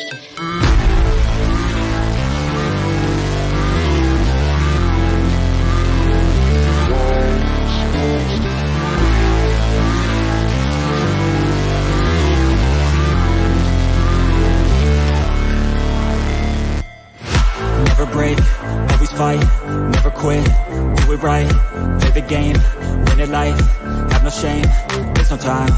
Never break, always fight, never quit, do it right, play the game, win it life, have no shame, there's no time,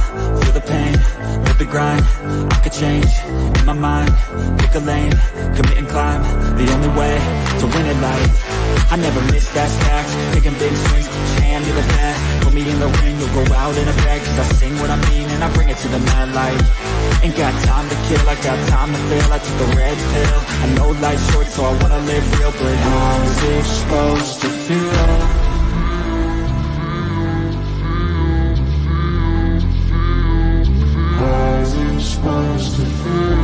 feel the pain, live the grind, I could change, in my mind, pick a lane, commit and climb, the only way to win it life. I never miss that stack, taking big swings, hand to the bat, put me in the ring, you'll go out in a bag, cause I sing what I mean and I bring it to the mad light. Ain't got time to kill, I got time to feel, I took the red pill, I know life's short so I wanna live real, but how's it supposed to feel? How's it supposed to feel?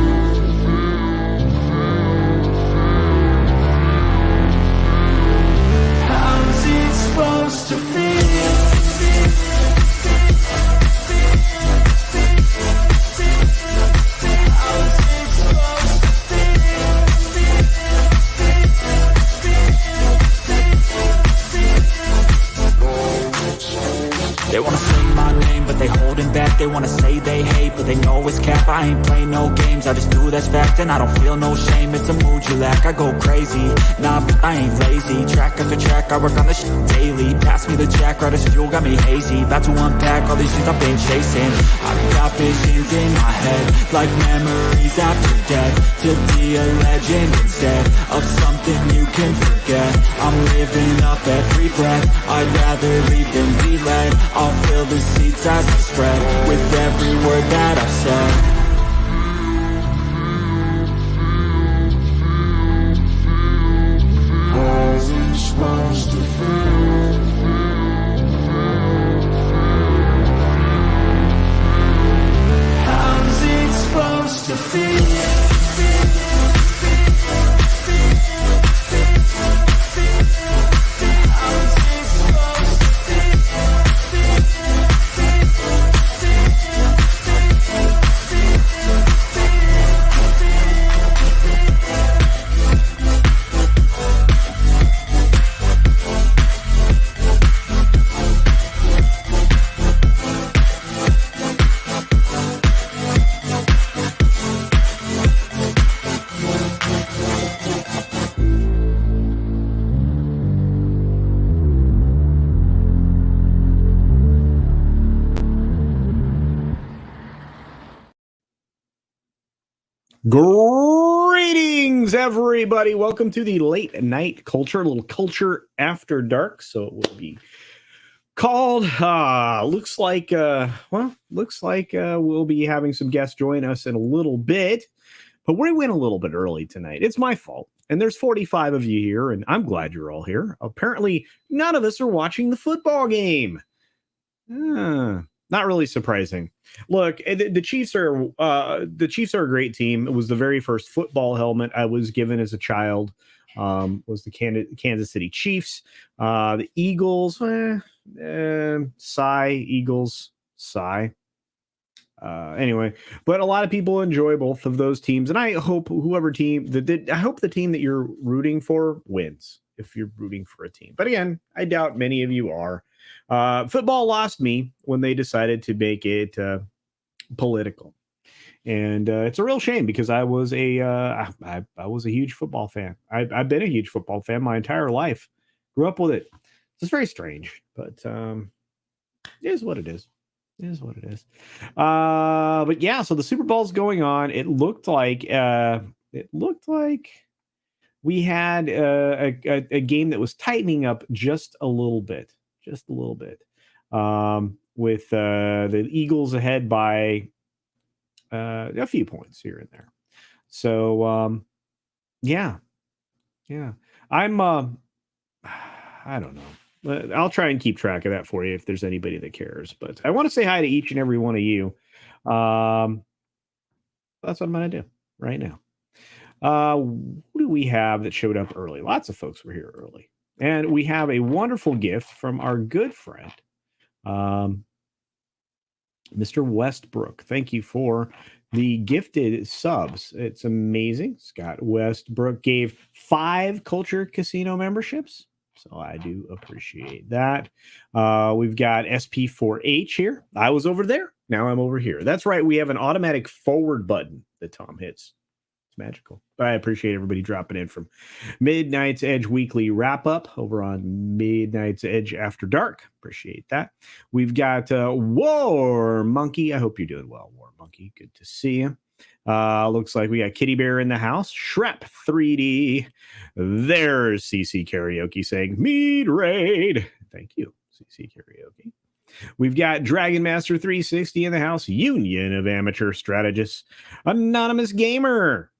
How's it supposed to feel? They wanna say my name, but they holding back. They wanna say they hate, but they know it's cap. I ain't play no games, I just do that's fact. And I don't feel no shame, it's a mood you lack. I go crazy, nah, but I ain't lazy. Track after track, I work on this shit daily. Pass me the jack, right as fuel, got me hazy. About to unpack all these things I've been chasing. I've got visions in my head, like memories after death. To be a legend instead of something you can forget. I'm living up every breath, I'd rather lead than be led. I'll fill the seats as I spread with every word that I've said. How's it supposed to feel? How's it supposed to feel? Greetings, everybody. Welcome to the late night culture, a little culture after dark. So it will be called, looks like we'll be having some guests join us in a little bit, but we went a little bit early tonight. It's my fault. And there's 45 of you here, and I'm glad you're all here. Apparently, none of us are watching the football game. Not really surprising. Look, the Chiefs are a great team. It was the very first football helmet I was given as a child. Was the Kansas City Chiefs. The Eagles, Eagles. Anyway, but a lot of people enjoy both of those teams, and I hope I hope the team that you're rooting for wins. If you're rooting for a team, but again, I doubt many of you are. Football lost me when they decided to make it political, and it's a real shame because I was a huge football fan. I've been a huge football fan my entire life. Grew up with it. It's very strange, but it is what it is. It is what it is. But yeah, so the Super Bowl's going on. It looked like we had a game that was tightening up just a little bit. With the Eagles ahead by a few points here and there. So yeah. I'm I don't know. I'll try and keep track of that for you if there's anybody that cares. But I want to say hi to each and every one of you. That's what I'm going to do right now. Who do we have that showed up early? Lots of folks were here early. And we have a wonderful gift from our good friend, Mr. Westbrook. Thank you for the gifted subs. It's amazing. Scott Westbrook gave 5 Culture Casino memberships. So I do appreciate that. We've got SP4H here. I was over there. Now I'm over here. That's right. We have an automatic forward button that Tom hits. It's magical. But I appreciate everybody dropping in from Midnight's Edge Weekly Wrap Up over on Midnight's Edge After Dark. Appreciate that. We've got War Monkey. I hope you're doing well, War Monkey. Good to see you. Looks like we got Kitty Bear in the house. Shrep 3D. There's CC Karaoke saying Mead Raid. Thank you, CC Karaoke. We've got Dragon Master 360 in the house. Union of Amateur Strategists. Anonymous Gamer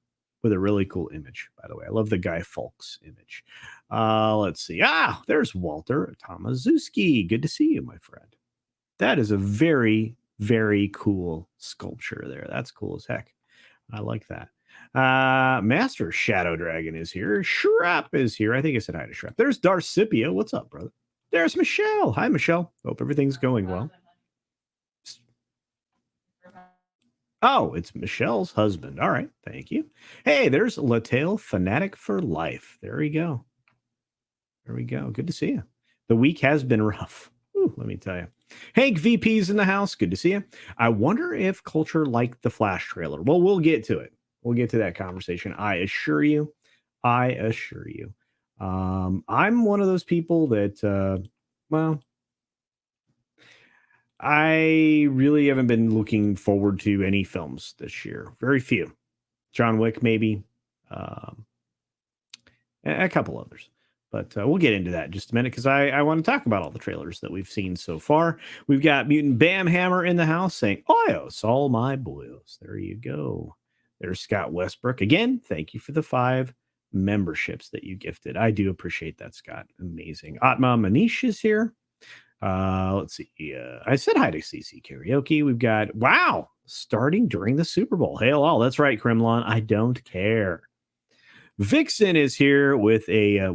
with a really cool image, by the way. I love the Guy Fawkes image. Let's see. There's Walter Tomaszewski. Good to see you, my friend. That is a very, very cool sculpture there. That's cool as heck. I like that. Master Shadow Dragon is here. Shrap is here. I think I said hi to Shrap. There's Darcipia. What's up, brother? There's Michelle. Hi, Michelle. Hope everything's going well. Oh, it's Michelle's husband. All right. Thank you. Hey, there's Latail Fanatic for Life. There we go. There we go. Good to see you. The week has been rough. Ooh, let me tell you. Hank VP's in the house. Good to see you. I wonder if Culture liked the Flash trailer. Well, we'll get to it. We'll get to that conversation. I assure you. I'm one of those people that, I really haven't been looking forward to any films this year. Very few. John Wick, maybe. A couple others. But we'll get into that in just a minute because I want to talk about all the trailers that we've seen so far. We've got Mutant Bam Hammer in the house saying, Oyos, all my boyos. There you go. There's Scott Westbrook. Again, thank you for the 5 memberships that you gifted. I do appreciate that, Scott. Amazing. Atma Manish is here. Let's see. I said hi to CC Karaoke. We've got, starting during the Super Bowl. Hail all. That's right, Kremlon. I don't care. Vixen is here with a,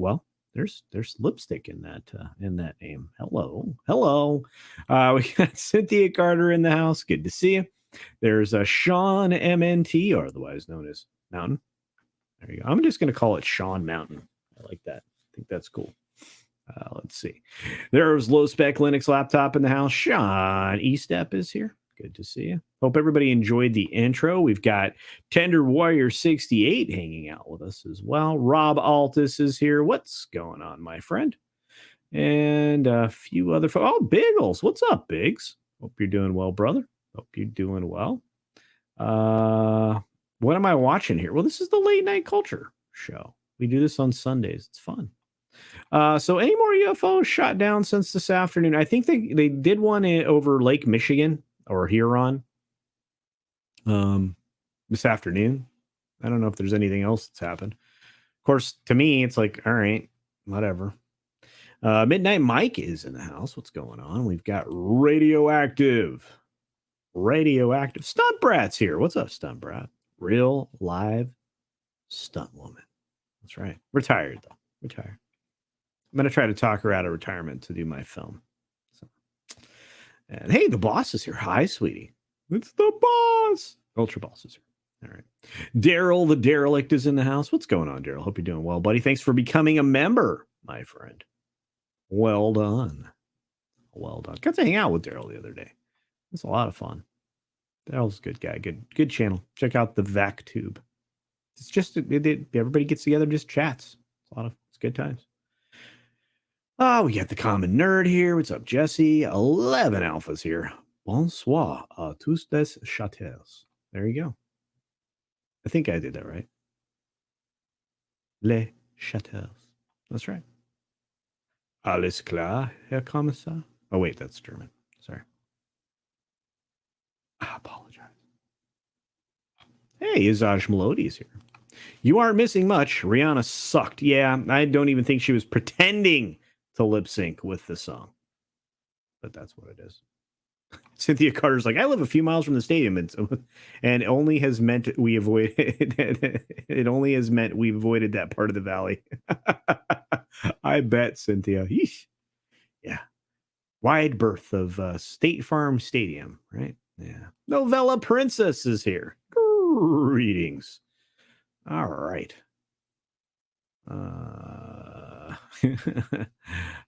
there's lipstick in that name. Hello. We got Cynthia Carter in the house. Good to see you. There's a Sean MNT, or otherwise known as Mountain. There you go. I'm just going to call it Sean Mountain. I like that. I think that's cool. Let's see. There's Low Spec Linux Laptop in the house. Sean Estep is here. Good to see you. Hope everybody enjoyed the intro. We've got Tender Warrior 68 hanging out with us as well. Rob Altus is here. What's going on, my friend? And a few other folks. Oh, Biggles. What's up, Biggs? Hope you're doing well, brother. Hope you're doing well. What am I watching here? Well, this is the Late Night Culture show. We do this on Sundays. It's fun. So any more UFOs shot down since this afternoon? I think they did one over Lake Michigan or Huron this afternoon. I don't know if there's anything else that's happened. Of course, to me, it's like, all right, whatever. Midnight Mike is in the house. What's going on? We've got Radioactive Stunt Brat's here. What's up, Stunt Brat? Real live stunt woman. That's right. Retired, though. Retired. I'm going to try to talk her out of retirement to do my film. So. And hey, the boss is here. Hi, sweetie. It's the boss. Ultra Boss is here. All right. Daryl, the derelict, is in the house. What's going on, Daryl? Hope you're doing well, buddy. Thanks for becoming a member, my friend. Well done. Well done. Got to hang out with Daryl the other day. It's a lot of fun. Daryl's a good guy. Good channel. Check out the Vac Tube. It's just everybody gets together and just chats. It's good times. We got the common nerd here. What's up, Jesse? 11 alphas here. Bonsoir à tous les châteaux. There you go. I think I did that right. Les châteaux. That's right. Alles klar, Herr Kommissar. Oh, wait, that's German. Sorry. I apologize. Hey, Izaj Melody is here. You aren't missing much. Rihanna sucked. Yeah, I don't even think she was pretending to lip sync with the song. But that's what it is. Cynthia Carter's like, I live a few miles from the stadium, and only has meant we avoid it only has meant we've avoided that part of the valley. I bet, Cynthia. Yeesh. Yeah. Wide berth of State Farm Stadium, right? Yeah. Novella Princess is here. Greetings. All right.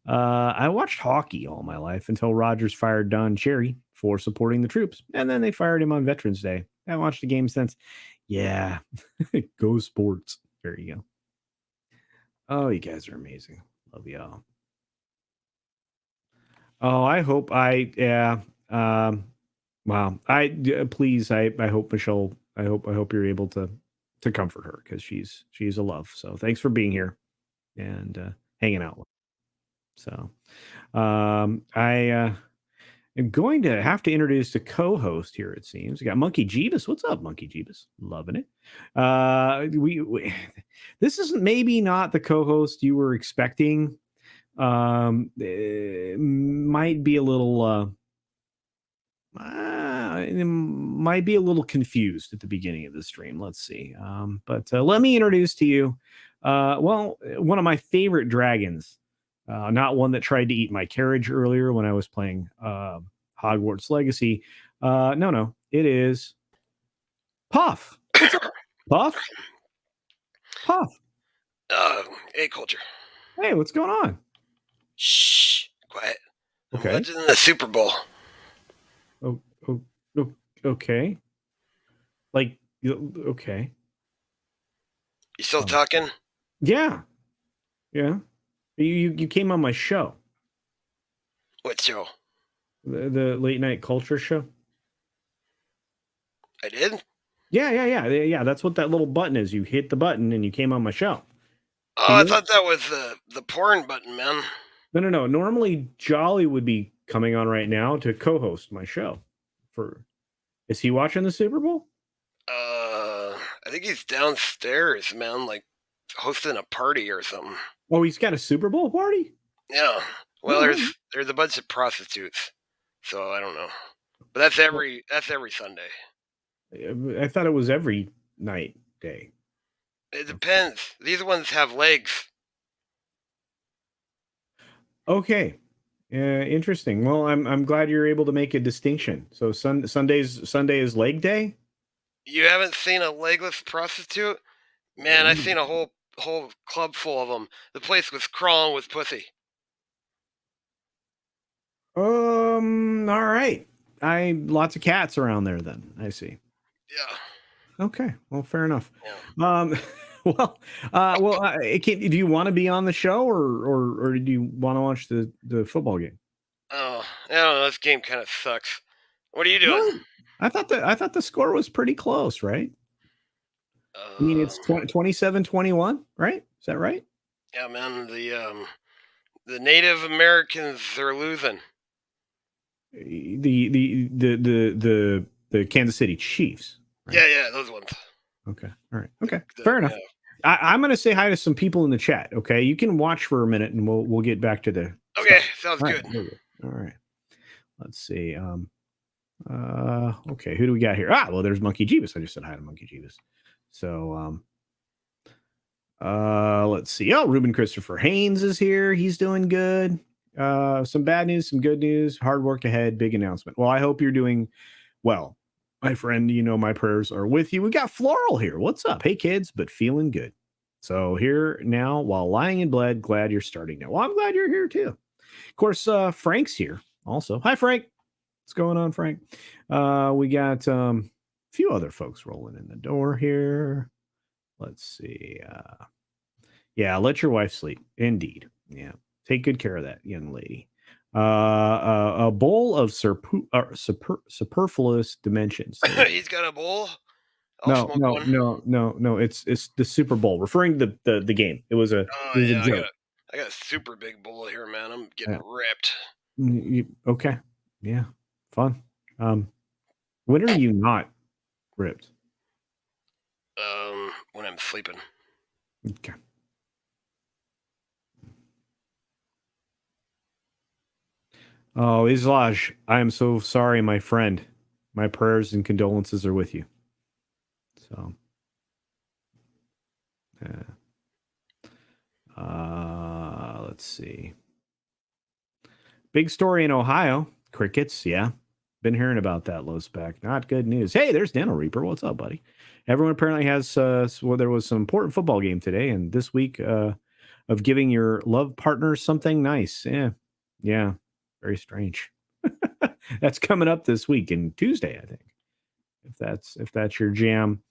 I watched hockey all my life until Rogers fired Don Cherry for supporting the troops, and then they fired him on Veterans Day. I haven't watched the game since. Yeah, go sports. There you go. Oh, you guys are amazing. Love y'all. Oh, I hope yeah. Wow. Please, I hope Michelle, I hope you're able to comfort her because she's a love. So thanks for being here and hanging out. So I am going to have to introduce the co-host here, it seems. We got Monkey Jeebus. What's up, Monkey Jeebus? Loving it. We this is maybe not the co-host you were expecting. It might be a little might be a little confused at the beginning of the stream. Let's see. But let me introduce to you, one of my favorite dragons. Not one that tried to eat my carriage earlier when I was playing Hogwarts Legacy. No, it is Puff. What's up, Puff? Puff. Hey, Culture. Hey, what's going on? Shh. Quiet. Okay. I'm watching the Super Bowl. Oh, okay. Like, okay. You still talking? Yeah. You came on my show, What show? the late night culture show. I did? Yeah. That's what that little button is. You hit the button and you came on my show. Oh, I thought that was the porn button, man. No. Normally Jolly would be coming on right now to co-host my show. Is he watching the Super Bowl? I think he's downstairs, man, like hosting a party or something. Oh, he's got a Super Bowl party? Yeah. Well, there's a bunch of prostitutes, so I don't know. But that's every Sunday. I thought it was every night day. It depends. These ones have legs. Okay. Interesting. Well, I'm glad you're able to make a distinction. So Sunday is leg day? You haven't seen a legless prostitute? Man, I've seen a whole club full of them. The place was crawling with pussy. All right. Lots of cats around there then. I see. Yeah. Okay. Well, fair enough. Yeah. Do you want to be on the show or do you want to watch the football game? Oh, I don't know. This game kind of sucks. What are you doing? Really? I thought the score was pretty close, right? I mean, it's 27-21, right? Is that right? Yeah, man. The Native Americans are losing. The Kansas City Chiefs. Right? Yeah, those ones. Okay. All right. Okay. Fair enough. Yeah. I'm going to say hi to some people in the chat. Okay, you can watch for a minute, and we'll get back to the. Okay, stuff. sounds good. All right. Let's see. Okay, who do we got here? Well, there's Monkey Jeebus. I just said hi to Monkey Jeebus. So, let's see. Oh, Ruben Christopher Haynes is here. He's doing good. Some bad news, some good news. Hard work ahead. Big announcement. Well, I hope you're doing well, my friend. You know my prayers are with you. We got Floral here. What's up? Hey, kids, but feeling good. So here now, while lying in bed, glad you're starting now. Well, I'm glad you're here too. Of course, Frank's here also. Hi, Frank. What's going on, Frank? We got a few other folks rolling in the door here. Let's see. Yeah, let your wife sleep. Indeed. Yeah. Take good care of that young lady. A bowl of superfluous dimensions. He's got a bowl. No. It's the Super Bowl, referring to the game. It was a joke. I got a super big bowl here, man. I'm getting ripped. Okay. Yeah. Fun. When are you not ripped? When I'm sleeping. Okay. Oh, Islaj, I am so sorry, my friend. My prayers and condolences are with you. So, let's see. Big story in Ohio. Crickets, yeah. Been hearing about that low spec. Not good news. Hey, there's Daniel Reaper. What's up, buddy? Everyone apparently has. Well, there was some important football game today, and this week of giving your love partner something nice. Yeah, very strange. That's coming up this week and Tuesday, I think. If that's your jam,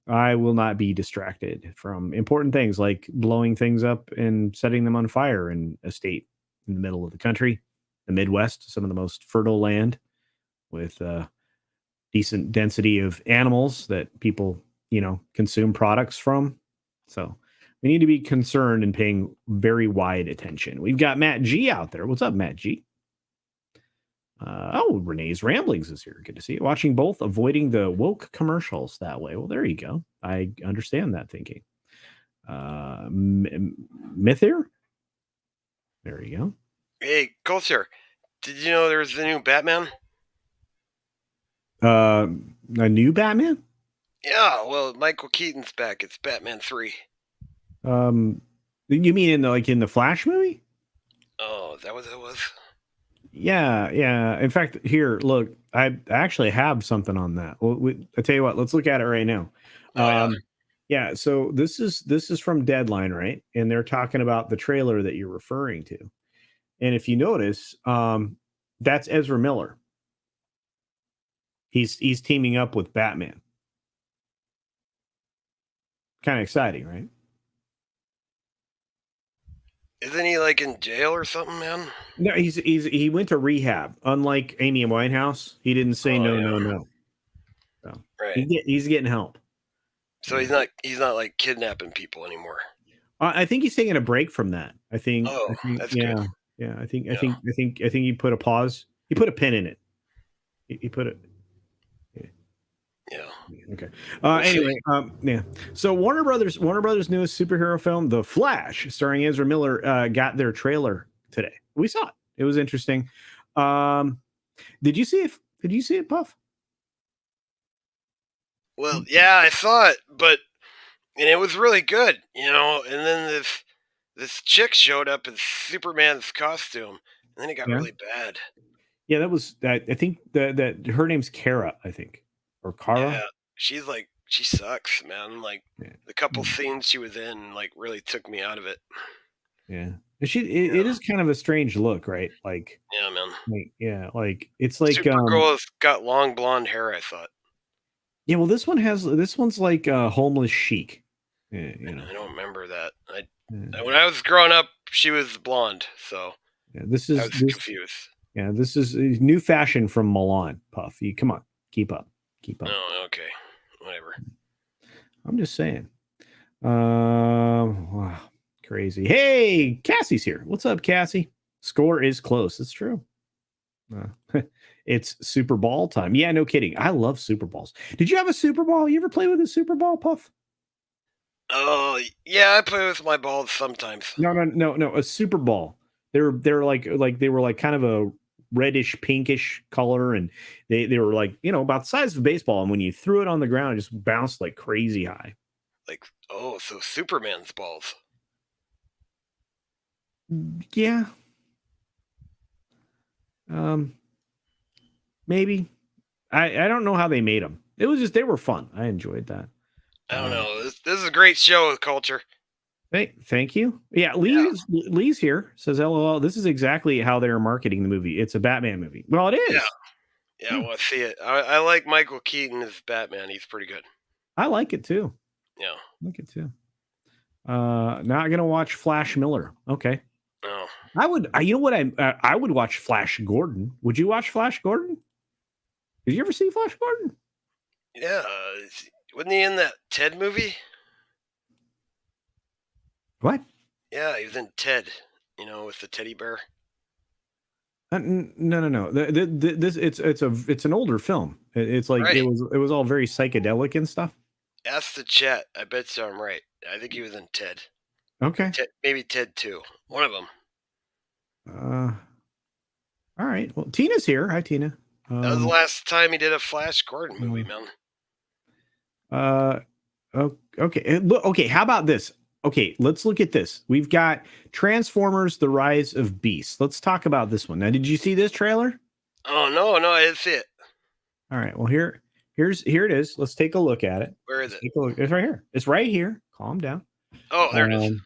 I will not be distracted from important things like blowing things up and setting them on fire in a state in the middle of the country, the Midwest, some of the most fertile land with decent density of animals that people, consume products from. So we need to be concerned and paying very wide attention. We've got Matt G out there. What's up, Matt G? Renee's Ramblings is here. Good to see you. Watching both, avoiding the woke commercials that way. Well, there you go. I understand that thinking. Mythir? There you go. Hey, Culture, did you know there's the new Batman? A new Batman? Yeah, well, Michael Keaton's back. It's Batman 3. You mean in the Flash movie? Oh, is that what it was? Yeah. In fact, here, look, I actually have something on that. I tell you what, let's look at it right now. Yeah. So this is from Deadline, right? And they're talking about the trailer that you're referring to. And if you notice, that's Ezra Miller. He's teaming up with Batman. Kind of exciting, right? Isn't he like in jail or something, man? No, he went to rehab. Unlike Amy Winehouse, he didn't say no. So right. He's getting help. So he's not like kidnapping people anymore. I think he's taking a break from that. I think. That's good. Yeah, I think he put a pause. He put a pin in it. He put it. Yeah. Okay. Anyway, yeah. So Warner Brothers' newest superhero film, The Flash, starring Ezra Miller, got their trailer today. We saw it. It was interesting. Did you see it? Did you see it, Puff? Well, yeah, I saw it, and it was really good, And then this chick showed up in Superman's costume, and then it got really bad. Yeah, that was. I think that her name's Kara. I think. Or Kara? Yeah, she sucks, man. Like the couple scenes she was in, like really took me out of it. Yeah, it is kind of a strange look, right? Like, yeah, man. It's like Supergirl's got long blonde hair. I thought. Yeah, well, this one's like homeless chic. Yeah, I don't remember that. When I was growing up, she was blonde, so yeah, I was confused. Yeah, this is new fashion from Milan, Puff. Come on, keep up. Oh, okay. Whatever. I'm just saying. Wow, crazy. Hey, Cassie's here. What's up, Cassie? Score is close. It's true. It's Super Bowl time. Yeah, no kidding. I love Super Bowls. Did you have a Super Bowl? You ever play with a Super Bowl, Puff? Oh, yeah, I play with my balls sometimes. No. A Super Bowl. They're like they were like kind of a reddish pinkish color, and they were like about the size of a baseball, and when you threw it on the ground, it just bounced like crazy high. Like, so Superman's balls. Yeah. Maybe. I don't know how they made them. It was just they were fun. I enjoyed that. I don't know. This is a great show with Culture. Hey, thank you. Yeah, Lee's here. Says LOL. This is exactly how they're marketing the movie. It's a Batman movie. Well, it is. Yeah, I want to see it. I like Michael Keaton as Batman. He's pretty good. I like it too. Yeah. I like it too. Not gonna watch Flash Miller. Okay. Oh. I would. You know what? I would watch Flash Gordon. Would you watch Flash Gordon? Did you ever see Flash Gordon? Yeah. Wasn't he in that Ted movie? What? Yeah, he was in Ted. With the teddy bear. No. This it's an older film. It's like it was all very psychedelic and stuff. Ask the chat. I bet you I'm right. I think he was in Ted. Okay. Maybe Ted 2. One of them. All right. Well, Tina's here. Hi, Tina. That was the last time he did a Flash Gordon movie, man. Okay. Okay. How about this? Okay, let's look at this. We've got Transformers: The Rise of Beasts. Let's talk about this one. Now, did you see this trailer? Oh, no, I didn't see it. All right. Well, here it is. Let's take a look at it. Where is it? Take a look. It's right here. It's right here. Calm down. Oh, there it is.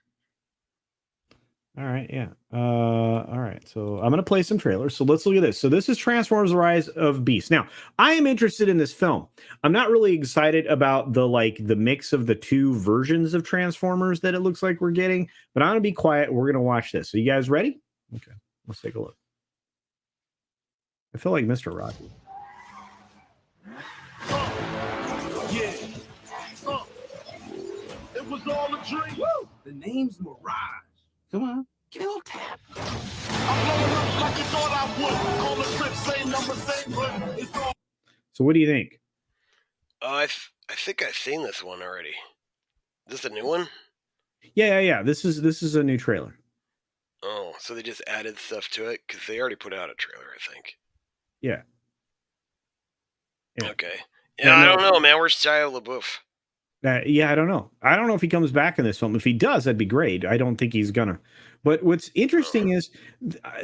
All right, yeah. All right. So I'm gonna play some trailers. So let's look at this. So this is Transformers: Rise of Beasts. Now, I am interested in this film. I'm not really excited about the mix of the two versions of Transformers that it looks like we're getting, but I'm gonna be quiet. We're gonna watch this. So you guys ready? Okay, let's take a look. I feel like Mr. Rocky. It was all a dream. Woo! The name's Mirage. Come on. Kill tap. I'm blowing up like you thought I would. Call the trip, same number, same hood. It's all. So what do you think? I think I've seen this one already. Is this a new one? Yeah. This is a new trailer. Oh, so they just added stuff to it because they already put out a trailer, I think. Yeah. Okay. Yeah, I don't know, man. Where's Shia LaBeouf? Yeah, I don't know. I don't know if he comes back in this film. If he does, that'd be great. I don't think he's gonna. But what's interesting is,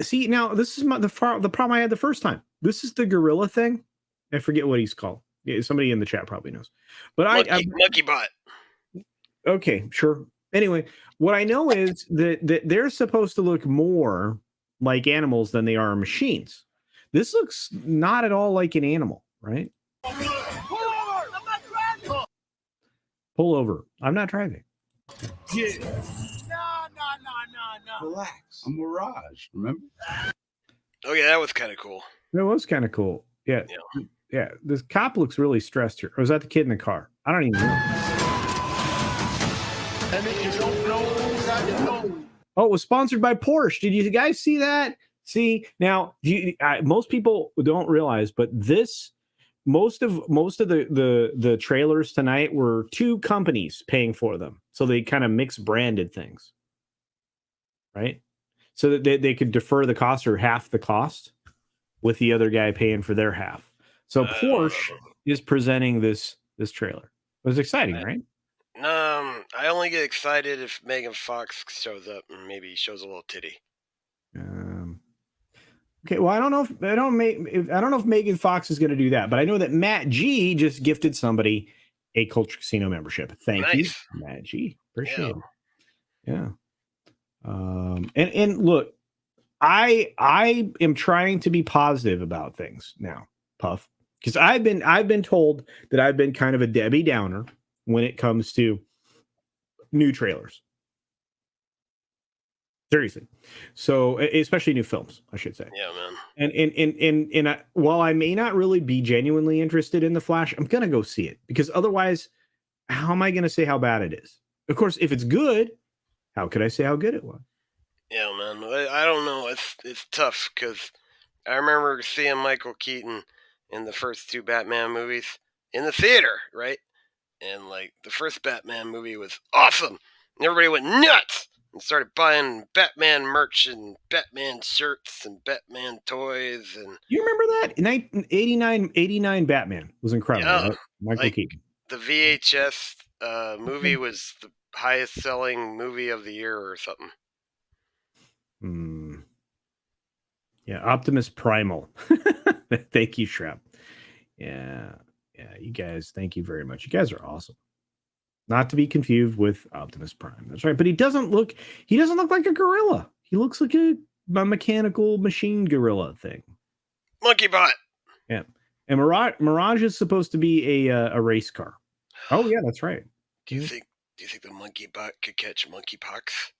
see, now this is the problem I had the first time. This is the gorilla thing. I forget what he's called. Yeah, somebody in the chat probably knows. But Monkey Bot. Okay, sure. Anyway, what I know is that they're supposed to look more like animals than they are machines. This looks not at all like an animal, right? Pull over. I'm not driving. Yeah. No. Relax. I'm Mirage, remember? Oh, yeah, that was kind of cool. It was kind of cool. Yeah. This cop looks really stressed here. Or is that the kid in the car? I don't even know. And if you don't know, now you know. Oh, it was sponsored by Porsche. Did you guys see that? See, now, most people don't realize, but most of the trailers tonight were two companies paying for them, so they kind of mix branded things, right? So that they could defer the cost or half the cost, with the other guy paying for their half. So Porsche is presenting this trailer. It was exciting, right? I only get excited if Megan Fox shows up and maybe shows a little titty. Okay, well, I don't know if Megan Fox is going to do that, but I know that Matt G just gifted somebody a Culture Casino membership. Thank you, Matt G. Appreciate it. Yeah. And look, I am trying to be positive about things now, Puff, because I've been told that I've been kind of a Debbie Downer when it comes to new trailers. Seriously. So, especially new films, I should say. Yeah, man. And while I may not really be genuinely interested in The Flash, I'm going to go see it, because otherwise, how am I going to say how bad it is? Of course, if it's good, how could I say how good it was? Yeah, man. I don't know. It's tough because I remember seeing Michael Keaton in the first two Batman movies in the theater, right? And like the first Batman movie was awesome. And everybody went nuts and started buying Batman merch and Batman shirts and Batman toys. And you remember that? In 1989 Batman was incredible. Yeah, right? Michael Keaton. The VHS movie was the highest selling movie of the year or something. Yeah, Optimus Primal. Thank you, Shrap. Yeah, you guys, thank you very much. You guys are awesome. Not to be confused with Optimus Prime. That's right. But he doesn't look like a gorilla. He looks like a mechanical machine gorilla thing. Monkey Bot. Yeah. And Mirage is supposed to be a race car. Oh yeah, that's right. Do you think the Monkey Bot could catch monkeypox?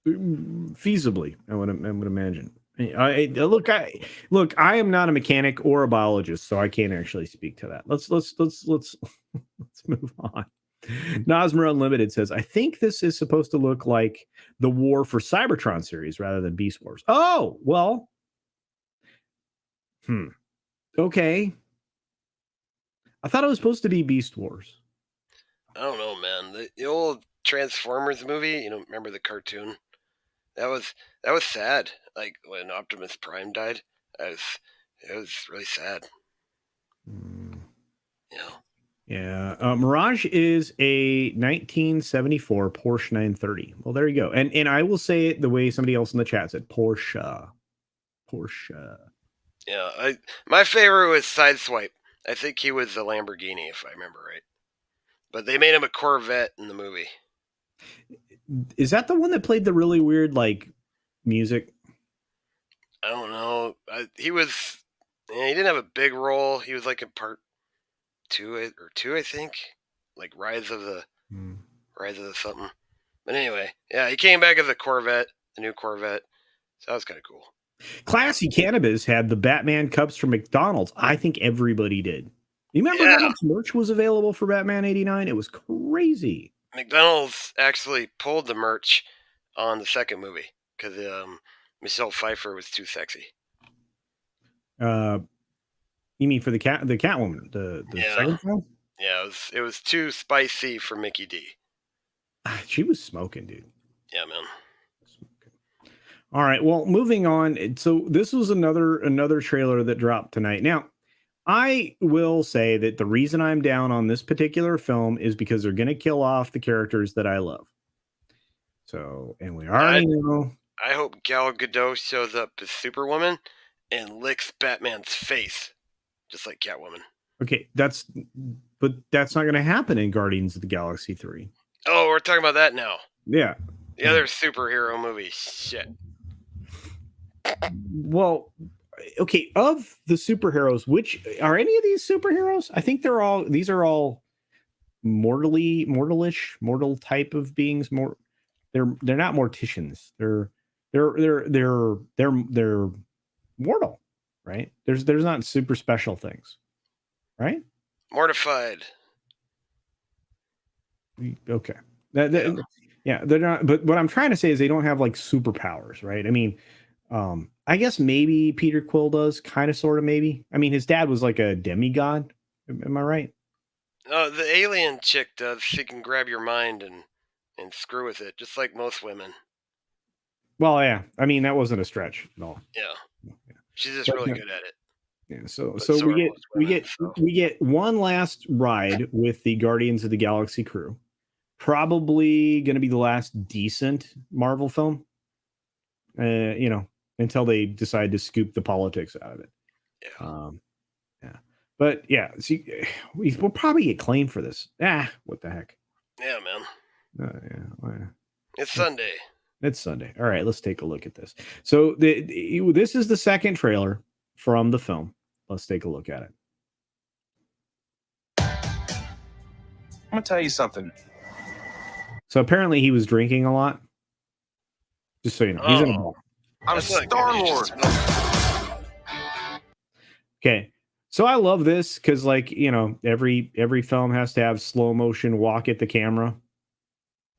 Feasibly, I would imagine. Look, I am not a mechanic or a biologist, so I can't actually speak to that. Let's move on. Nosmer Unlimited says, I think this is supposed to look like the War for Cybertron series rather than Beast Wars. Oh, well. Okay. I thought it was supposed to be Beast Wars. I don't know, man. The old Transformers movie, remember the cartoon? That was sad. Like when Optimus Prime died, it was really sad. Yeah. Mirage is a 1974 Porsche 930. Well, there you go. And I will say it the way somebody else in the chat said, Porsche. Yeah, my favorite was Sideswipe. I think he was the Lamborghini, if I remember right. But they made him a Corvette in the movie. Is that the one that played the really weird like music? I don't know. He didn't have a big role. He was like in part two, I think, like Rise of the something. But anyway, yeah, he came back as a Corvette, the new Corvette. So that was kind of cool. Classy Cannabis had the Batman cups from McDonald's. I think everybody did. You remember how much merch was available for Batman 89? It was crazy. McDonald's actually pulled the merch on the second movie because Michelle Pfeiffer was too sexy. You mean for the Catwoman, the second film? Yeah, it was too spicy for Mickey D. She was smoking, dude. Yeah, man. All right, well, moving on. So this was another trailer that dropped tonight. Now, I will say that the reason I'm down on this particular film is because they're going to kill off the characters that I love. So, and we already know. I hope Gal Gadot shows up as Superwoman and licks Batman's face, just like Catwoman. Okay, that's not going to happen in Guardians of the Galaxy 3. Oh, we're talking about that now. Yeah. The other superhero movie. Shit. Well, okay, of the superheroes, which are any of these superheroes? I think these are all mortal type of beings. They're not morticians. They're mortal, right? There's not super special things, right? Mortified. Okay. Yeah, they're not. But what I'm trying to say is they don't have like superpowers, right? I mean, I guess maybe Peter Quill does, kind of, sort of, maybe. I mean, his dad was like a demigod. Am I right? No, the alien chick does. She can grab your mind and screw with it, just like most women. Well, yeah. I mean, that wasn't a stretch at all. Yeah. She's just really good at it. Yeah. So we get one last ride with the Guardians of the Galaxy crew. Probably going to be the last decent Marvel film. Until they decide to scoop the politics out of it. Yeah. Yeah. But yeah, see, we'll probably get claimed for this. What the heck? Yeah, man. Yeah. It's Sunday. It's Sunday. All right, let's take a look at this. So this is the second trailer from the film. Let's take a look at it. I'm gonna tell you something. So apparently he was drinking a lot. Just so you know, he's in a bar. I'm Star-Lord. Okay, so I love this because, like, every film has to have slow motion walk at the camera,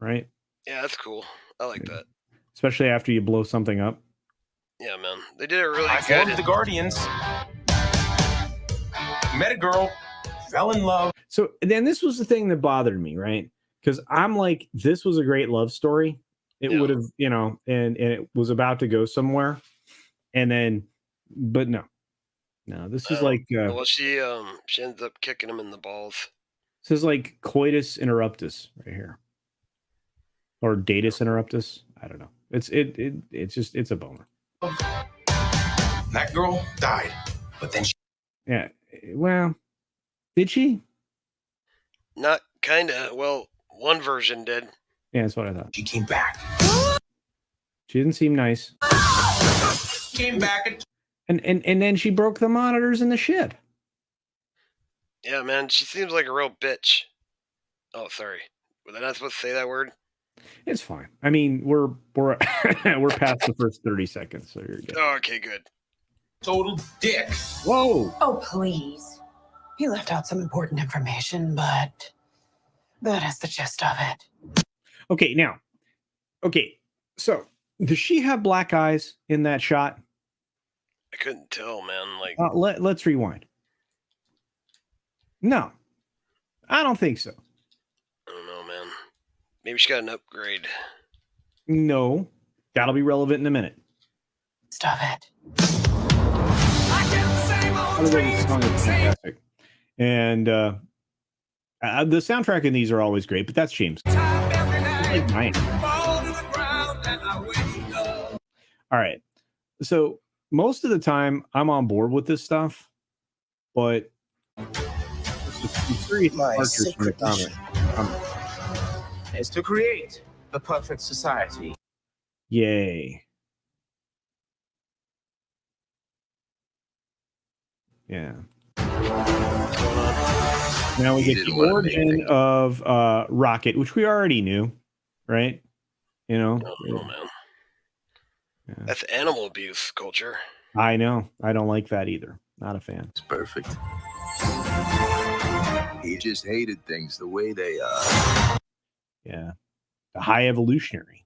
right? Yeah, that's cool. I like that. Especially after you blow something up. Yeah, man. They did it really I good. formed the Guardians. Met a girl. Fell in love. So then this was the thing that bothered me, right? Because I'm like, this was a great love story. It would have, and it was about to go somewhere. And then, but no, this is like, well, she ends up kicking him in the balls. This is like coitus interruptus right here. Or datus interruptus. I don't know. It's just, it's a bummer. That girl died, but then she... Yeah. Well, did she? Not kinda. Well, one version did. Yeah, that's what I thought. She came back. She didn't seem nice. Came back and then she broke the monitors in the ship. Yeah, man, she seems like a real bitch. Oh, sorry. Was I not supposed to say that word? It's fine. I mean, we're we're past the first 30 seconds, so you're good. Oh, okay, good. total dick. Whoa. Oh, please. He left out some important information, but that is the gist of it. Okay, now. Okay, so does she have black eyes in that shot? I couldn't tell, man. Like, let's rewind. No, I don't think so. I don't know, man. Maybe she got an upgrade. No, that'll be relevant in a minute. Stop it. This song is fantastic. And the soundtrack in these are always great, but that's James. Like mine. All right. So most of the time I'm on board with this stuff, but some serious My departures from the sacred mission comic. is to create the perfect society. Yay. Yeah. Now we He get the didn't wanna make origin things- of Rocket, which we already knew, right? You know, Oh man, yeah. that's animal abuse culture. I know. I don't like that either. Not a fan. It's perfect. He just hated things the way they are. Yeah. The high evolutionary.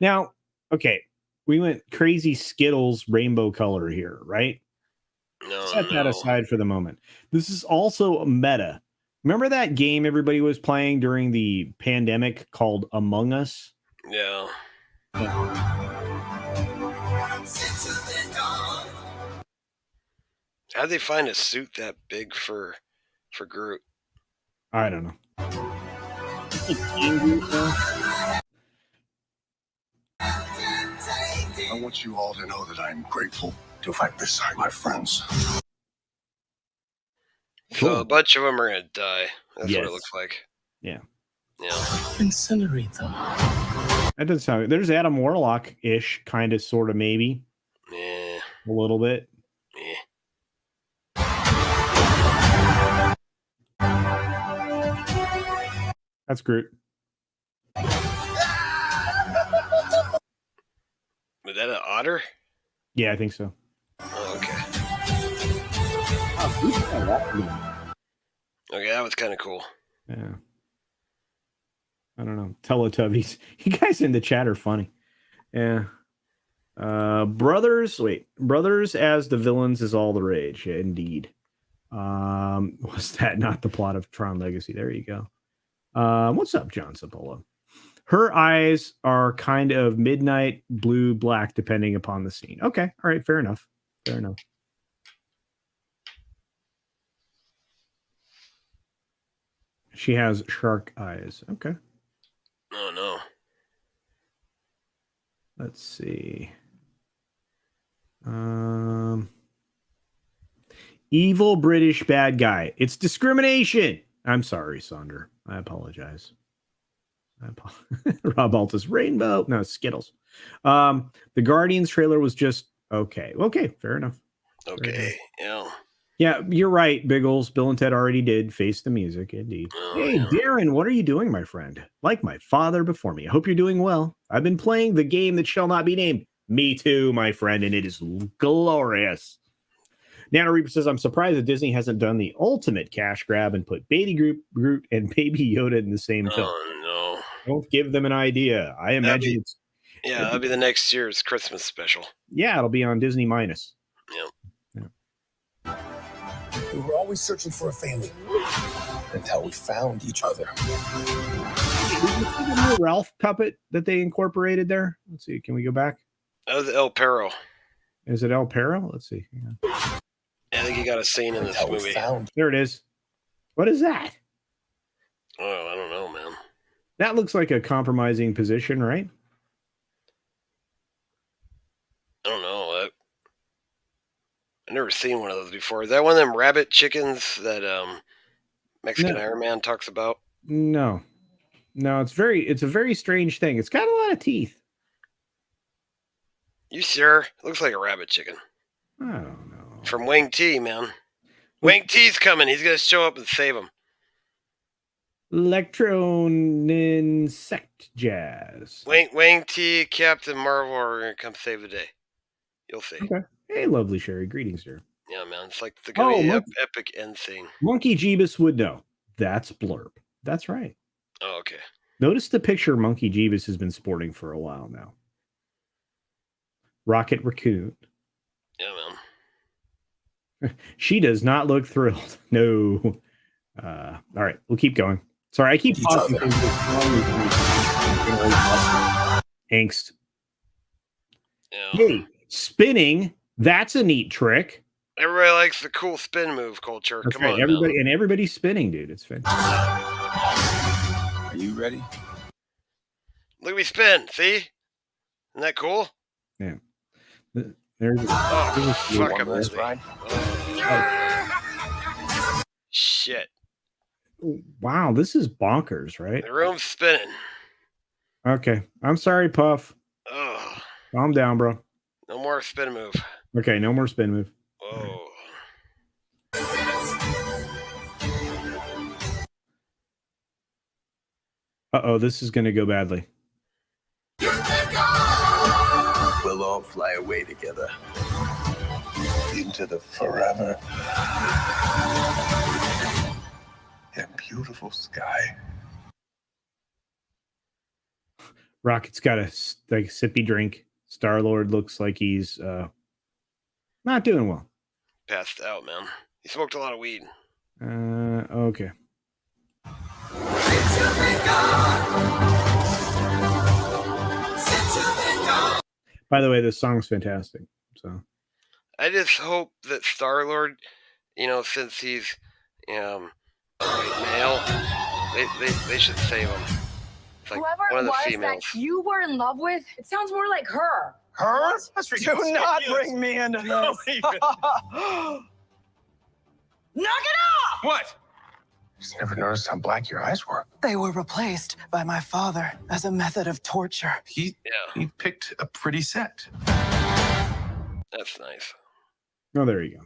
Now, okay, we went crazy Skittles rainbow color here, right? No, Set that no. aside for the moment. This is also a meta. Remember that game everybody was playing during the pandemic called Among Us? Yeah. How'd they find a suit that big for Groot? I don't know. I want you all to know that I'm grateful to fight beside my friends. So Cool. a bunch of them are gonna die. That's what Yes. it looks like. Yeah. Yeah. Incinerate them. That doesn't sound. There's Adam Warlock-ish, kind of, sort of, maybe Yeah. a little bit. Yeah. That's Groot. Was that an otter? Yeah, I think so. Oh, okay. Oh, Groot's kinda walking. Okay, that was kind of cool. Yeah. I don't know. Teletubbies. You guys in the chat are funny. Yeah. Brothers as the villains is all the rage. Yeah, indeed. Was that not the plot of Tron Legacy? There you go. What's up, John Cipolla? Her eyes are kind of midnight blue, black, depending upon the scene. Okay. All right. Fair enough. Fair enough. She has shark eyes. Okay. Oh no. Let's see. Evil British bad guy. It's discrimination. I'm sorry, Sonder. I apologize. Rob Altus Rainbow. No, Skittles. The Guardians trailer was just okay. Okay, fair enough. Okay. Yeah. Yeah, you're right, Biggles. Bill and Ted already did Face the Music, indeed. Oh, Hey, yeah. Darren, what are you doing, my friend? Like my father before me. I hope you're doing well. I've been playing the game that shall not be named. Me too, my friend, and it is glorious. Nana Reaper says, I'm surprised that Disney hasn't done the ultimate cash grab and put Baby Groot and Baby Yoda in the same film. Oh no. Don't give them an idea. I imagine it's... Yeah, that'll be the next year's Christmas special. Yeah, it'll be on Disney Minus. Yeah. We were always searching for a family until we found each other. Did you see the new Ralph puppet that they incorporated there? Let's see. Can we go back? That was El Perro. Is it El Perro? Let's see. I think he got a scene in this Until we movie. found There it is. What is that? Oh, I don't know, man. That looks like a compromising position, right? I don't know. I've never seen one of those before. Is that one of them rabbit chickens that Mexican No. Iron Man talks about? No. It's a very strange thing. It's got a lot of teeth. You sure? It looks like a rabbit chicken. I don't know. From Wang T, man. Wang T's coming. He's going to show up and save him. Electron insect jazz. Wang T, Captain Marvel are going to come save the day. You'll see. Okay. Hey, lovely Sherry. Greetings, dear. Yeah, man. It's like the look. epic end scene. Monkey Jeebus would know. That's Blurb. That's right. Oh, okay. Notice the picture Monkey Jeebus has been sporting for a while now. Rocket Raccoon. Yeah, man. She does not look thrilled. No. All right, we'll keep going. Sorry, I keep pausing things. Angst. Yeah. Hey, spinning. That's a neat trick. Everybody likes the cool spin move culture. That's Come right. on. Everybody's spinning, dude. It's fantastic. Are you ready? Look at me spin. See? Isn't that cool? Yeah. There's Oh, fuck, One I'm last busy. ride? Oh. Shit. wow, this is bonkers, right? The room's spinning. Okay. I'm sorry, Puff. Oh, Calm down, bro. no more spin move. Okay, no more spin move. Whoa. Uh-oh, this is going to go badly. We'll all fly away together. Into the forever and beautiful sky. Rocket's got a like sippy drink. Star-Lord looks like he's not doing well. Passed out, man. He smoked a lot of weed. Okay. By the way, this song's fantastic. So I just hope that Star-Lord, since he's white male, they should save him. It's like Whoever one it of the was females. that you were in love with, it sounds more like her. Her? That's ridiculous. Do not bring me into this. Knock Knock it off! What? Just never noticed how black your eyes were. They were replaced by my father as a method of torture. He picked a pretty set. That's nice. oh, there you go.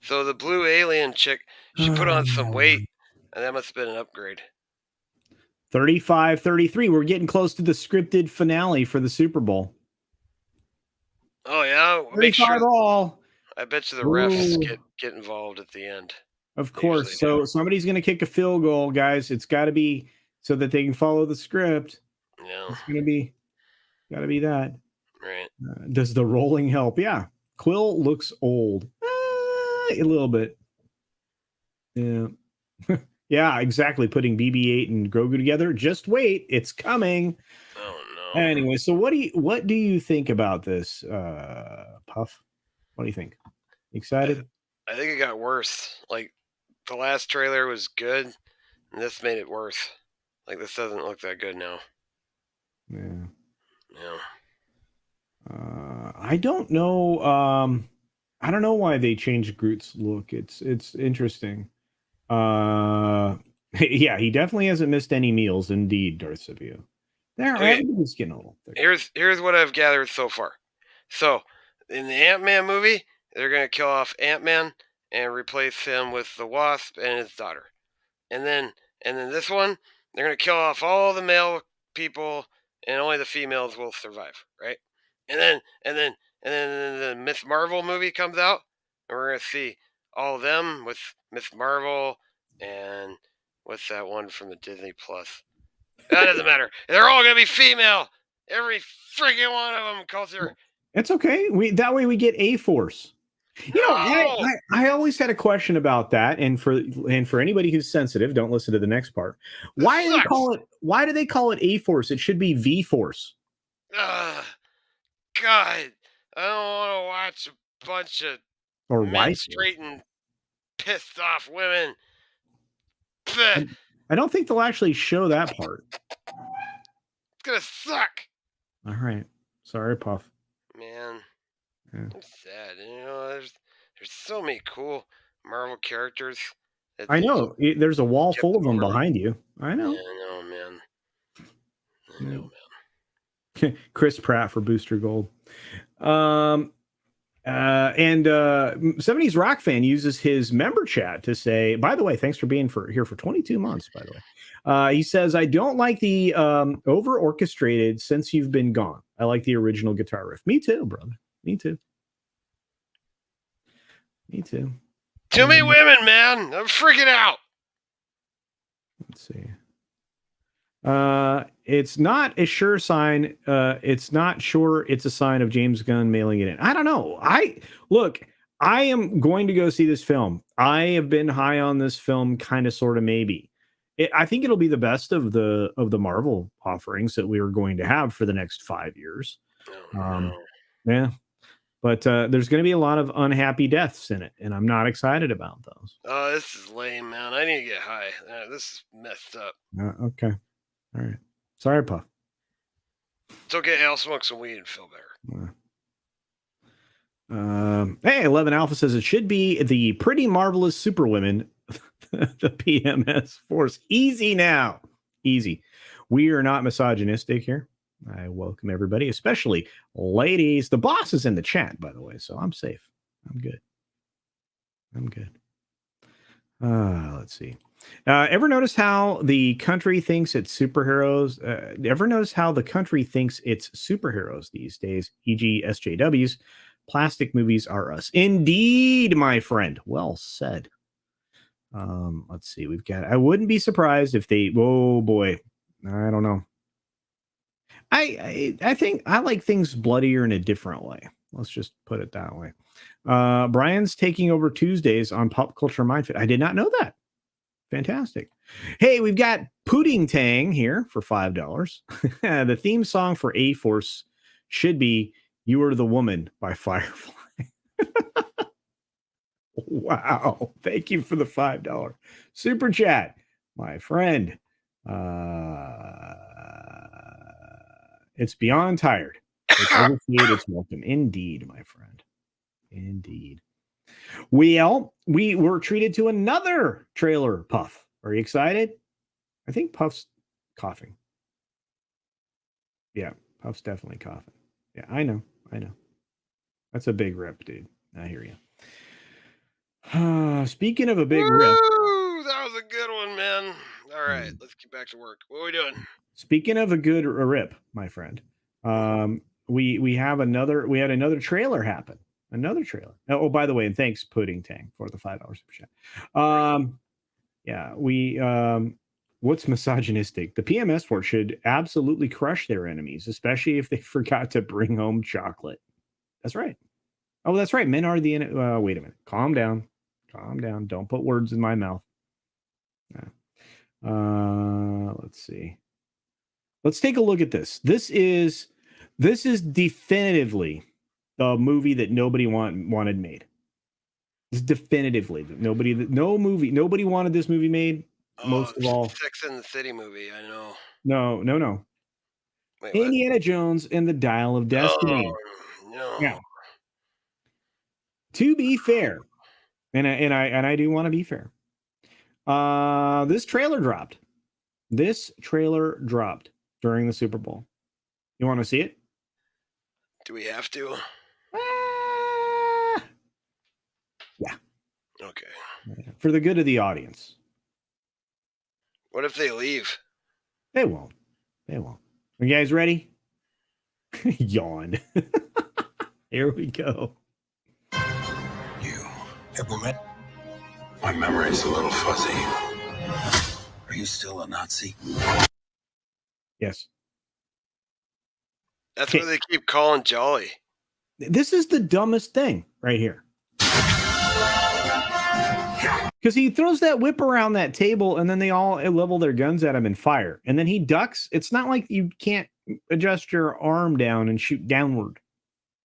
So the blue alien chick, she put on some weight, and that must have been an upgrade. 35-33. We're getting close to the scripted finale for the Super Bowl. Oh yeah, make 35 sure. all. I bet you the refs Ooh. get involved at the end. Of They course. usually So do. somebody's going to kick a field goal, guys. It's got to be so that they can follow the script. Yeah, It's going to be got to be that. right. Does the rolling help? Yeah. Quill looks old. A little bit. Yeah. Yeah, exactly. Putting BB-8 and Grogu together. Just wait, it's coming. Oh no. Anyway, so what do you think about this, Puff? What do you think? Excited? I think it got worse. Like the last trailer was good, and this made it worse. Like this doesn't look that good now. Yeah. Yeah. I don't know. I don't know why they changed Groot's look. It's interesting. Yeah, he definitely hasn't missed any meals. Indeed, Darth Sidious. There, Okay. everybody's getting a little thick. Here's what I've gathered so far. So in the Ant-Man movie, they're gonna kill off Ant-Man and replace him with the Wasp and his daughter. And then this one, they're gonna kill off all the male people and only the females will survive, right? And then the Miss Marvel movie comes out, and we're gonna see all of them with Miss Marvel and what's that one from the Disney Plus? That doesn't matter. They're all gonna be female. Every freaking one of them, Culture. It's okay. That way we get A-Force. You know, No! I always had a question about that, and for anybody who's sensitive, don't listen to the next part. Why do they call it A-Force? It should be V-Force. Ugh, God, I don't want to watch a bunch of Or Y. menstruating, pissed off women. Bleh, I don't think they'll actually show that part. it's gonna suck, All right. Sorry, Puff. man. Yeah. I'm sad. There's so many cool Marvel characters. that I they know. There's a wall Get full of them over. behind you. I should- know. Yeah, I know, man. I know, man. Chris Pratt for Booster Gold. And 70s Rock Fan uses his member chat to say, by the way, thanks for being here for 22 months, by the way. He says, I don't like the over orchestrated Since You've Been Gone. I like the original guitar riff. Me too, brother. Me too. Me too. Too many women, man. I'm freaking out. Let's see. It's not a sure sign. It's not sure it's a sign of James Gunn mailing it in. I don't know. I am going to go see this film. I have been high on this film, kind of, sort of, maybe. I think it'll be the best of the Marvel offerings that we are going to have for the next 5 years. Oh, no. Yeah. But there's going to be a lot of unhappy deaths in it, and I'm not excited about those. Oh, this is lame, man. I need to get high. This is messed up. Okay. All right. Sorry, Puff. It's okay. I'll smoke some weed and feel better. Hey, 11 Alpha says it should be the pretty marvelous superwomen, the PMS force. Easy now. Easy. We are not misogynistic here. I welcome everybody, especially ladies. The boss is in the chat, by the way, so I'm safe. I'm good. I'm good. Let's see. Ever notice how the country thinks it's superheroes? Ever notice how the country thinks it's superheroes these days? E.g., SJWs. Plastic movies are us. Indeed, my friend. Well said. Let's see. We've got. I wouldn't be surprised if they. Oh boy, I don't know. I think I like things bloodier in a different way. Let's just put it that way. Brian's taking over Tuesdays on Pop Culture Mindfit. I did not know that. Fantastic. Hey, we've got Pudding Tang here for $5. The theme song for A Force should be "You Are the Woman" by Firefly. Wow. Thank you for the $5 super chat, my friend. It's beyond tired. It's overfeed, it's welcome. Indeed, my friend. Indeed. Well, we were treated to another trailer, Puff. Are you excited? I think Puff's coughing. Yeah, Puff's definitely coughing. Yeah, I know. That's a big rip, dude. I hear you. Speaking of a big rip. That was a good one, man. All right, let's get back to work. What are we doing? Speaking of a good rip, my friend, we had another trailer happen. Another trailer. Oh, by the way, and thanks, Pudding Tang, for the $5 super chat. Yeah, what's misogynistic? The PMS force should absolutely crush their enemies, especially if they forgot to bring home chocolate. That's right. Oh, that's right. Men are the enemy. Wait a minute. Calm down. Don't put words in my mouth. Let's see. Let's take a look at this. This is definitively the movie that nobody wanted made. It's definitively nobody wanted this movie made. Most of all, Sex and the City movie. I know. No. Wait, Indiana Jones and the Dial of Destiny. Oh, no. Now, to be fair, and I do want to be fair. This trailer dropped. During the Super Bowl. You want to see it? Do we have to? Yeah. Okay. For the good of the audience. What if they leave? They won't. Are you guys ready? Yawn. Here we go. You ever met? My memory's a little fuzzy. Are you still a Nazi? Yes. That's what they keep calling Jolly. This is the dumbest thing right here. Because he throws that whip around that table and then they all level their guns at him and fire. And then he ducks. It's not like you can't adjust your arm down and shoot downward.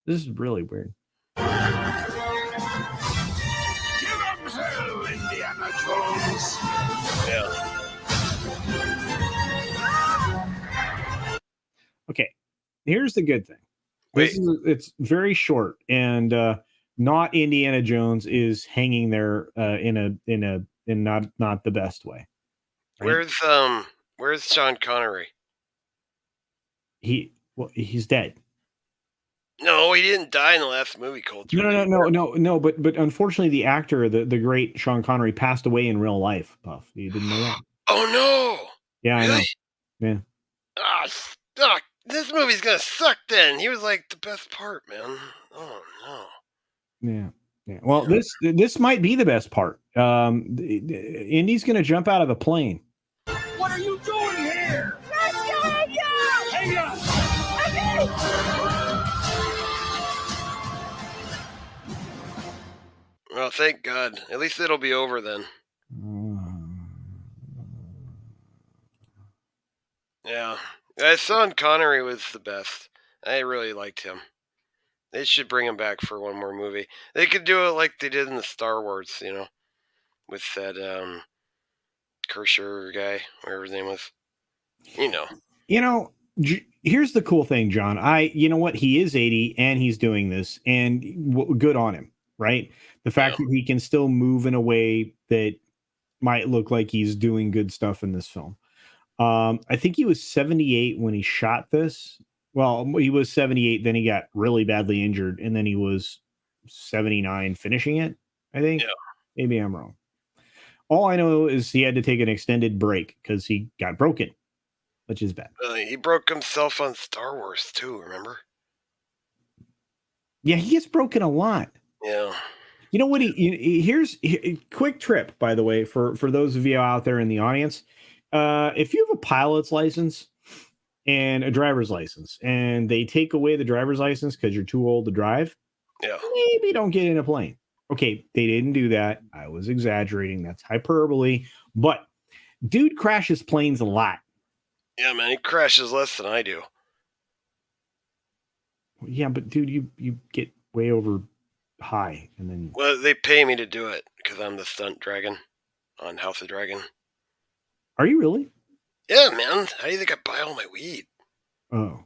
This is really weird. Give him hell, Indiana Jones. Yeah. Okay. Here's the good thing. It's very short, and not Indiana Jones is hanging there in not the best way. Right? Where's Sean Connery? He's dead. No, he didn't die in the last movie, Culture. No. But unfortunately, the actor, the great Sean Connery, passed away in real life. Puff, you didn't know that? Oh no! Yeah, really? I know. Yeah. Ah, stuck. This movie's gonna suck. Then he was like the best part, man. Oh no. Yeah. Well, this might be the best part. Indy's gonna jump out of a plane. What are you doing here? Let's go, India! Hang on. Okay. Well, thank God. At least it'll be over then. Yeah. Sean Connery was the best. I really liked him. They should bring him back for one more movie. They could do it like they did in the Star Wars, with that Kershaw guy, whatever his name was. You know, here's the cool thing, John. You know what? He is 80 and he's doing this, and good on him, right? The fact that he can still move in a way that might look like he's doing good stuff in this film. I think he was 78 when he shot this. Well, he was 78, then he got really badly injured, and then he was 79 finishing it, I think. Yeah. Maybe I'm wrong. All I know is he had to take an extended break because he got broken, which is bad. He broke himself on Star Wars too, remember? Yeah, he gets broken a lot. Yeah. You know what? Here's a quick trip, by the way, for those of you out there in the audience. If you have a pilot's license and a driver's license, and they take away the driver's license because you're too old to drive, maybe don't get in a plane. Okay, they didn't do that. I was exaggerating. That's hyperbole. But dude crashes planes a lot. Yeah, man, he crashes less than I do. Yeah, but dude, you get way over high, and then they pay me to do it because I'm the stunt dragon on House of Dragon. Are you really? Yeah, man. How do you think I buy all my weed? Oh.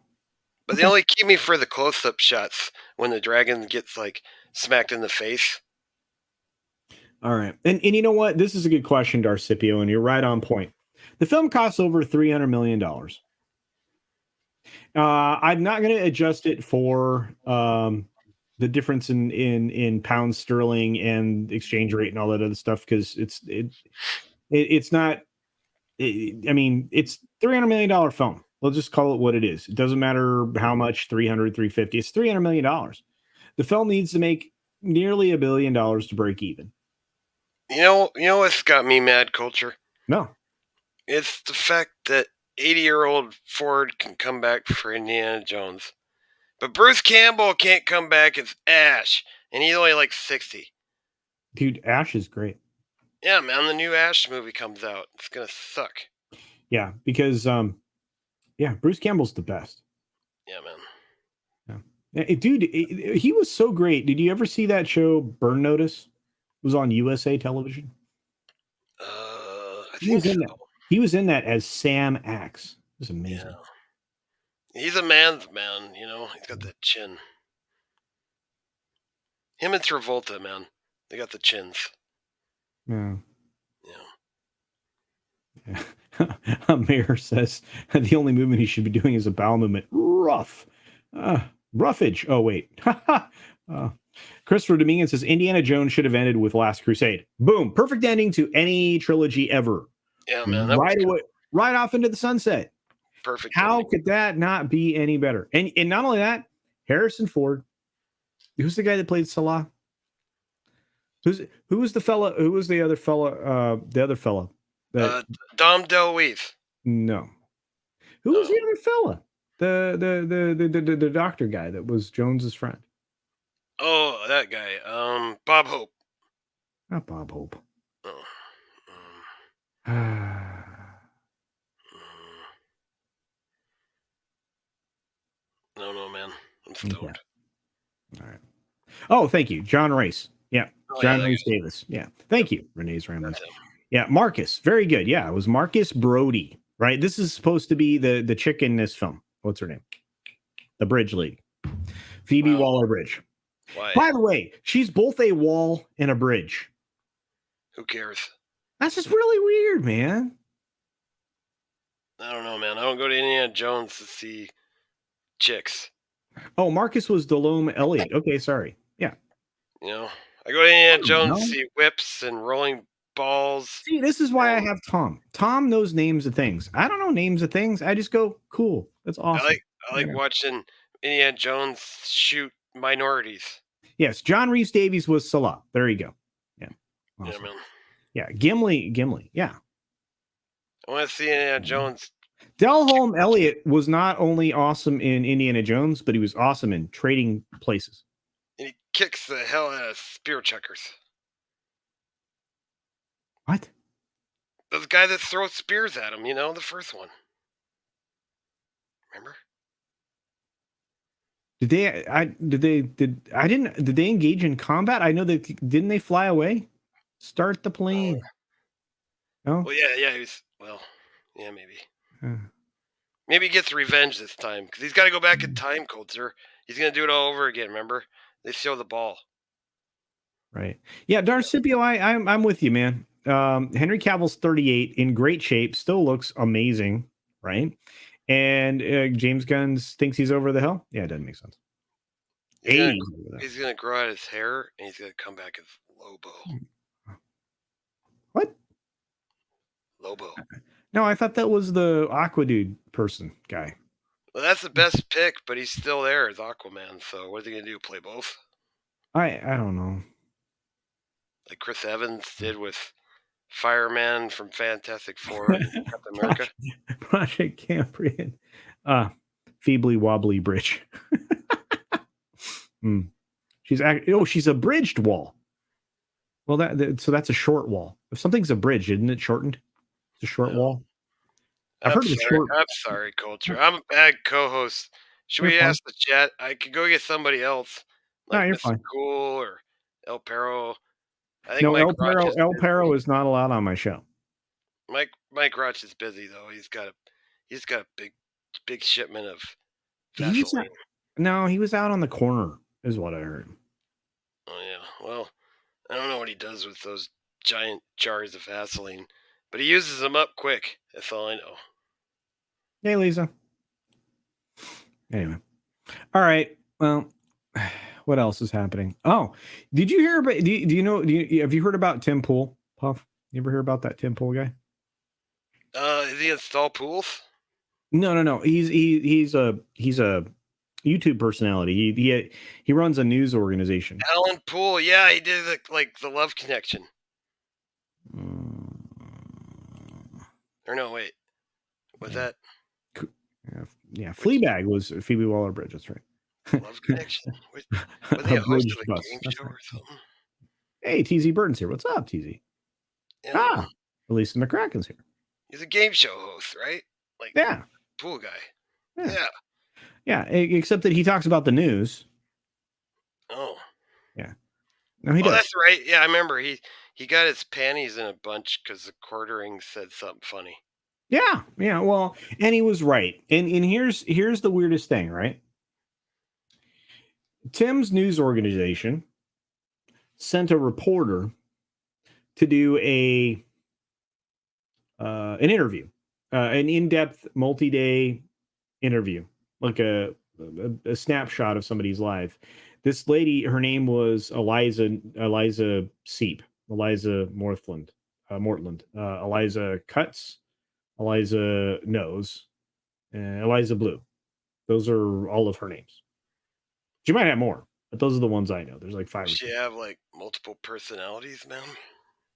But they only keep me for the close-up shots when the dragon gets like smacked in the face. All right. And you know what? This is a good question, Darcipio, and you're right on point. The film costs over $300 million. I'm not going to adjust it for the difference in pounds sterling and exchange rate and all that other stuff because it's not. I mean, it's $300 million film. We'll just call it what it is. It doesn't matter how much, 300, 350. It's $300 million. The film needs to make nearly $1 billion to break even. You know what's got me mad, Culture? No. It's the fact that 80-year-old Ford can come back for Indiana Jones. But Bruce Campbell can't come back as Ash, and he's only like 60. Dude, Ash is great. Yeah, man, the new Ash movie comes out. It's going to suck. Yeah, because, Bruce Campbell's the best. Yeah, man. Dude, he was so great. Did you ever see that show Burn Notice? It was on USA television. I He think was in so. that. He was in that as Sam Axe. It was amazing. Yeah. He's a man's man, He's got that chin. Him and Travolta, man. They got the chins. Yeah. Mayor says the only movement he should be doing is a bowel movement. Roughage. Oh, wait. Christopher Dominguez says Indiana Jones should have ended with Last Crusade. Boom. Perfect ending to any trilogy ever. Yeah, man. Right off into the sunset. Perfect. How ending. could that not be any better? And not only that, Harrison Ford. Who's the guy that played Salah? Who was the fella? Who was the other fella? The other fella. Dom DeLuise. No. Who was the other fella? The doctor guy that was Jones's friend. Oh, that guy. Bob Hope. Not Bob Hope. Oh. No, man. I'm stoned. Okay. All right. Oh, thank you. John Race. Yeah. John Race Davis. Yeah. Thank you, Renee's Ramblings. Yeah. Marcus. Very good. Yeah. It was Marcus Brody, right? This is supposed to be the chick in this film. What's her name? The Bridge League. Phoebe Waller-Bridge. Why? By the way, she's both a wall and a bridge. Who cares? That's just really weird, man. I don't know, man. I don't go to Indiana Jones to see chicks. Oh, Marcus was Delome Elliott. Okay, sorry. Yeah. I go to Indiana Jones to see whips and rolling balls. See, this is why I have Tom. Tom knows names of things. I don't know names of things. I just go, cool. That's awesome. I like watching Indiana Jones shoot minorities. Yes, John Reese Davies was Salah. There you go. Yeah. Awesome. Yeah, man. Yeah, Gimli. Yeah. I want to see Indiana Jones. Delholm Elliott was not only awesome in Indiana Jones, but he was awesome in Trading Places. And he kicks the hell out of spear chuckers. What? The guy that throws spears at him, the first one. Remember? Did they engage in combat? I know that didn't they fly away? Start the plane. No? Well, yeah, maybe. Maybe he gets revenge this time because he's got to go back in time, Culture. He's gonna do it all over again. Remember? They show the ball. Right. Yeah, Darcipio, I'm with you, man. Henry Cavill's 38, in great shape, still looks amazing, right? And James Gunn thinks he's over the hill. Yeah, it doesn't make sense. He's gonna grow out his hair and he's gonna come back as Lobo. What? Lobo. No, I thought that was the Aqua Dude person guy. Well, that's the best pick, but he's still there as Aquaman. So what are they gonna do? Play both? I don't know. Like Chris Evans did with Fireman from Fantastic Four and Captain America. Project Cambrian. Feebly wobbly bridge. She's a bridged wall. Well, so that's a short wall. If something's a bridge, isn't it shortened? It's a short wall. I'm sorry, Culture. I'm a bad co-host. Should we ask the chat? I could go get somebody else, like you're Mr. fine. Cool or El Perro. I think No, Mike El Perro is not allowed on my show. Mike Roch is busy though. He's got a big shipment of Vaseline. He was out on the corner, is what I heard. Oh yeah. Well, I don't know what he does with those giant jars of Vaseline, but he uses them up quick. That's all I know. Hey, Lisa. Anyway. All right. Well, what else is happening? Oh, did you hear about, have you heard about Tim Pool, Puff? You ever hear about that Tim Pool guy? Is he install pools? No. He's a YouTube personality. He runs a news organization. Alan Poole, yeah, he did the Love Connection. Or no, wait, was that? Yeah, Fleabag was Phoebe Waller-Bridge. That's right. Love Connection. Was he a host of a game show or something? Hey, TZ Burton's here. What's up, TZ? Yeah. Elisa McCracken's here. He's a game show host, right? Pool guy. Yeah, except that he talks about the news. Oh. Yeah. No, he does. That's right. Yeah, I remember he got his panties in a bunch because the quartering said something funny. Yeah. Well, and he was right. And here's the weirdest thing, right? Tim's news organization sent a reporter to do an interview, an in-depth, multi-day interview, like a snapshot of somebody's life. This lady, her name was Eliza Mortland, Eliza Cuts, Eliza Knows, and Eliza Blue. Those are all of her names. She might have more, but those are the ones I know. There's like 5. Does she have like multiple personalities, man?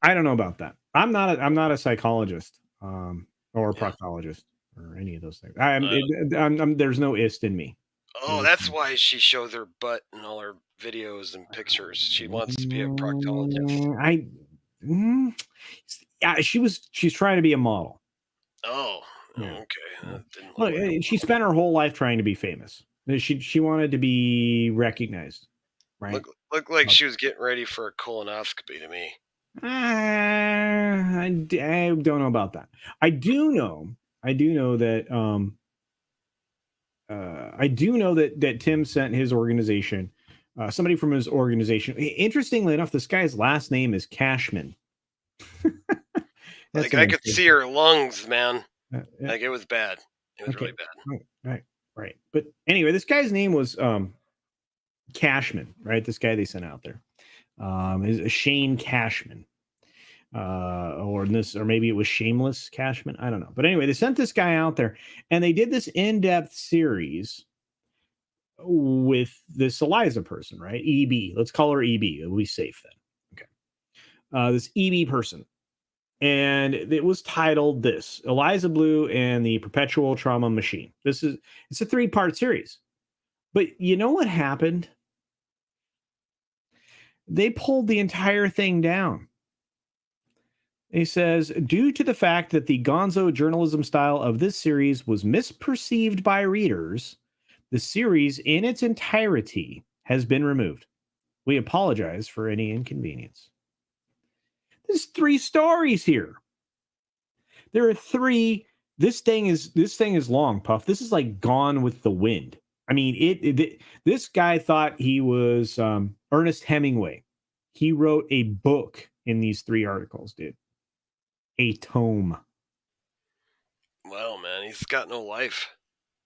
I don't know about that. I'm not a psychologist or a proctologist or any of those things. There's no ist in me. Oh, that's why she shows her butt in all her videos and pictures. She wants to be a proctologist. She's trying to be a model. Oh, yeah. Okay. Look, she spent her whole life trying to be famous. She wanted to be recognized, right? Looked like she was getting ready for a colonoscopy to me. I don't know about that. I do know that Tim sent his organization, somebody from his organization. Interestingly enough, this guy's last name is Cashman. I could see her lungs, man. Like it was bad. It was really bad. Right. But anyway, this guy's name was Cashman, right? This guy they sent out there is Shane Cashman, or maybe it was Shameless Cashman. I don't know. But anyway, they sent this guy out there, and they did this in-depth series with this Eliza person, right? EB. Let's call her EB. It'll be safe then. Okay. This EB person. And it was titled this: Eliza Blue and the Perpetual Trauma Machine. It's a 3-part series. But you know what happened? They pulled the entire thing down. He says, due to the fact that the gonzo journalism style of this series was misperceived by readers, the series in its entirety has been removed. We apologize for any inconvenience. There's 3 stories here. There are 3 This thing is long, Puff. This is like Gone with the Wind. I mean, this guy thought he was Ernest Hemingway. He wrote a book in these 3 articles, dude. A tome. Wow, man, he's got no life.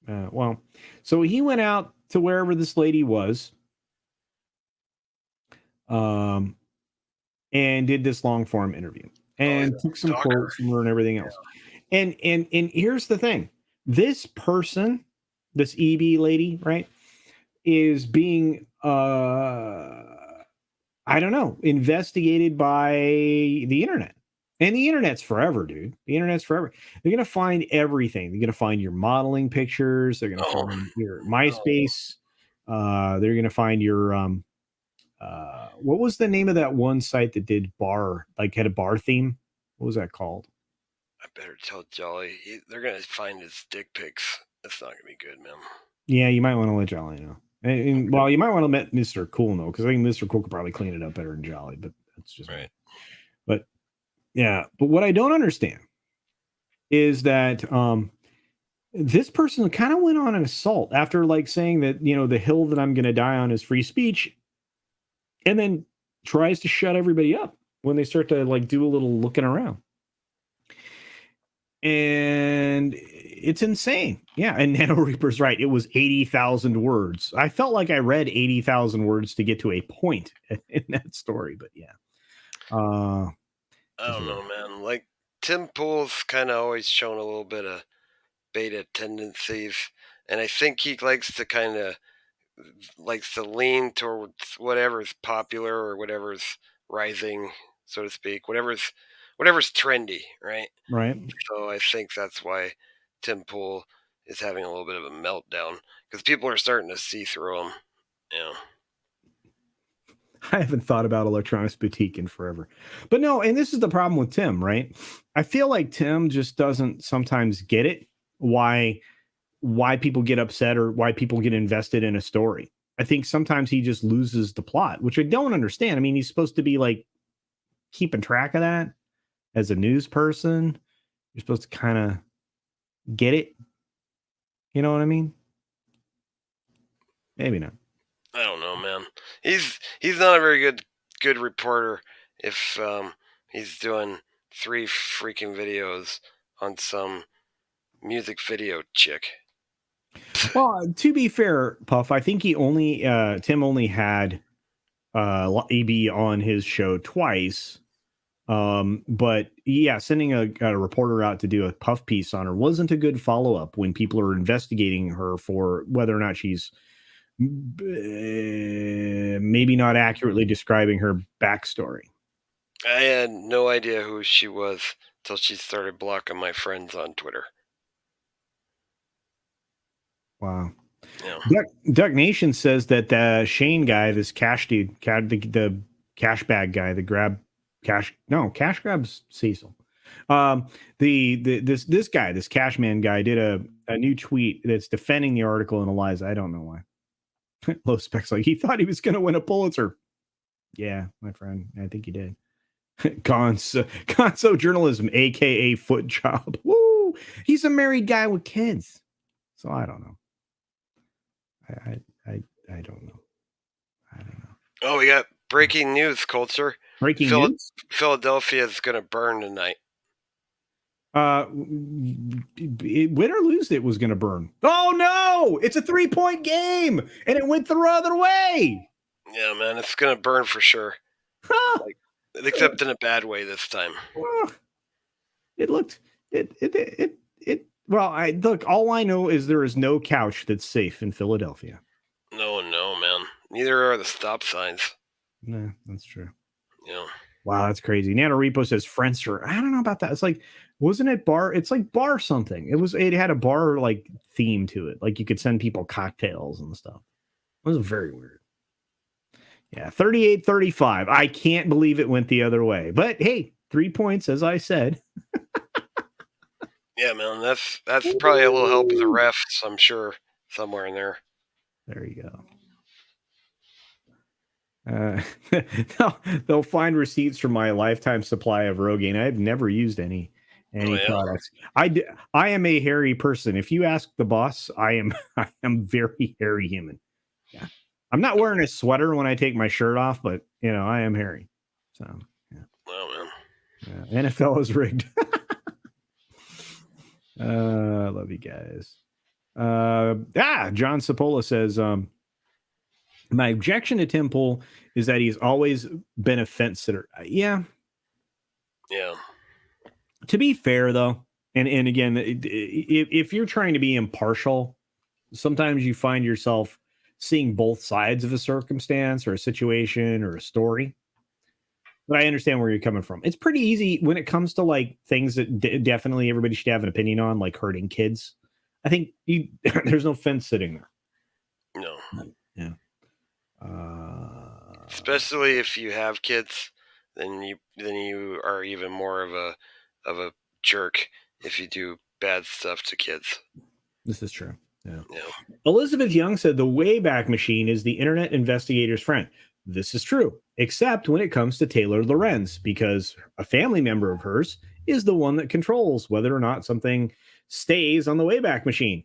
Well, so he went out to wherever this lady was, and did this long form interview, and took some quotes from her and everything else. And here's the thing: this person, this EB lady, right, is being I don't know, investigated by the internet. And the internet's forever, dude. The internet's forever. They're going to find everything. They're going to find your modeling pictures. They're going to find your MySpace. They're going to find your, what was the name of that one site that did bar, like had a bar theme? What was that called? I better tell Jolly. They're going to find his dick pics. That's not going to be good, man. Yeah, you might want to let Jolly know. And well, you might want to let Mr. Cool know, because I think Mr. Cool could probably clean it up better than Jolly, but that's just right. But yeah, but what I don't understand is that this person kind of went on an assault after like saying that, you know, the hill that I'm going to die on is free speech, and then tries to shut everybody up when they start to like do a little looking around. And it's insane. Yeah. And Nano Reaper's right. It was 80,000 words. I felt like I read 80,000 words to get to a point in that story, but yeah. I don't know, man. Like, Tim Pool's kind of always shown a little bit of beta tendencies, and I think he likes to lean towards whatever's popular or whatever's rising, so to speak, whatever's trendy, right? Right. So I think that's why Tim Pool is having a little bit of a meltdown, because people are starting to see through him. Yeah. I haven't thought about Electronics Boutique in forever. But no, and this is the problem with Tim, right? I feel like Tim just doesn't sometimes get it, why people get upset or why people get invested in a story. I think sometimes he just loses the plot, which I don't understand. I mean, he's supposed to be like keeping track of that as a news person. You're supposed to kind of get it. You know what I mean? Maybe not. I don't know, man. He's not a very good reporter if he's doing 3 freaking videos on some music video chick. Well, to be fair, Puff, I think he only Tim only had EB on his show twice. But yeah, sending a reporter out to do a puff piece on her wasn't a good follow-up when people are investigating her for whether or not she's maybe not accurately describing her backstory. I had no idea who she was till she started blocking my friends on Twitter. Wow. Yeah. Duck Nation says that the Shane guy, this cash dude, the cash bag guy, cash grabs Cecil. This guy, this Cashman guy, did a new tweet that's defending the article in Eliza. I don't know why. Low Specs like he thought he was going to win a Pulitzer. Yeah, my friend, I think he did. Gonzo journalism, aka foot job. Woo! He's a married guy with kids, so I don't know. I don't know. I don't know. Oh, we got breaking news, Culture. Breaking news. Philadelphia is going to burn tonight. Win or lose, it was going to burn. Oh no! It's a 3-point game, and it went the other way. Yeah, man, it's going to burn for sure. Except in a bad way this time. It looked well. Look. All I know is there is no couch that's safe in Philadelphia. No, man. Neither are the stop signs. No, that's true. Yeah. Wow, that's crazy. Nano Repo says Friendster. I don't know about that. It's like, wasn't it bar? It's like bar something. It had a bar like theme to it. Like you could send people cocktails and stuff. It was very weird. Yeah, 38-35. I can't believe it went the other way. But hey, 3 points, as I said. Yeah, man, that's probably a little help with the refs, I'm sure, somewhere in there. There you go. They'll find receipts from my lifetime supply of Rogaine. I've never used any. Any yeah. products. I am a hairy person. If you ask the boss, I am I am very hairy human. Yeah. I'm not wearing a sweater when I take my shirt off, but I am hairy. So yeah. Well, man. Yeah. NFL is rigged. I love you guys. John Sapola says, my objection to Tim Pool is that he's always been a fence sitter. Yeah. Yeah. To be fair, though, and again, if you're trying to be impartial, sometimes you find yourself seeing both sides of a circumstance or a situation or a story. But I understand where you're coming from. It's pretty easy when it comes to like things that definitely everybody should have an opinion on, like hurting kids. I think there's no fence sitting there. No. Yeah. Especially if you have kids, then you are even more of a jerk if you do bad stuff to kids. This is true. Yeah. Yeah. Elizabeth Young said the Wayback Machine is the internet investigator's friend. This is true, except when it comes to Taylor Lorenz, because a family member of hers is the one that controls whether or not something stays on the Wayback Machine.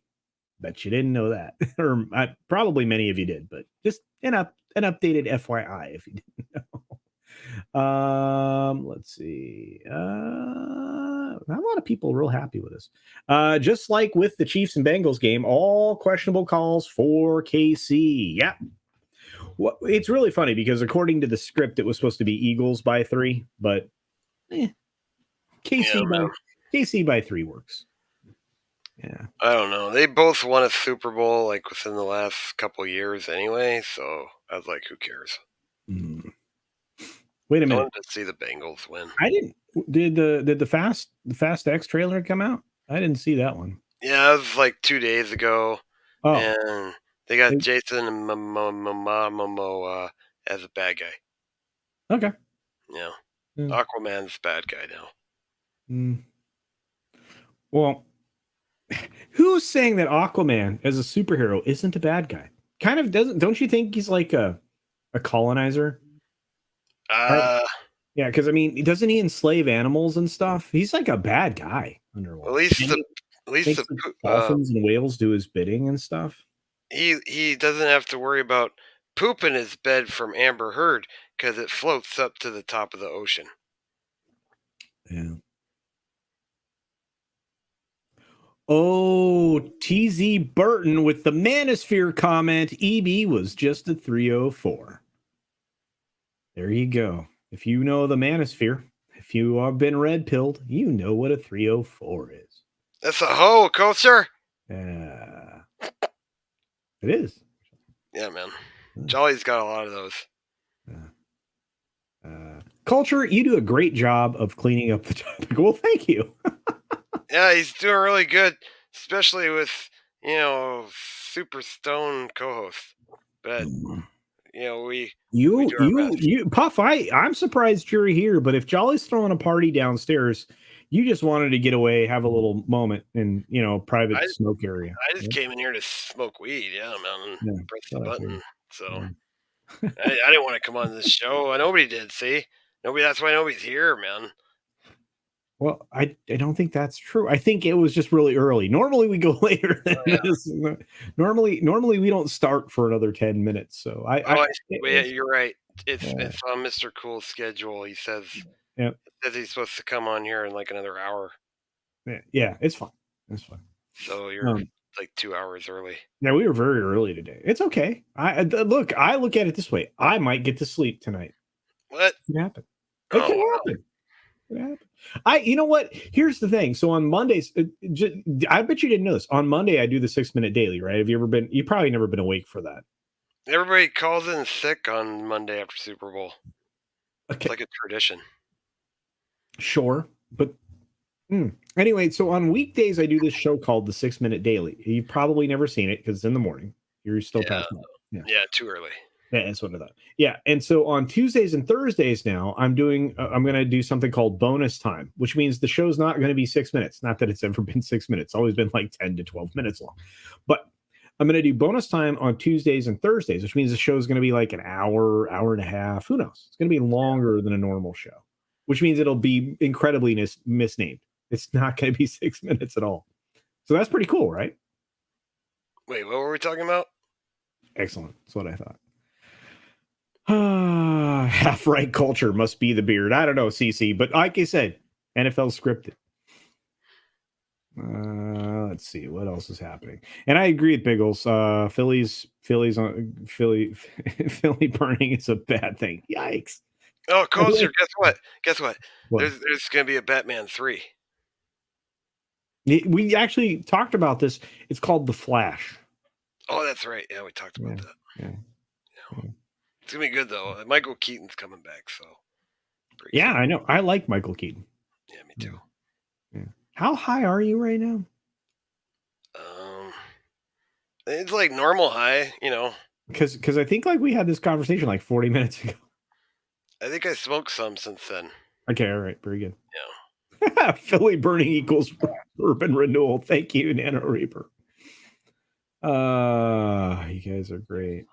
Bet you didn't know that, or probably many of you did, but just an updated FYI if you didn't know. Let's see. Not a lot of people real happy with this. Just like with the Chiefs and Bengals game, all questionable calls for KC. Yeah. Well, it's really funny because according to the script, it was supposed to be Eagles by 3, but KC by 3 works. Yeah. I don't know. They both won a Super Bowl like within the last couple of years anyway, so I was like, who cares? Wait a I minute. wanted to see the Bengals win. I didn't. Did the Fast X trailer come out? I didn't see that one. Yeah, it was like 2 days ago, and they got Jason Momoa as a bad guy. Okay. Yeah. Aquaman's bad guy now. Well, who's saying that Aquaman as a superhero isn't a bad guy? Kind of doesn't. Don't you think he's like a colonizer? Yeah, because I mean, doesn't he enslave animals and stuff? He's like a bad guy underwater. At least the dolphins and whales do his bidding and stuff. He doesn't have to worry about pooping his bed from Amber Heard because it floats up to the top of the ocean. Yeah. Oh, TZ Burton with the Manosphere comment. EB was just a 304. There you go. If you know the Manosphere, if you have been red pilled, you know what a 304 is. That's a hoe, culture. It is. Yeah, man. Jolly's got a lot of those. Culture, you do a great job of cleaning up the topic. Well, thank you. Yeah, he's doing really good, especially with, super stone co-hosts. But, you Puff, I'm surprised you're here, but if Jolly's throwing a party downstairs, you just wanted to get away, have a little moment in, private smoke area. I just came in here to smoke weed, man, and press the button. So I didn't want to come on this show. Nobody did, see? That's why nobody's here, man. Well, I don't think that's true. I think it was just really early. Normally we go later than this. Normally we don't start for another 10 minutes. So you're right. It's on Mr. Cool's schedule. He says he's supposed to come on here in like another hour. Yeah, it's fine. It's fine. So you're like 2 hours early. Yeah, we were very early today. It's okay. I look at it this way. I might get to sleep tonight. What? It can happen. It can happen. It happened. You know what? Here's the thing. So on Mondays, I bet you didn't know this. On Monday, I do the 6-minute daily, right? Have you ever been? You've probably never been awake for that. Everybody calls in sick on Monday after Super Bowl. Okay. It's like a tradition. Sure, but anyway, so on weekdays, I do this show called the 6-minute daily. You've probably never seen it because it's in the morning. You're still passing out. Yeah, too early. Yeah, that's what I thought. Yeah, and so on Tuesdays and Thursdays now, I'm going to do something called bonus time, which means the show's not going to be 6 minutes. Not that it's ever been 6 minutes. It's always been like 10 to 12 minutes long. But I'm going to do bonus time on Tuesdays and Thursdays, which means the show is going to be like an hour, hour and a half. Who knows? It's going to be longer than a normal show, which means it'll be incredibly misnamed. It's not going to be 6 minutes at all. So that's pretty cool, right? Wait, what were we talking about? Excellent. That's what I thought. Half right culture must be the beard. I don't know, CC, but like I said, NFL scripted. Let's see what else is happening. And I agree with Biggles. Philly burning is a bad thing. Yikes. Oh, Culture, guess what? What? There's going to be a Batman 3. We actually talked about this. It's called The Flash. Oh, that's right. Yeah, we talked about that. Yeah. It's going to be good, though. Michael Keaton's coming back, so. Yeah, I know. I like Michael Keaton. Yeah, me too. Yeah. How high are you right now? It's like normal high, Because I think like we had this conversation like 40 minutes ago. I think I smoked some since then. Okay, all right, very good. Yeah. Philly burning equals urban renewal. Thank you, Nano Reaper. You guys are great.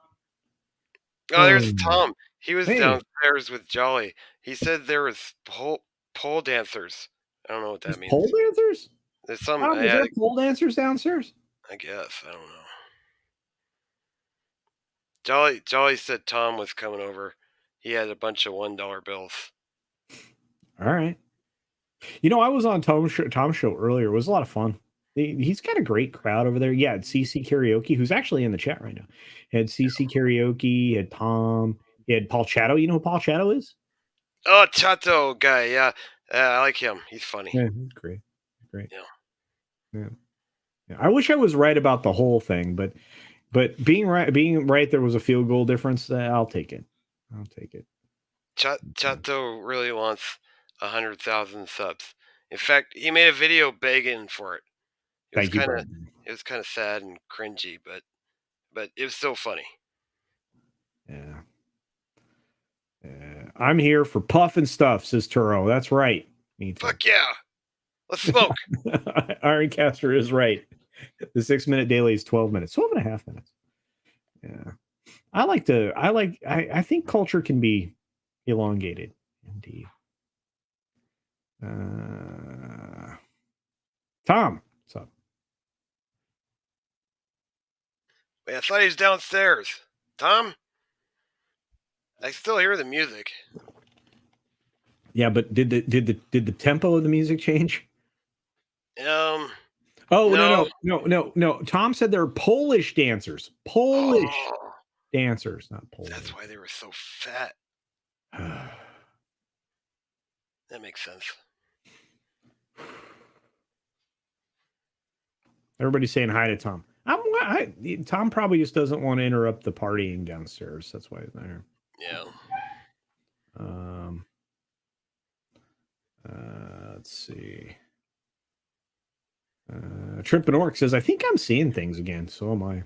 Oh, there's Tom. He was downstairs with Jolly. He said there was pole dancers. I don't know what that means. Pole dancers? There's some. Is there pole dancers downstairs? I guess. I don't know. Jolly said Tom was coming over. He had a bunch of $1 bills. All right. I was on Tom's show earlier. It was a lot of fun. He's got a great crowd over there. Yeah, CC Karaoke, who's actually in the chat right now. He had CC Karaoke, he had Tom, he had Paul Chatto. You know who Paul Chatto is? Oh, Chato guy, yeah. I like him. He's funny. Yeah, he's great. Yeah. I wish I was right about the whole thing, but being right, there was a field goal difference. I'll take it. Chato really wants 100,000 subs. In fact, he made a video begging for it. It was kind of sad and cringy, but it was so funny. Yeah. I'm here for puff and stuff, says Turo. That's right. Fuck yeah. Let's smoke. Ironcaster is right. The 6 minute daily is 12 minutes, 12 and a half minutes. Yeah. I think culture can be elongated. Indeed. Tom, what's up? Wait, I thought he was downstairs. Tom? I still hear the music. Yeah, but did the tempo of the music change? Oh, no. Tom said they're Polish dancers. Dancers, not Polish. That's why they were so fat. That makes sense. Everybody's saying hi to Tom. Tom probably just doesn't want to interrupt the partying downstairs. That's why he's there. Yeah. Let's see. Trip and Orc says, I think I'm seeing things again. So am I.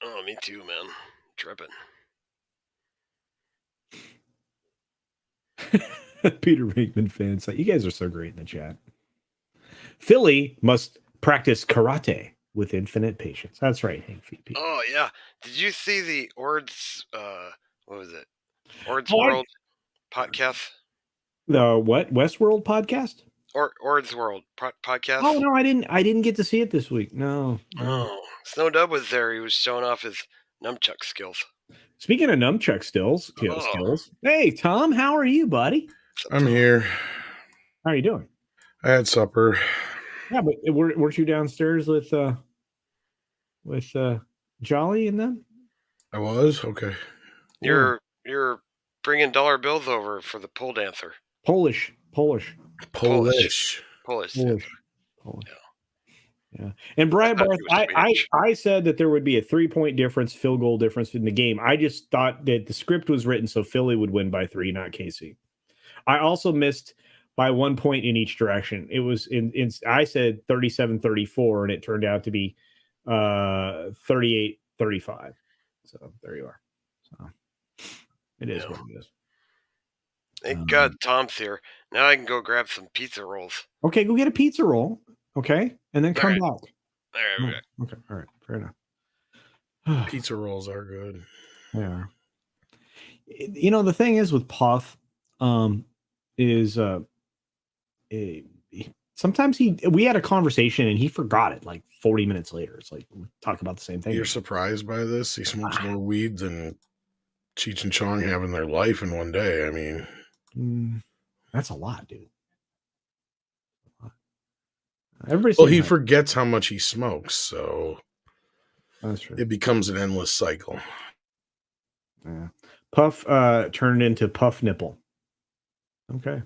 Oh, me too, man. Tripping. Peter Venkman fan site. You guys are so great in the chat. Philly must practice karate with infinite patience. That's right, Hank VP. Oh yeah. Did you see the Ord's what was it? Ord's World podcast? The what? Westworld podcast? Ord's World podcast? Oh no, I didn't get to see it this week. No. Oh, Snow Dub was there. He was showing off his nunchuck skills. Speaking of nunchuck skills. Hey Tom, how are you, buddy? I'm here. How are you doing? I had supper. Yeah, but weren't you downstairs with Jolly and them? I was? Okay. You're bringing $1 bills over for the pole dancer. Polish. Yeah. And Brian Barth, I said that there would be a 3-point difference, field goal difference in the game. I just thought that the script was written so Philly would win by 3, not KC. I also missed by 1 point in each direction. It was I said 37-34, and it turned out to be 38-35. So there you are. So it is what it is. Thank God Tom's here. Now I can go grab some pizza rolls. Okay, go get a pizza roll. Okay, and then come back. All right. Okay, all right, fair enough. Pizza rolls are good. Yeah. The thing is with Puff, is Sometimes we had a conversation and he forgot it like 40 minutes later. It's like we talk about the same thing. You're surprised by this? He smokes more weed than Cheech and Chong have in their life in one day. I mean, that's a lot, dude. Everybody. Well, he forgets how much he smokes, so that's true. It becomes an endless cycle. Yeah. Puff turned into Puff Nipple. Okay.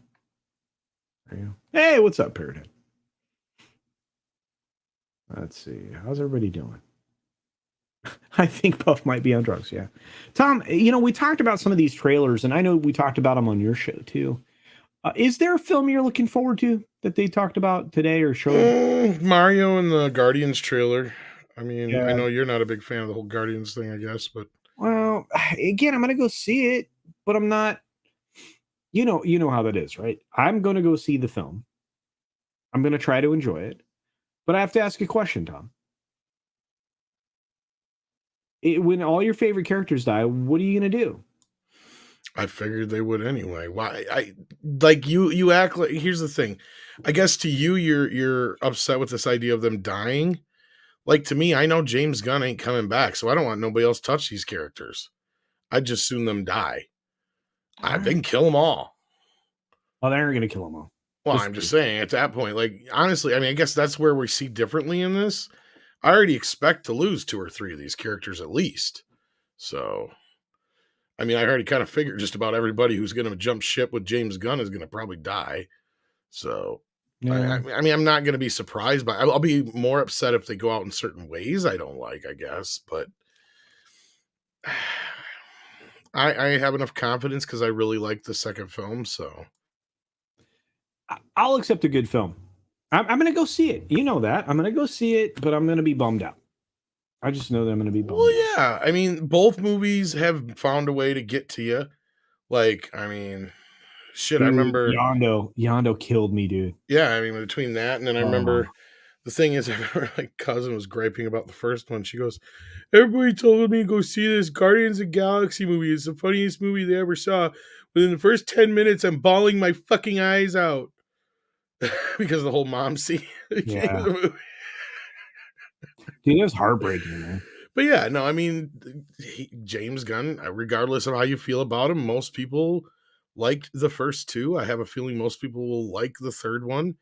There you go. Hey, what's up, Parrot? Let's see. How's everybody doing? I think Puff might be on drugs. Yeah. Tom, we talked about some of these trailers, and I know we talked about them on your show too. Is there a film you're looking forward to that they talked about today or showed? Mario and the Guardians trailer. I mean, Yeah. I know you're not a big fan of the whole Guardians thing, I guess, but well, again, I'm going to go see it, but I'm not. You know how that is, right? I'm going to go see the film. I'm going to try to enjoy it, but I have to ask a question, Tom. When all your favorite characters die, what are you going to do? I figured they would anyway. Why? You act like, here's the thing. I guess to you, you're upset with this idea of them dying. Like, to me, I know James Gunn ain't coming back, so I don't want nobody else touch these characters. I'd just soon them die. They can kill them all. Well, they aren't going to kill them all. Well, I'm just saying, at that point, like, honestly, I mean, I guess that's where we see differently in this. I already expect to lose 2 or 3 of these characters at least. So, I mean, I already kind of figured just about everybody who's going to jump ship with James Gunn is going to probably die. So, yeah. I mean, I'm not going to be surprised, but I'll be more upset if they go out in certain ways I don't like, I guess. But I have enough confidence because I really like the second film. So, I'll accept a good film. I'm going to go see it. You know that. I'm going to go see it, but I'm going to be bummed out. I just know that I'm going to be bummed out. Yeah. I mean, both movies have found a way to get to you. Like, I mean, shit, dude, I remember... Yondo killed me, dude. Yeah, I mean, between that and then I remember... The thing is, I remember my cousin was griping about the first one. She goes, everybody told me to go see this Guardians of the Galaxy movie. It's the funniest movie they ever saw. Within the first 10 minutes, I'm bawling my fucking eyes out. Because of the whole mom scene. Yeah. Dude, it was heartbreaking, man. But yeah, no, I mean, James Gunn, regardless of how you feel about him, most people liked the first 2. I have a feeling most people will like the third one.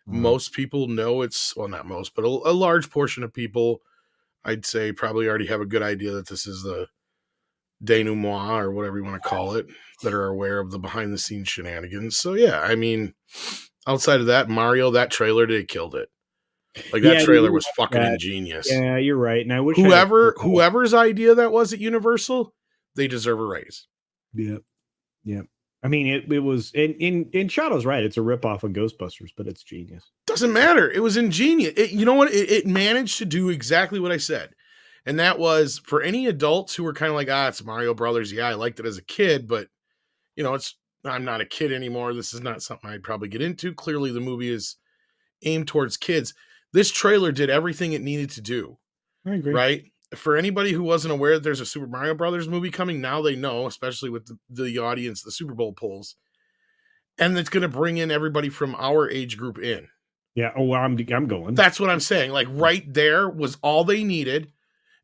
Most people know it's, well, not most, but a large portion of people, I'd say, probably already have a good idea that this is the denouement or whatever you want to call it, that are aware of the behind the scenes shenanigans. So yeah, I mean, outside of that, Mario, that trailer, they killed it. Like, that trailer was fucking ingenious. Yeah, you're right. And I wish whoever's idea that was at Universal, they deserve a raise. Yep. Yep. I mean, it was in Shadow's right. It's a ripoff of Ghostbusters, but it's genius. Doesn't matter. It was ingenious. You know what? It managed to do exactly what I said. And that was, for any adults who were kind of like, it's Mario Brothers. Yeah, I liked it as a kid, but I'm not a kid anymore. This is not something I'd probably get into. Clearly the movie is aimed towards kids. This trailer did everything it needed to do. I agree. Right? For anybody who wasn't aware that there's a Super Mario Brothers movie coming, now they know, especially with the audience, the Super Bowl polls. And it's going to bring in everybody from our age group in. Yeah. Oh, well, I'm going. That's what I'm saying. Like, right there was all they needed.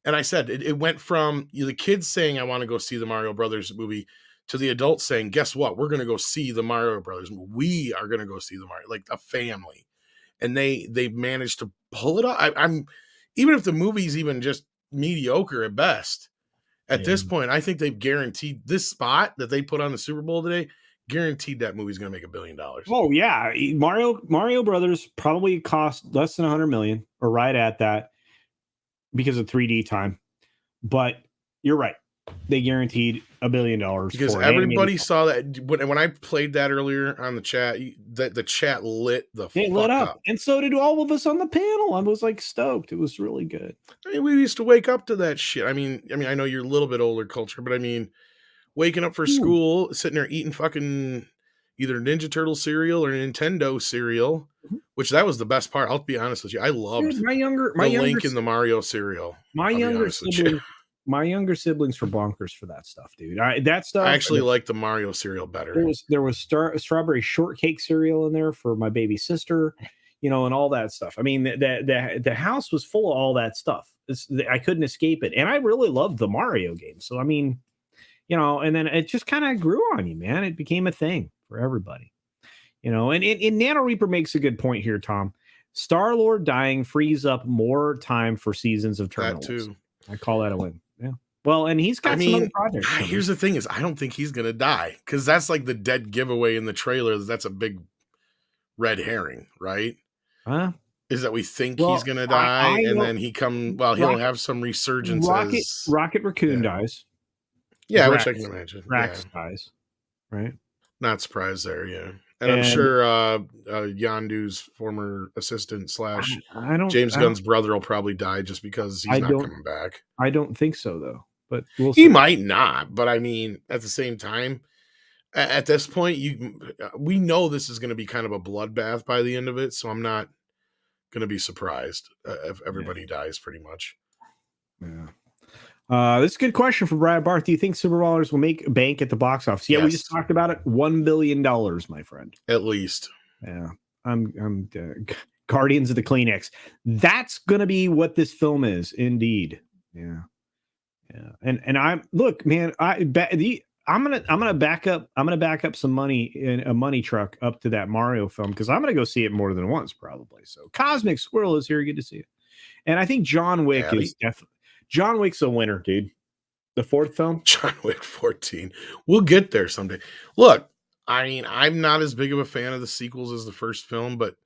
And I said, it went from the kids saying, I want to go see the Mario Brothers movie, to the adults saying, guess what? We're going to go see the Mario Brothers movie. We are going to go see the Mario, like a family. And they managed to pull it off. I'm even if the movie's even just mediocre at best, at this point, I think they've guaranteed this spot that they put on the Super Bowl today, guaranteed that movie's going to make $1 billion. Oh yeah. Mario Brothers probably cost less than 100 million, or right at that, because of 3D time. But you're right. They guaranteed $1 billion because everybody saw that when I played that earlier on the chat. The chat lit up, and so did all of us on the panel. I was like stoked. It was really good. I mean, we used to wake up to that shit. I mean, I know you're a little bit older, Culture, but I mean, waking up for school, sitting there eating fucking either Ninja Turtle cereal or Nintendo cereal, which that was the best part. I'll be honest with you, I loved Link and the Mario cereal. My younger siblings were bonkers for that stuff, dude. I actually like the Mario cereal better. There was strawberry shortcake cereal in there for my baby sister. and all that stuff. I mean, the house was full of all that stuff. I couldn't escape it, and I really loved the Mario game. So I mean, and then it just kind of grew on you, man. It became a thing for everybody, and Nano Reaper makes a good point here, Tom. Star-Lord dying frees up more time for seasons of Terminal. That too. I call that a win. Yeah. Well, and he's got some other projects. Here's the thing: is I don't think he's gonna die, because that's like the dead giveaway in the trailer. That's a big red herring, right? Huh? Is that we think he's gonna die, and then he'll have some resurgences. Rocket Raccoon dies. Yeah, which I can imagine. Drax dies, right? Not surprised there, yeah. And I'm sure Yondu's former assistant / James Gunn's brother will probably die just because he's not coming back. I don't think so, though. But he might not. But I mean, at the same time, at this point, we know this is going to be kind of a bloodbath by the end of it. So I'm not going to be surprised if everybody dies, pretty much. Yeah. This is a good question from Brad Barth. Do you think Super Ballers will make bank at the box office? Yeah, yes. We just talked about it. $1 billion, my friend. At least. Yeah. I'm Guardians of the Kleenex. That's gonna be what this film is, indeed. Yeah. Yeah. And I'm look, man, I'm gonna back up some money in a money truck up to that Mario film, because I'm gonna go see it more than once, probably. So Cosmic Squirrel is here. Good to see you. And I think John Wick is definitely John Wick's a winner, dude. The fourth film? John Wick 14. We'll get there someday. Look, I mean, I'm not as big of a fan of the sequels as the first film, but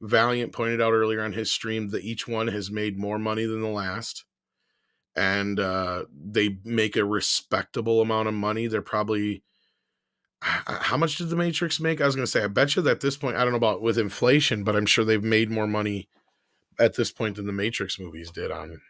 Valiant pointed out earlier on his stream that each one has made more money than the last. And they make a respectable amount of money. They're probably... How much did The Matrix make? I was going to say, I bet you that at this point, I don't know about with inflation, but I'm sure they've made more money at this point than the Matrix movies did on...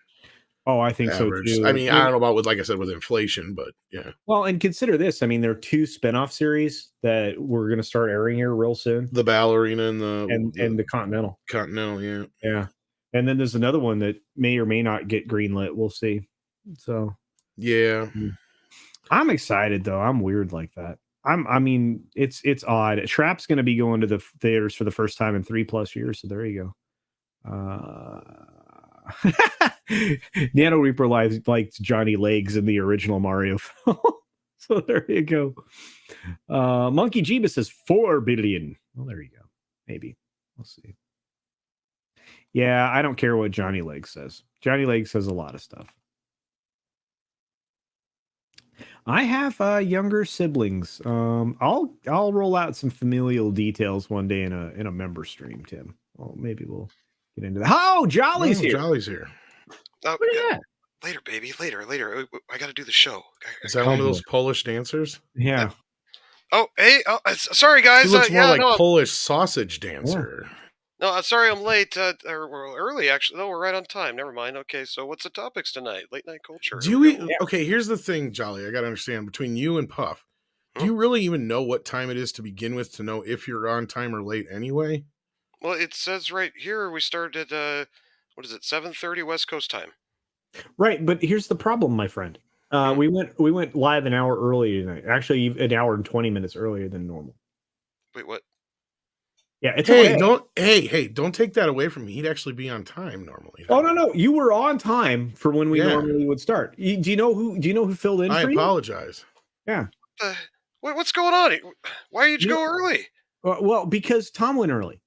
Oh, I think average. So too. I mean, I don't know about like I said, with inflation, but yeah. Well, and consider this. I mean, there are 2 spinoff series that we're going to start airing here real soon. The Ballerina and the Continental. Continental, yeah. Yeah. And then there's another one that may or may not get greenlit. We'll see. So yeah. I'm excited though. I'm weird like that. I mean, it's odd. Shrap's going to be going to the theaters for the first time in 3+ years. So there you go. Nano Reaper likes Johnny Legs in the original Mario film. So there you go. Monkey Jeebus says 4 billion. Well, there you go. Maybe. We'll see. Yeah, I don't care what Johnny Legs says. Johnny Legs says a lot of stuff. I have younger siblings. I'll roll out some familial details one day in a member stream, Tim. Well, maybe we'll get into that. Oh, Jolly's here. Jolly's here. Oh, what is that? Later, baby. Later. I got to do the show. Is that one of those Polish dancers? Yeah. Oh, hey. Oh, sorry, guys. He looks more like Polish sausage dancer. Yeah. No, sorry I'm late. Or early, actually. No, we're right on time. Never mind. Okay, so what's the topics tonight? Late night culture. Okay, here's the thing, Jolly. I got to understand. Between you and Puff, do you really even know what time it is to begin with to know if you're on time or late anyway? Well, it says right here we started at, 7:30 West Coast time. Right, but here's the problem, my friend. We went live an hour early tonight. Actually, an hour and 20 minutes earlier than normal. Wait, what? Yeah, it's don't take that away from me. He'd actually be on time normally. Oh no, you were on time for when we normally would start. Do you know who filled in? I for apologize. You? Yeah. What's going on? Why did you go early? Well, because Tom went early.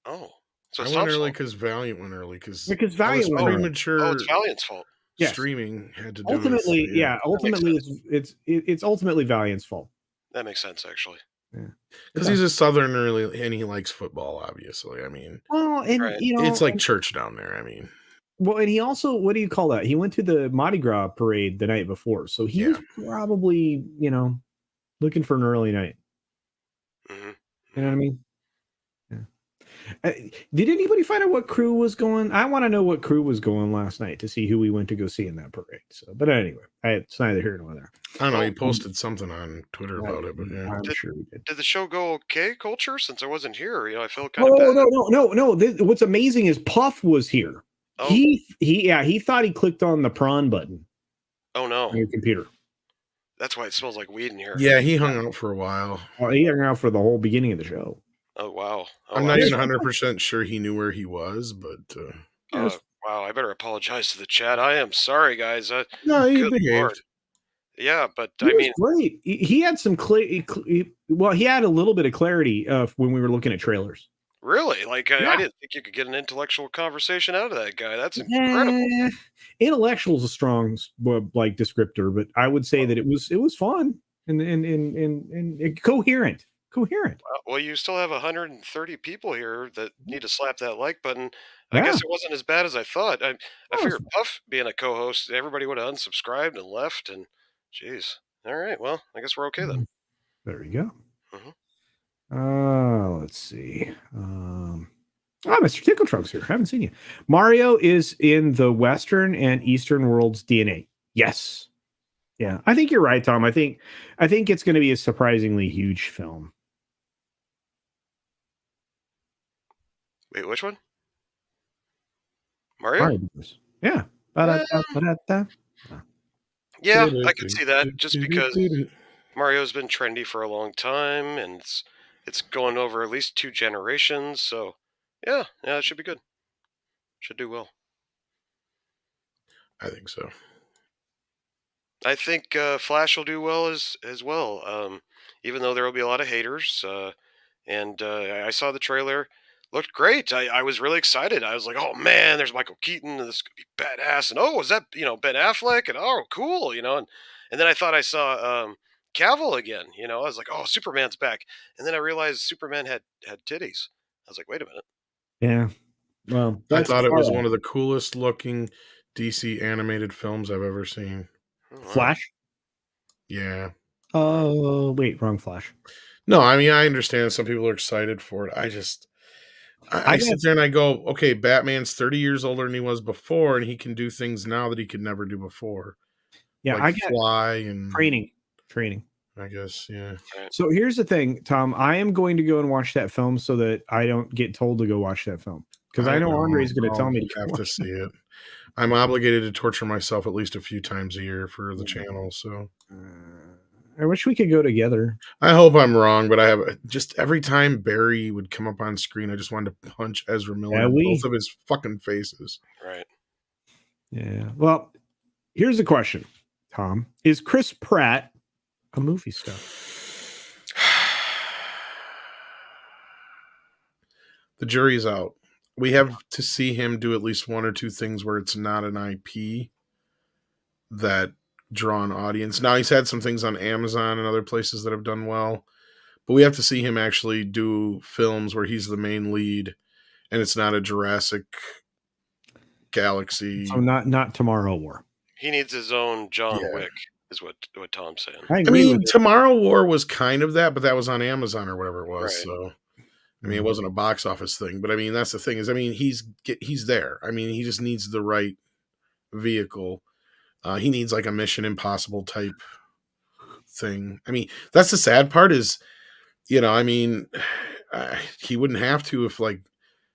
Oh, so I went early because Valiant went early because Valiant went premature. Oh, it's Valiant's fault. Yes. Streaming had to do ultimately, with yeah. Ultimately, it's ultimately Valiant's fault. That makes sense, actually. Yeah, because he's a Southerner and he likes football. Obviously, I mean, well, and it's like church down there. I mean, well, and he also, what do you call that? He went to the Mardi Gras parade the night before, so he was probably looking for an early night. Mm-hmm. You know what I mean? Did anybody find out what crew was going? I want to know what crew was going last night to see who we went to go see in that parade. So, but anyway, it's neither here nor there. I don't know. He posted something on Twitter about it, but yeah, I'm sure he did. Did the show go okay, Culture? Since I wasn't here, I feel kind of bad. No. What's amazing is Puff was here. Oh. He thought he clicked on the prawn button. Oh no! On your computer. That's why it smells like weed in here. Yeah, he hung out for a while. He hung out for the whole beginning of the show. Oh wow. Oh, I'm not even sorry. 100% sure he knew where he was, but Yes. Wow. I better apologize to the chat. I am sorry, guys. no, he Good lord. behaved. Yeah, but He I was mean, great. He had some well, he had a little bit of clarity when we were looking at trailers. really, like I Yeah. didn't think you could get an intellectual conversation out of that guy. That's incredible. Eh, intellectual is a strong like descriptor, but I would say that it was fun and coherent. Coherent. Well, you still have 130 people here that need to slap that like button. I Yeah. guess it wasn't as bad as I thought. I Oh, figured Puff being a co-host, everybody would have unsubscribed and left. And, jeez. All right. Well, I guess we're okay then. there you go. Mhm. Let's see. Mr. Tickle Trunk's here. Haven't seen you. Mario is in the Western and Eastern world's DNA. Yes. Yeah. I think you're right, Tom. I think it's going to be a surprisingly huge film. Wait, which one? Mario? Yeah. Ba-da-da-ba-da-da. Yeah, I could see that just because Mario's been trendy for a long time and it's going over at least 2 generations. So, yeah, it should be good. Should do well. I think so. I think Flash will do well as well. Even though there will be a lot of haters. And I saw the trailer, looked great. I was really excited. I was like, oh man, there's Michael Keaton, and this could be badass. And oh, was that Ben Affleck? And oh, cool, and then I thought I saw Cavill again. I was like, oh, Superman's back. And then I realized Superman had titties. I was like, wait a minute. Yeah. Well, I thought it was one of the coolest looking DC animated films I've ever seen. Oh, wow. Flash. Yeah. Oh, wait, wrong Flash. No, I mean, I understand some people are excited for it. I sit there and I go, okay, Batman's 30 years older than he was before, and he can do things now that he could never do before. Yeah, like I get fly and training. I guess, yeah. So here's the thing, Tom. I am going to go and watch that film so that I don't get told to go watch that film because I know Andre's going to tell me to have to see it. I'm obligated to torture myself at least a few times a year for the channel. So I wish we could go together. I hope I'm wrong, but I have just every time Barry would come up on screen, I just wanted to punch Ezra Miller in both of his fucking faces. Right. Yeah. Well, here's the question, Tom. Is Chris Pratt a movie star? The jury's out. We have to see him do at least one or two things where it's not an IP that draw an audience. Now, he's had some things on Amazon and other places that have done well, but we have to see him actually do films where he's the main lead and it's not a Jurassic Galaxy. So not Tomorrow War. He needs his own John Wick, is what Tom's saying. I mean, Tomorrow War was kind of that, but that was on Amazon or whatever it was. Right. So, I mean, it wasn't a box office thing, but I mean, that's the thing is, I mean, he's there. I mean, he just needs the right vehicle. He needs like a Mission Impossible type thing. I mean, that's the sad part is, I mean, he wouldn't have to if like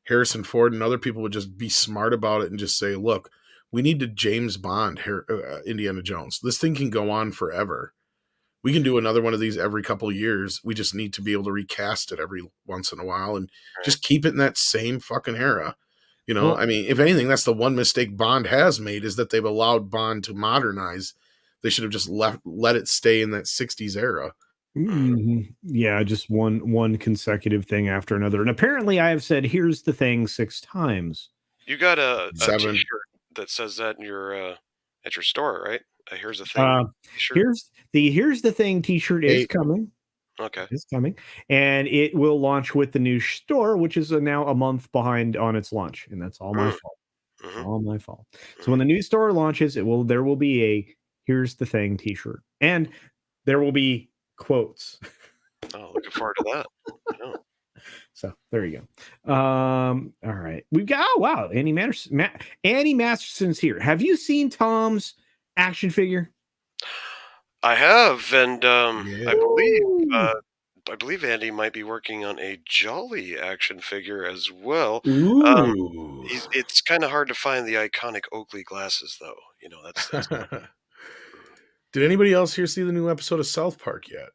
Harrison Ford and other people would just be smart about it and just say, look, we need to James Bond Indiana Jones. This thing can go on forever. We can do another one of these every couple of years. We just need to be able to recast it every once in a while and just keep it in that same fucking era. I mean, if anything, that's the one mistake Bond has made is that they've allowed Bond to modernize. They should have just let it stay in that 60s era. Mm-hmm. Yeah, just one consecutive thing after another. And apparently I have said, here's the thing 6 times. You got a t-shirt that says that in your at your store, right? Here's the thing. Here's the thing t-shirt is coming. Okay. It's coming. And it will launch with the new store, which is now a month behind on its launch. And that's all my fault. It's all my fault. So when the new store launches, there will be a here's the thing t-shirt. And there will be quotes. Oh, looking forward to that. Yeah. So there you go. All right. We've got Annie Masterson's here. Have you seen Tom's action figure? I have, and I believe Andy might be working on a Jolly action figure as well. It's kind of hard to find the iconic Oakley glasses, though. That's Did anybody else here see the new episode of South Park yet?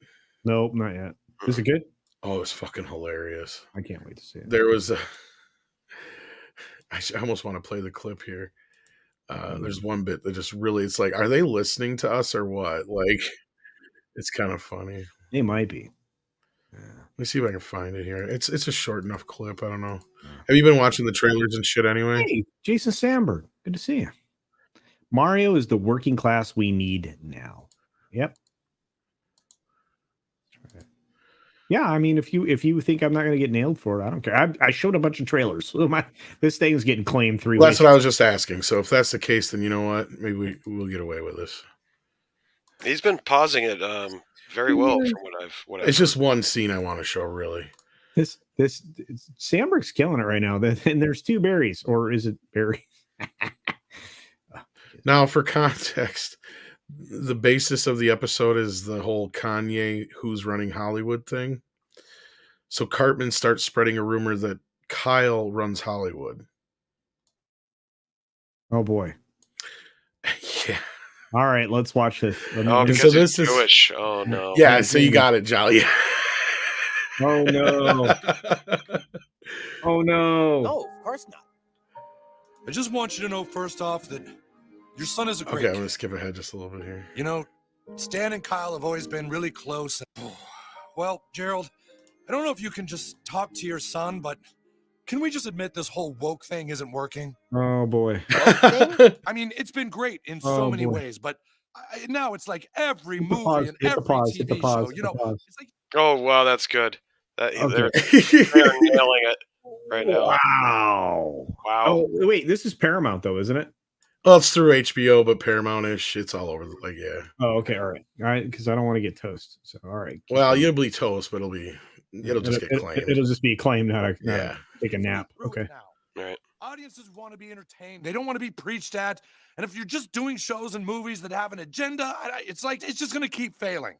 Nope, not yet. Is it good? Oh, it was fucking hilarious. I can't wait to see it. There was a. I almost want to play the clip here. There's one bit that just really, it's like, are they listening to us or what? Like, it's kind of funny. They might be. Let me see if I can find it here. It's a short enough clip. I don't know. Have you been watching the trailers and shit anyway? Hey, Jason Sandberg. Good to see you. Mario is the working class we need now. Yep. Yeah, I mean, if you think I'm not going to get nailed for it, I don't care. I showed a bunch of trailers. So this thing's getting claimed 3 Well, ways. that's what I was just asking. So if that's the case, then you know what? Maybe we'll get away with this. He's been pausing it very well from what I've It's just one scene I want to show, really. This Sandberg's killing it right now. And there's 2 berries, or is it berry? Now, for context, the basis of the episode is the whole Kanye "Who's Running Hollywood" thing. So Cartman starts spreading a rumor that Kyle runs Hollywood. Oh boy. Yeah. All right, let's watch this. because so he's this is Jewish. Oh no. Yeah, so you got it, Jolly. Oh no. Oh no. No, of course not. I just want you to know first off that your son is a great Okay, I'm kid. gonna skip ahead just a little bit here. You know, Stan and Kyle have always been really close. Well, Gerald, I don't know if you can just talk to your son, but can we just admit this whole woke thing isn't working? Oh boy. I mean, it's been great in so Oh, may boy. ways, but now it's like every Hit the movie pause, and hit the every pause, hit the TV pause, show, hit you the know, pause. it's like Oh wow, that's good. They're Okay. nailing it right now. Wow. Wow. Oh wait, this is Paramount though, isn't it? Well, it's through HBO, but Paramount-ish. It's all over. Like, yeah. Oh, okay, all right, because I don't want to get toast. So, all right. keep Well, going. you'll be toast, but it'll just get claimed. It'll just be claimed how to Yeah. take a nap. Okay. Right. audiences want to be entertained. They don't want to be preached at. And if you're just doing shows and movies that have an agenda, it's like it's just going to keep failing.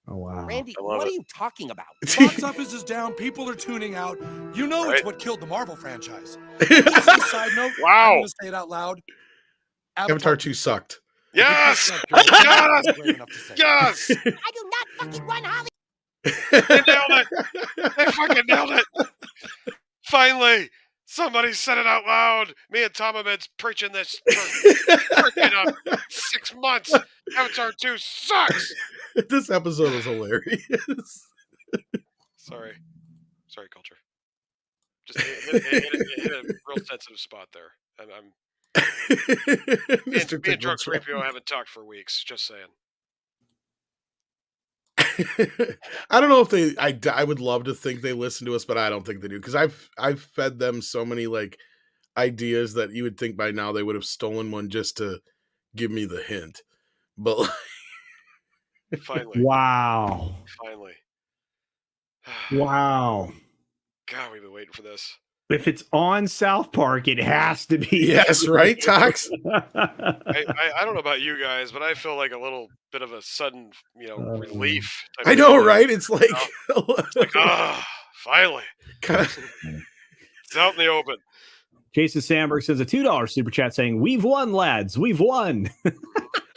Oh wow. Randy, what are you talking about? Box office is down. People are tuning out. You know it's what killed the Marvel franchise. Just a side note. Wow. I'm going to say it out loud. Avatar 2 sucked. Yes! Yes! Yes! I do not fucking run Hollywood. They nailed it! They fucking nailed it! Finally! Somebody said it out loud! Me and Tom have been preaching this for freaking 6 months! Avatar 2 sucks! This episode was hilarious. Sorry, Culture. Just hit a real sensitive spot there. I'm Mr. me and Drunk Tickle 3PO haven't talked for weeks. Just saying. I don't know if I would love to think they listen to us, but I don't think they do, because I've fed them so many like ideas that you would think by now they would have stolen one just to give me the hint. But like, Finally. Wow. Finally. Wow. God, we've been waiting for this. If it's on South Park, it has to be. yes, right, Tox? I don't know about you guys, but I feel like a little bit of a sudden, relief. type I of know, feeling. right? It's like, It's like, finally. kinda, It's out in the open. Jason Sandberg says a $2 super chat saying, "We've won, lads. We've won." I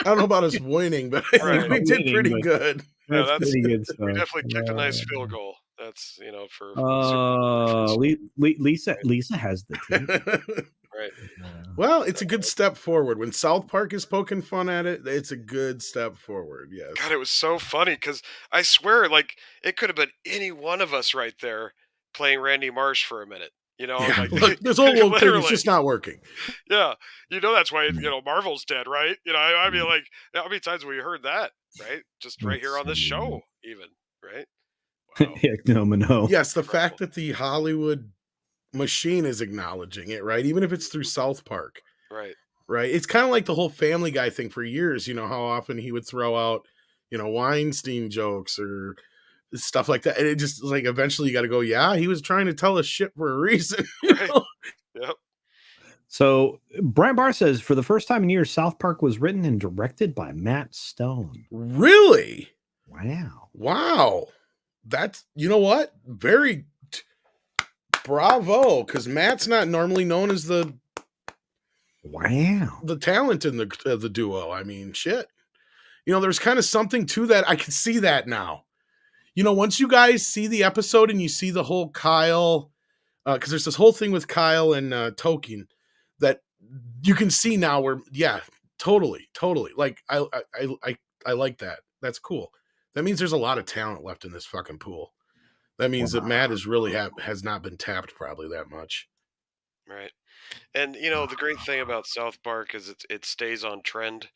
don't know about us winning, but I think we did pretty Winning, good. Yeah, That's pretty good stuff. We definitely kicked a nice field goal. That's for Lisa has the team. right. Well, it's a good step forward. When South Park is poking fun at it, it's a good step forward. Yes. God, it was so funny because I swear, like, it could have been any one of us right there playing Randy Marsh for a minute. Yeah, like, look, this whole little thing is literally. just not working. Yeah, that's why Marvel's dead, right? I mean, like, how many times have we heard that, right? Just right here on this show, even, right? Wow. No. Yes, the fact that the Hollywood machine is acknowledging it, right? Even if it's through South Park, Right. right? It's kind of like the whole Family Guy thing for years. How often he would throw out, Weinstein jokes or stuff like that, and it just like eventually you got to go, yeah, he was trying to tell us shit for a reason. Right. Yep. So Brent Barr says, for the first time in years, South Park was written and directed by Matt Stone. Really? Wow. That's, you know what? Very bravo, because Matt's not normally known as the talent in the duo. I mean, shit. There's kind of something to that. I can see that now. You know, once you guys see the episode and you see the whole Kyle, because there's this whole thing with Kyle and Tolkien that you can see now where, yeah, totally. Like, I like that. That's cool. That means there's a lot of talent left in this fucking pool. That means that Matt is really has not been tapped probably that much. Right. And the great thing about South Park is it stays on trend,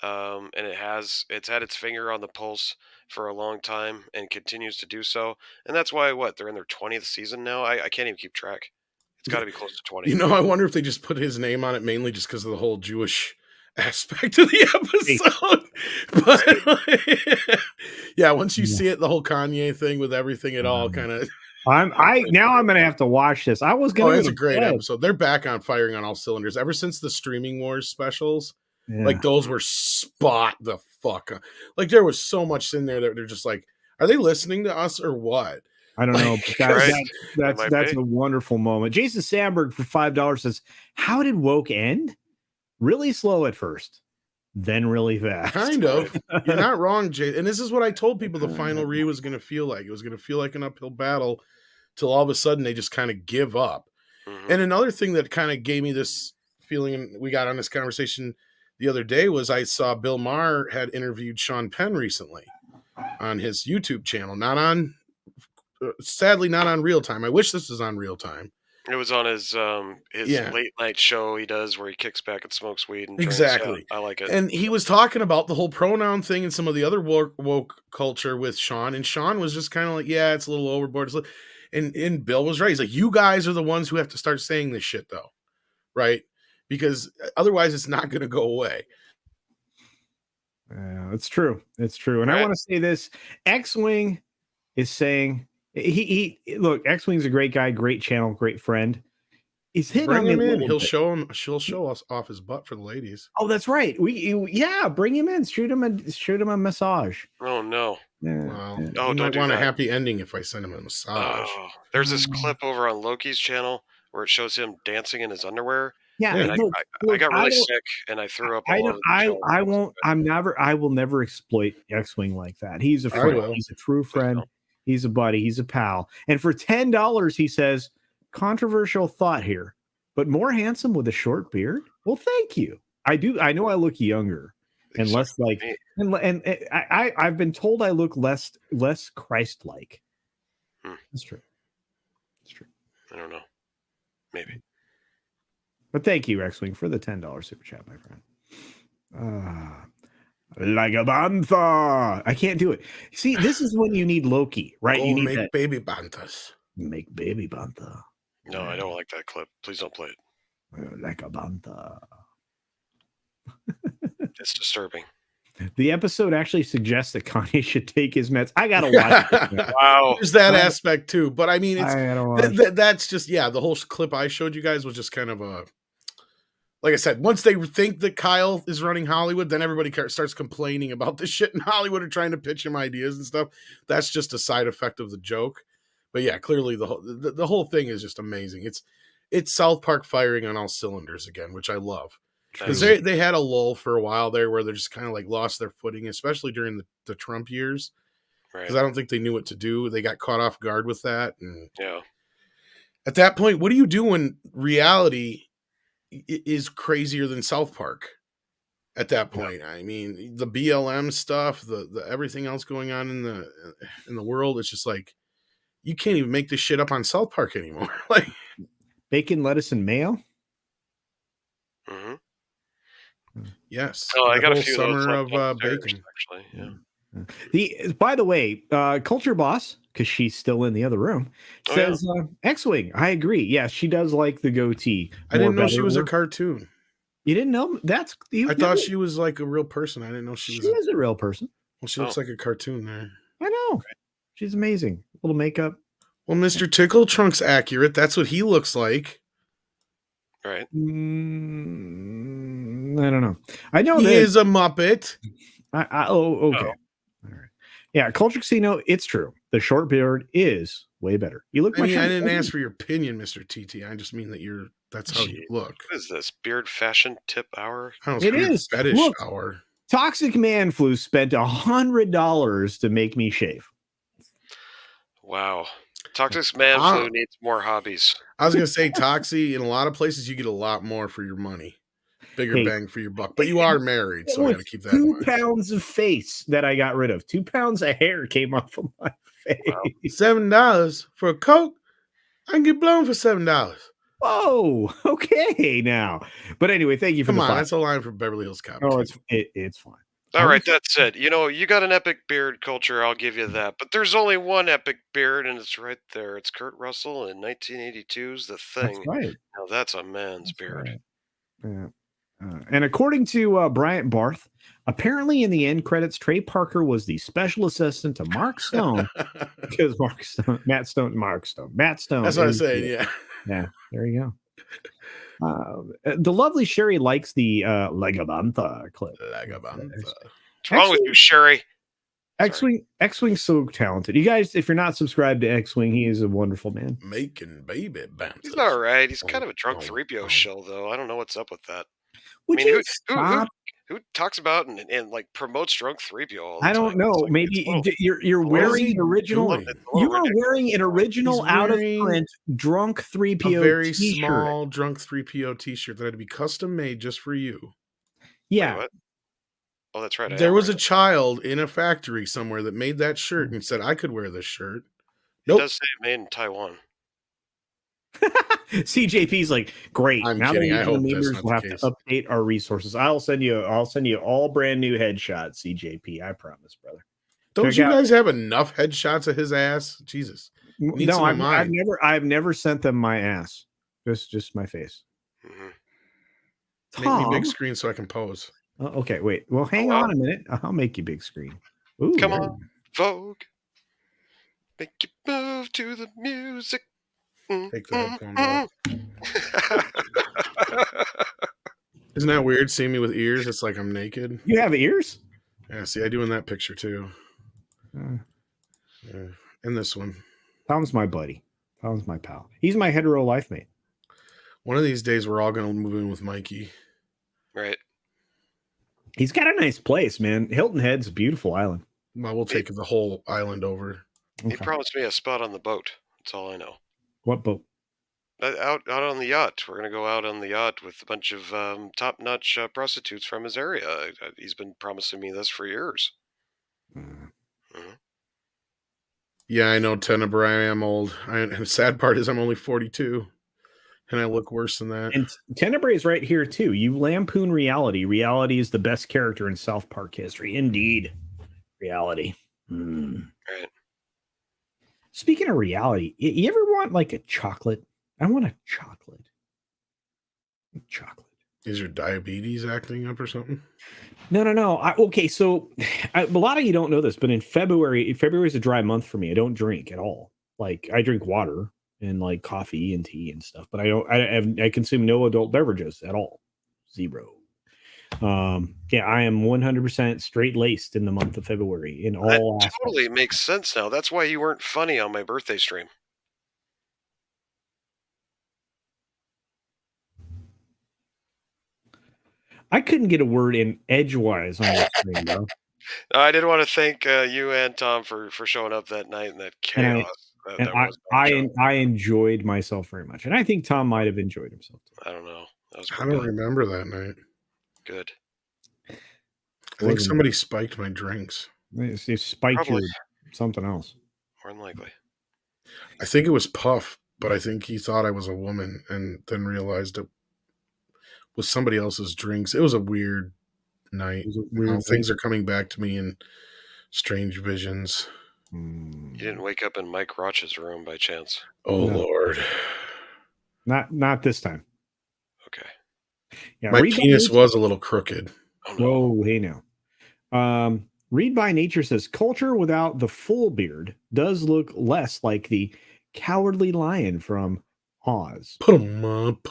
and it's had its finger on the pulse for a long time and continues to do so. And that's why they're in their 20th season now. I can't even keep track. It's got to be close to 20. You know, I wonder if they just put his name on it mainly just because of the whole Jewish aspect of the episode. But yeah, once you see it, the whole Kanye thing with everything, it all kind of. I'm gonna have to watch this. I was gonna. Oh, it's a great episode. They're back on firing on all cylinders ever since the Streaming Wars specials. Yeah. Like those were spot the fuck on. Like there was so much in there that they're just like, are they listening to us or what? I don't know. But that's be a wonderful moment. Jason Sandberg for $5 says, "How did woke end? Really slow at first, then really fast." Kind of. You're not wrong, Jay. And this is what I told people the final read was going to feel like. It was going to feel like an uphill battle till all of a sudden they just kind of give up. Mm-hmm. And another thing that kind of gave me this feeling, and we got on this conversation the other day, was I saw Bill Maher had interviewed Sean Penn recently on his YouTube channel. Sadly, not on Real Time. I wish this was on Real Time. It was on his late night show he does where he kicks back and smokes weed and drinks. Exactly. Yeah, I like it. And he was talking about the whole pronoun thing and some of the other woke culture with Sean. And Sean was just kind of like, yeah, it's a little overboard. And Bill was right. He's like, you guys are the ones who have to start saying this shit, though. Right? Because otherwise it's not going to go away. It's true. It's true. And I want to say this. X-Wing is saying, look, X-Wing's a great guy, great channel, great friend. He's hitting Bring on him me a in. little bit. She'll show us off his butt for the ladies. Oh, that's right. Bring him in. Shoot him a massage. Oh no. Yeah. Well, Oh, you don't might do want that. a happy ending if I send him a massage. Oh, there's this clip over on Loki's channel where it shows him dancing in his underwear. Yeah, And look, I got really sick and I threw up. I don't. will never exploit X-Wing like that. He's a friend. He's a true friend. He's a buddy. He's a pal. And for $10, he says, controversial thought here, but more handsome with a short beard. Well, thank you. I do. I know I look younger and less like, and I've been told I look less Christ-like. That's true. It's true. I don't know. Maybe. But thank you, X-Wing, for the $10 super chat, my friend. Like a bantha. I can't do it. See, this is when you need Loki, right? You need make baby banthas. Make baby bantha. No, I don't like that clip. Please don't play it. Like a bantha. It's disturbing. The episode actually suggests that Kanye should take his meds. I gotta watch it. Wow. There's that aspect too. But I mean, it's that's just, yeah, the whole clip I showed you guys was just kind of a, like I said, once they think that Kyle is running Hollywood, then everybody starts complaining about this shit in Hollywood or trying to pitch him ideas and stuff. That's just a side effect of the joke. But yeah, clearly the whole thing is just amazing. It's South Park firing on all cylinders again, which I love. Because they had a lull for a while there where they just kind of like lost their footing, especially during the Trump years. Because I don't think they knew what to do. They got caught off guard with that. And yeah, at that point, what do you do when reality is crazier than South Park? At that point, I mean, the BLM stuff, the everything else going on in the world, it's just like you can't even make this shit up on South Park anymore. Like bacon, lettuce, and mayo. Mm-hmm. Yes. Oh, I got a few summer of bacon. Actually, yeah. By the way, Culture Boss, because she's still in the other room, says X-Wing. I agree. Yeah, she does like the goatee. I didn't know she was a cartoon. You didn't know? I thought she was like a real person. I didn't know she is a real person. Well, she looks like a cartoon there. I know. She's amazing. A little makeup. Well, Mr. Tickle Trunk's accurate. That's what he looks like. Right. I don't know. I know he is a Muppet. Okay. Oh. All right. Yeah, Culture Casino. It's true. The short beard is way better. You look. I didn't ask for your opinion, Mr. TT. I just mean that that's how you look. What is this beard fashion tip hour? It is fetish hour. Toxic Man Flu spent $100 to make me shave. Wow. Toxic man flu needs more hobbies. I was gonna say Toxie, in a lot of places you get a lot more for your money. Bigger Hey. bang for your buck. But you are married, so I gotta keep that in 2 mind. pounds of face that I got rid of. 2 pounds of hair came off of my face. Wow. $7 for a Coke? I can get blown for $7. Whoa, okay now. But anyway, thank you for Come the on, five. that's a line from Beverly Hills Cop. Oh, it's fine. All right, that's it. You know, you got an epic beard, Culture. I'll give you that. But there's only one epic beard, and it's right there. It's Kurt Russell in 1982's The Thing. That's right. Now that's a man's beard. Right. Yeah. And according to Bryant Barth, apparently in the end credits, Trey Parker was the special assistant to Mark Stone because Matt Stone. That's what I said. Yeah. Yeah. There you go. The lovely Sherry likes the Legabantha clip. Legabantha. What's wrong with you, Sherry? X-Wing's so talented. You guys, if you're not subscribed to X-Wing, he is a wonderful man. Making baby bantha. He's all right. He's kind of a drunk 3PO show, though. I don't know what's up with that. Would you stop? Who talks about and like promotes drunk 3PO all the I don't time? know. Like, Maybe you're wearing an original. You are wearing an original out of print drunk 3PO a very t-shirt. small drunk 3PO t-shirt that had to be custom made just for you. Yeah. Wait, what? Oh, that's right. There was a child in a factory somewhere that made that shirt and said, I could wear this shirt. It does say made in Taiwan. CJP's like, great. I'm now kidding. the I hope that's members not will the have case. to update our resources. I'll send you all brand new headshots, CJP. I promise, brother. Don't you guys have enough headshots of his ass? Jesus. No, I've never sent them my ass. Just my face. Mm-hmm. Make me big screen so I can pose. Okay, wait. Well, hang on a minute. I'll make you big screen. Ooh, come on, Vogue. Make you move to the music. Take that up. Isn't that weird seeing me with ears? It's like I'm naked. You have ears? Yeah, see, I do in that picture too. Yeah. And this one. Tom's my buddy. Tom's my pal. He's my hetero life mate. One of these days, we're all going to move in with Mikey. Right. He's got a nice place, man. Hilton Head's a beautiful island. Well, we'll take the whole island over. He promised me a spot on the boat. That's all I know. What boat? Out on the yacht. We're going to go out on the yacht with a bunch of top-notch prostitutes from his area. He's been promising me this for years. Mm-hmm. Yeah, I know, Tenebrae. I am old. And the sad part is I'm only 42. And I look worse than that. And Tenebrae is right here, too. You lampoon reality. Reality is the best character in South Park history. Indeed. Reality. Right. Speaking of reality, you ever want like a chocolate? I want a chocolate. Chocolate. Is your diabetes acting up or something? No. Okay, so a lot of you don't know this, but in February is a dry month for me. I don't drink at all. Like I drink water and like coffee and tea and stuff, but I consume no adult beverages at all. Zero. Yeah, I am 100% straight laced in the month of February in all aspects. Totally makes sense now. That's why you weren't funny on my birthday stream. I couldn't get a word in edgewise on that stream, bro. I did want to thank you and Tom for showing up that night in that chaos. I enjoyed myself very much, and I think Tom might have enjoyed himself too. I don't know. I don't remember that night. Good. I think somebody spiked my drinks. They spiked your something else. More than likely. I think it was Puff, but I think he thought I was a woman and then realized it was somebody else's drinks. It was a weird night. Things are coming back to me in strange visions. You didn't wake up in Mike Roch's room by chance? Oh, no. Lord. Not this time. Okay. Yeah, my penis was a little crooked. Oh, no. Whoa, hey now. Read by Nature says culture without the full beard does look less like the cowardly lion from Oz. Put him up.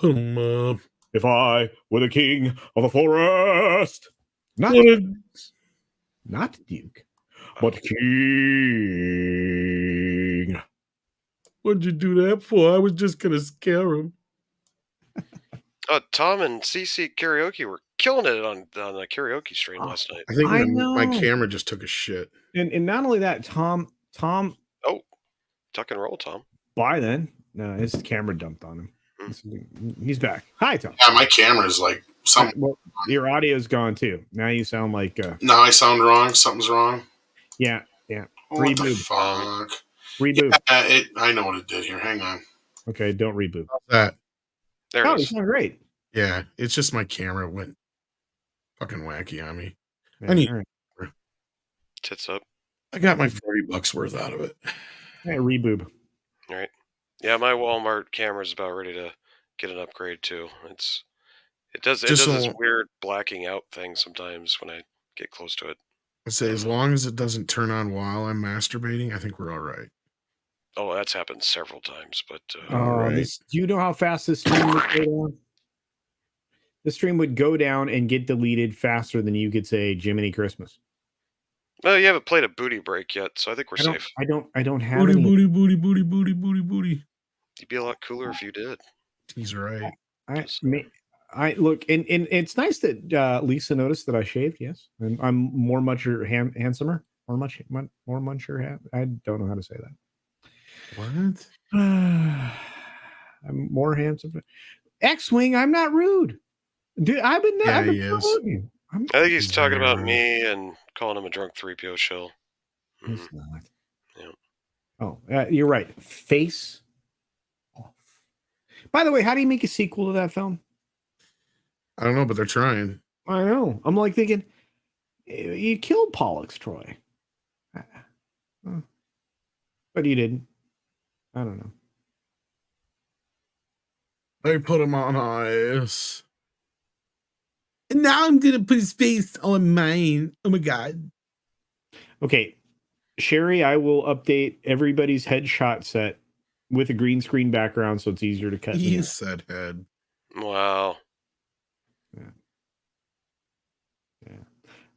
If I were the king of the forest, not Duke, but king. What'd you do that for? I was just gonna scare him. Tom and CC karaoke were killing it on the karaoke stream last night. I think my camera just took a shit. And not only that, Tom tuck and roll, Tom. Bye then. No, his camera dumped on him. He's back. Hi, Tom. Yeah, my camera's like something. Well, your audio's gone too. Now you sound like. Now I sound wrong. Something's wrong. Yeah. What the Reboot. fuck? Reboot. Yeah, I know what it did here. Hang on. Okay, don't reboot. How's that? There it Oh, is. it's not great. Yeah, it's just my camera went fucking wacky on me. Yeah, I need. all right. Tits up. I got my $40 worth out of it. Hey, reboob. All right. Yeah, my Walmart camera's about ready to get an upgrade too. It does this weird blacking out thing sometimes when I get close to it. I say as long as it doesn't turn on while I'm masturbating, I think we're all right. Oh, that's happened several times, but right. Do you know how fast this stream would go down? The stream would go down and get deleted faster than you could say Jiminy Christmas. well, you haven't played a booty break yet, so I think we're safe. I don't have Booty, any. booty. You'd be a lot cooler if you did. He's right. I look, and it's nice that Lisa noticed that I shaved. Yes, and I'm more handsomer, more muncher. I don't know how to say that. What? I'm more handsome. X-Wing, I'm not rude. Dude, I've been he is. you. I think he's talking about me and calling him a drunk 3PO shill. He's not. Yeah. Oh, you're right. Face off. By the way, how do you make a sequel to that film? I don't know, but they're trying. I know. I'm like thinking, you killed Pollux, Troy. But you didn't. I don't know. They put him on ice. And now I'm going to put his face on mine. Oh my God. Okay. Sherry, I will update everybody's headshot set with a green screen background so it's easier to cut. He said head. Wow.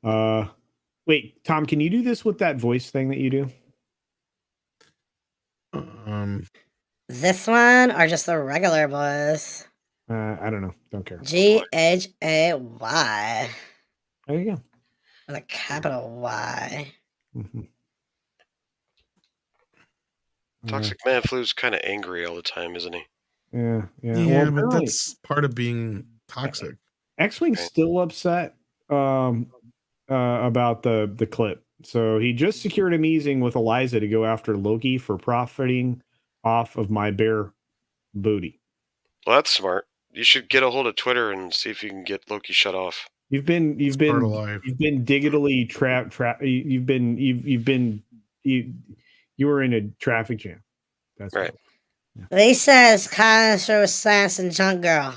Yeah. Wait, Tom, can you do this with that voice thing that you do? This one or just the regular voice? I don't know. Don't care. Ghay. There you go. With a capital Y. Mm-hmm. Toxic Man Flu's kind of angry all the time, isn't he? Yeah. Yeah, well, but that's part of being toxic. X-Wing's still upset about the clip. So he just secured a meeting with Eliza to go after Loki for profiting off of my bare booty. Well, that's smart. You should get a hold of Twitter and see if you can get Loki shut off. You've been digitally trapped. You were in a traffic jam. That's right. Yeah. Lisa is connoisseur with science and junk girl.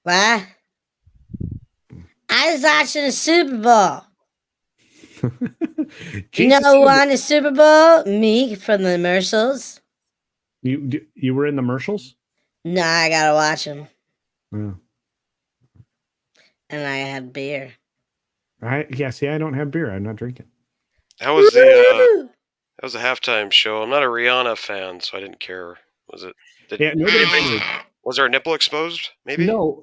What? I was watching the Super Bowl. You know who won the Super Bowl? Me from the commercials. You were in the commercials? No, I gotta watch them. Yeah. And I had beer. See, I don't have beer. I'm not drinking. How was that was a halftime show. I'm not a Rihanna fan, so I didn't care. Was it? Was there a nipple exposed? Maybe. No.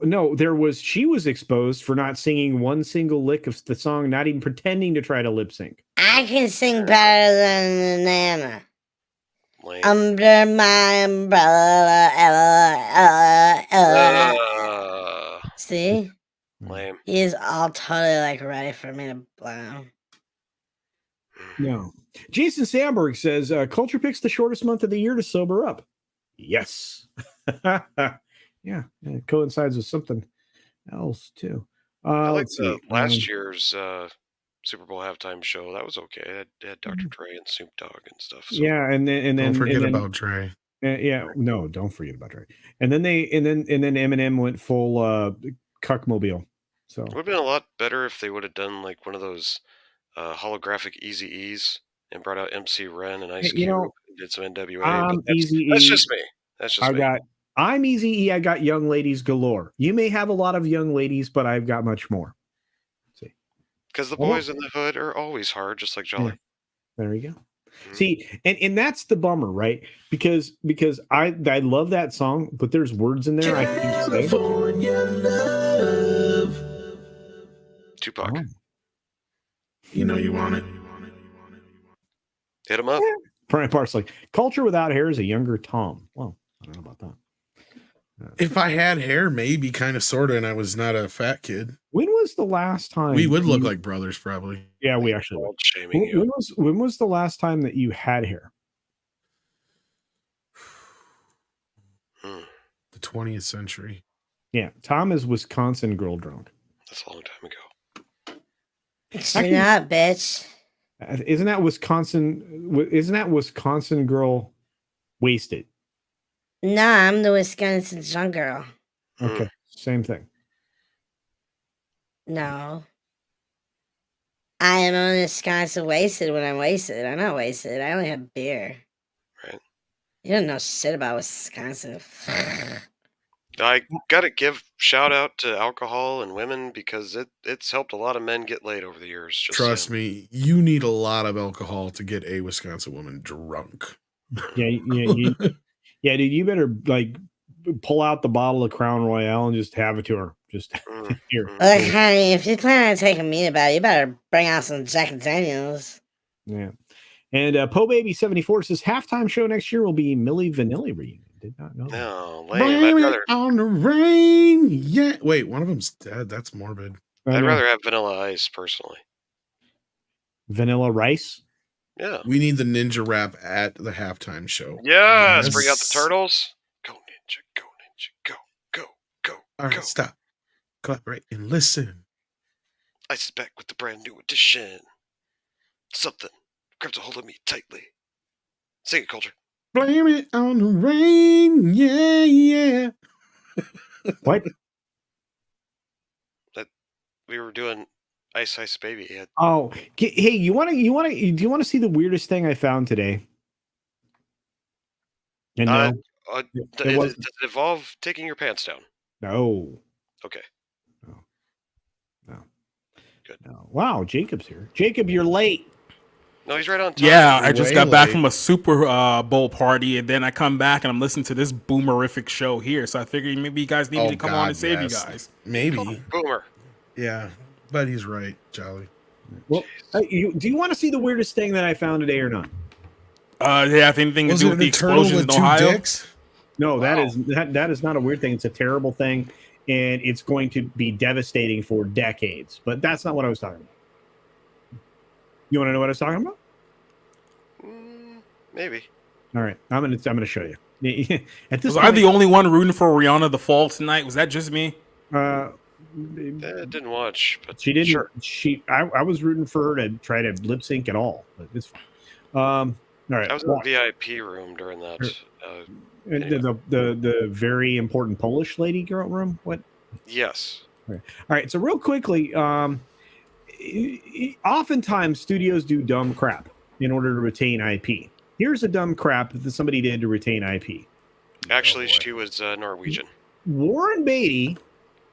She was exposed for not singing one single lick of the song, not even pretending to try to lip sync. I can sing better than Nana. Under my umbrella. See? Lame. He is all totally ready for me to blow. No. Jason Sandberg says, Culture picks the shortest month of the year to sober up. Yes. Yeah, it coincides with something else too. I like last year's Super Bowl halftime show. That was okay. It had Dr. Dre and Snoop Dogg and stuff. So. Yeah, and then don't forget about Dre. No, don't forget about Dre. And then Eminem went full cuckmobile. So it would have been a lot better if they would have done one of those holographic Eazy-E's and brought out MC Ren and Ice Cube and did some NWA. That's just me. I'm Eazy-E. I got young ladies galore. You may have a lot of young ladies, but I've got much more. See, because the boys in the hood are always hard, just like Jolly. Yeah. There you go. Mm-hmm. See, and that's the bummer, right? Because I love that song, but there's words in there I can't say. Love. Tupac. You know you want it. Hit him up. Brian Park's like, culture without hair is a younger Tom. Well, I don't know about that. If I had hair, maybe kind of, sort of, and I was not a fat kid. When was the last time we would look like brothers? Probably. Yeah, we actually would. Shaming you. When was the last time that you had hair? The 20th century. Yeah, Tom is Wisconsin girl drunk. That's a long time ago. You're not, bitch. Isn't that Wisconsin? Isn't that Wisconsin girl wasted? Nah, I'm the Wisconsin drunk girl. Okay, same thing. No. I am on Wisconsin wasted when I'm wasted. I'm not wasted. I only have beer. Right. You don't know shit about Wisconsin. I gotta give shout out to alcohol and women because it's helped a lot of men get laid over the years. Just Trust me, you need a lot of alcohol to get a Wisconsin woman drunk. Yeah, yeah, dude. You better like pull out the bottle of Crown Royale and just have it to her. Just here. Look, honey, if you plan on taking me about it, you better bring out some Jack Daniels. Yeah. And Po Baby 74 says halftime show next year will be Milli Vanilli reunion. Did not know. No, lame. Blame it on the rain. Yeah. Wait, one of them's dead. That's morbid. I'd rather have Vanilla Ice personally. Vanilla Rice. Yeah. We need the ninja rap at the halftime show. Yes. Bring out the turtles. Go ninja. Go ninja. Go. Go. Go. All right, go. stop. Collaborate and listen. Ice is back with the brand new edition. Something grabs a hold of me tightly. Sing it, Culture. Blame it on the rain. Yeah, yeah. What? That we were doing Ice Ice Baby. Oh, hey, do you want to see the weirdest thing I found today? And no, does it involve taking your pants down? No. Okay. No. Good. No. Wow, Jacob's here. Jacob, you're late. No, he's right on time. Yeah, I just got back from a Super Bowl party, and then I come back and I'm listening to this boomerific show here. So I figured maybe you guys need me to come on and save you guys. Maybe. Boomer. Yeah, but he's right, Jolly. Well, do you want to see the weirdest thing that I found today or not? Yeah, if anything to do with the explosions in Ohio. Dicks? No, that is not a weird thing. It's a terrible thing, and it's going to be devastating for decades. But that's not what I was talking about. You want to know what I was talking about? Maybe. All right, I'm gonna show you. At this Was I the only one rooting for Rihanna the Fall tonight? Was that just me? I didn't watch, but she didn't. Sure. I was rooting for her to try to lip sync at all, but it's fine. All right, I was in the VIP room during that. The very important Polish lady girl room. What? Yes. All right. So real quickly, oftentimes studios do dumb crap in order to retain IP. Here's a dumb crap that somebody did to retain IP. Actually, she was Norwegian. Warren Beatty.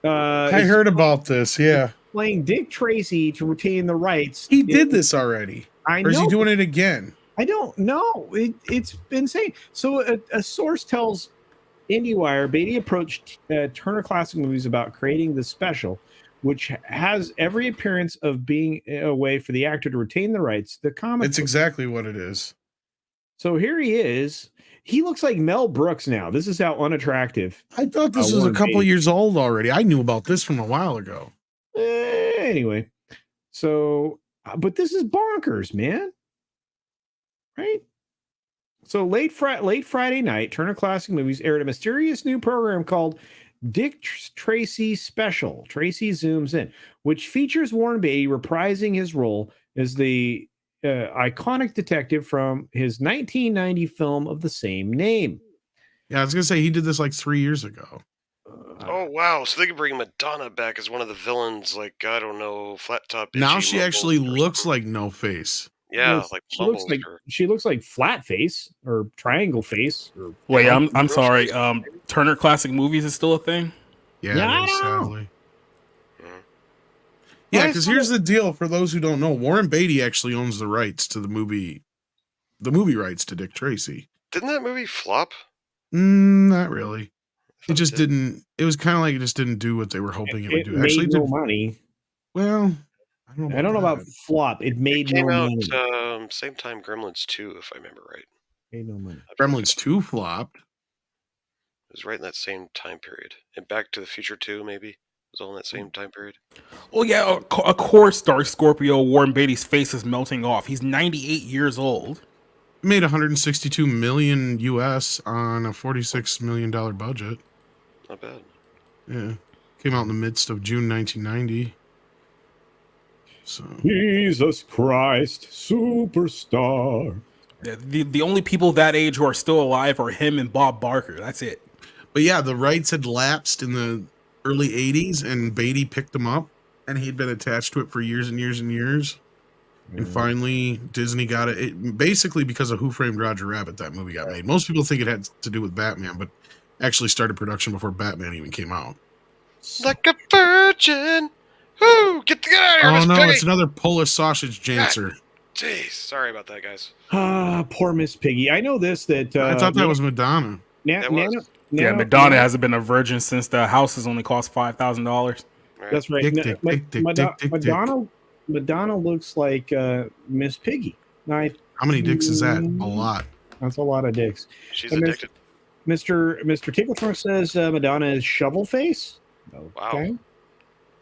I heard about this. Yeah, playing Dick Tracy to retain the rights. He did this already. Or is he doing it again? I don't know. It's insane. So a source tells IndieWire Beatty approached Turner Classic Movies about creating the special, which has every appearance of being a way for the actor to retain the rights. The comic. It's exactly what it is. So here he is. He looks like Mel Brooks now. This is how unattractive. I thought this was a couple years old already. I knew about this from a while ago. Anyway, so but this is bonkers, man. Right? So late Friday night, Turner Classic Movies aired a mysterious new program called Dick Tracy Special. Tracy Zooms In, which features Warren Beatty reprising his role as the iconic detective from his 1990 film of the same name. Yeah, I was gonna say he did this like 3 years ago. Oh wow! So they could bring Madonna back as one of the villains, like I don't know, flat top. Now she actually looks like No Face. Yeah, Well, like she looks like flat face or triangle face. Or Wait, I'm sorry. Turner Classic Movies is still a thing? Yeah, it is, sadly. Yeah, because here's the deal for those who don't know: Warren Beatty actually owns the rights to the movie rights to Dick Tracy. Didn't that movie flop? Not really. It just didn't. It was kind of like it just didn't do what they were hoping it would do. Actually, no money. Well, I don't know about flop. It made Came no out money. same time Gremlins 2, if I remember right. Made no money. Gremlins 2 flopped. It was right in that same time period. And Back to the Future 2, maybe, was all in that same time period. Oh yeah, of course, Dark Scorpio Warren Beatty's face is melting off. He's 98 years old. Made 162 million US on a $46 million budget. Not bad. Yeah. Came out in the midst of June 1990. So Jesus Christ, superstar. The only people that age who are still alive are him and Bob Barker. That's it. But yeah, the rights had lapsed in the early 80s, and Beatty picked them up, and he'd been attached to it for years and years and years. And finally, Disney got it. Basically, because of Who Framed Roger Rabbit, that movie got made. Most people think it had to do with Batman, but actually started production before Batman even came out. Like a virgin. Whoo! Get out of here, Oh Miss no, Piggy! it's another Polish sausage jancer. Jeez, sorry about that, guys. Poor Miss Piggy. I know this that I thought that was Madonna. Yeah, Madonna hasn't been a virgin since the houses only cost $5,000. That's right. Madonna looks like Miss Piggy. How many dicks is that? A lot. That's a lot of dicks. She's addicted. Mr. Tickletrunk says Madonna is shovel face. Okay. Wow.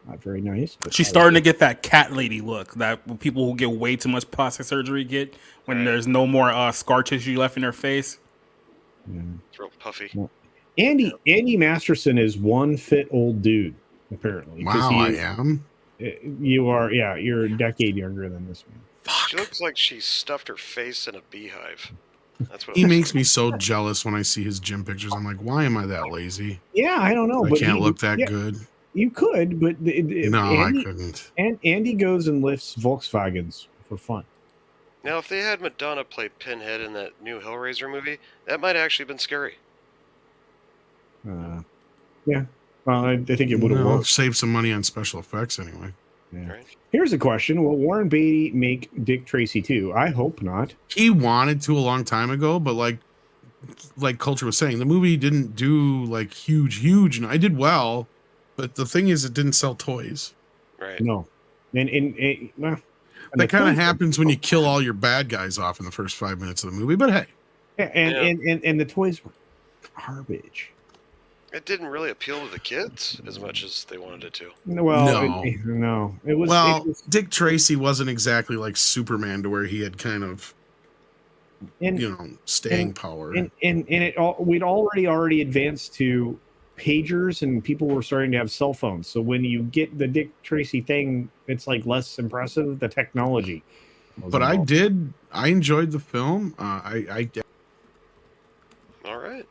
Not very nice. But She's starting to get that cat lady look that people who get way too much plastic surgery get when there's no more scar tissue left in their face. It's real puffy. Well, Andy Masterson is one fit old dude, apparently. Wow, I am. You are, yeah, you're a decade younger than this man. She looks like she stuffed her face in a beehive. That's what He makes me so jealous when I see his gym pictures. I'm like, why am I that lazy? Yeah, I don't know. I can't look that good. You could, but I couldn't. And Andy goes and lifts Volkswagens for fun. Now, if they had Madonna play Pinhead in that new Hellraiser movie, that might have actually been scary. Yeah. Well, I think it would have worked. Save some money on special effects anyway. Yeah. Right. Here's a question: will Warren Beatty make Dick Tracy 2? I hope not. He wanted to a long time ago, but like Culture was saying, the movie didn't do like huge. And I did well, but the thing is, it didn't sell toys. Right. No. And that kind of happens when you kill all your bad guys off in the first 5 minutes of the movie. But hey, and the toys were garbage. It didn't really appeal to the kids as much as they wanted it to. Well, no. It was. Dick Tracy wasn't exactly like Superman to where he had kind of, staying power. And we'd already advanced to pagers, and people were starting to have cell phones. So when you get the Dick Tracy thing, it's like less impressive. The technology. But I enjoyed the film. I All right.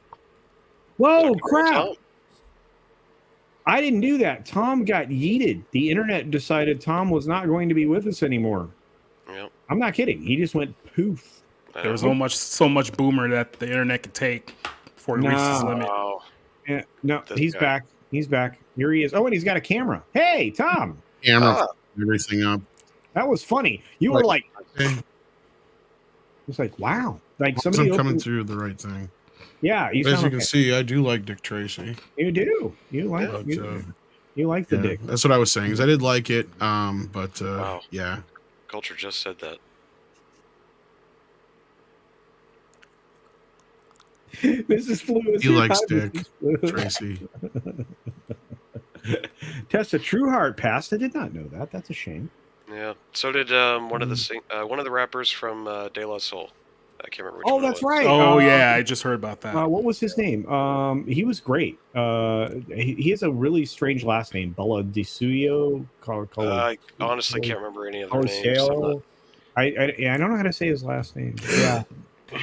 Whoa, crap. I didn't do that. Tom got yeeted. The internet decided Tom was not going to be with us anymore. Yep. I'm not kidding. He just went poof. There was so much boomer that the internet could take before it reached its limit. Yeah, no, he's back. He's back. Here he is. Oh, and he's got a camera. Hey, Tom. Camera, everything up. That was funny. You were like, it's like, wow. Like somebody coming through the right thing. Yeah, as you can see, I do like Dick Tracy. You do. You like you like the Dick. That's what I was saying. Is I did like it, but yeah. Culture just said that. This is fluid. He likes Dick Tracy. Tessa Trueheart passed. I did not know that. That's a shame. Yeah. So did one of the rappers from De La Soul. I can't remember. Oh, that's right. Oh, yeah, I just heard about that. What was his name? He was great. He has a really strange last name, Bella DeSuyo. I honestly can't remember any of their names. I don't know how to say his last name. Yeah.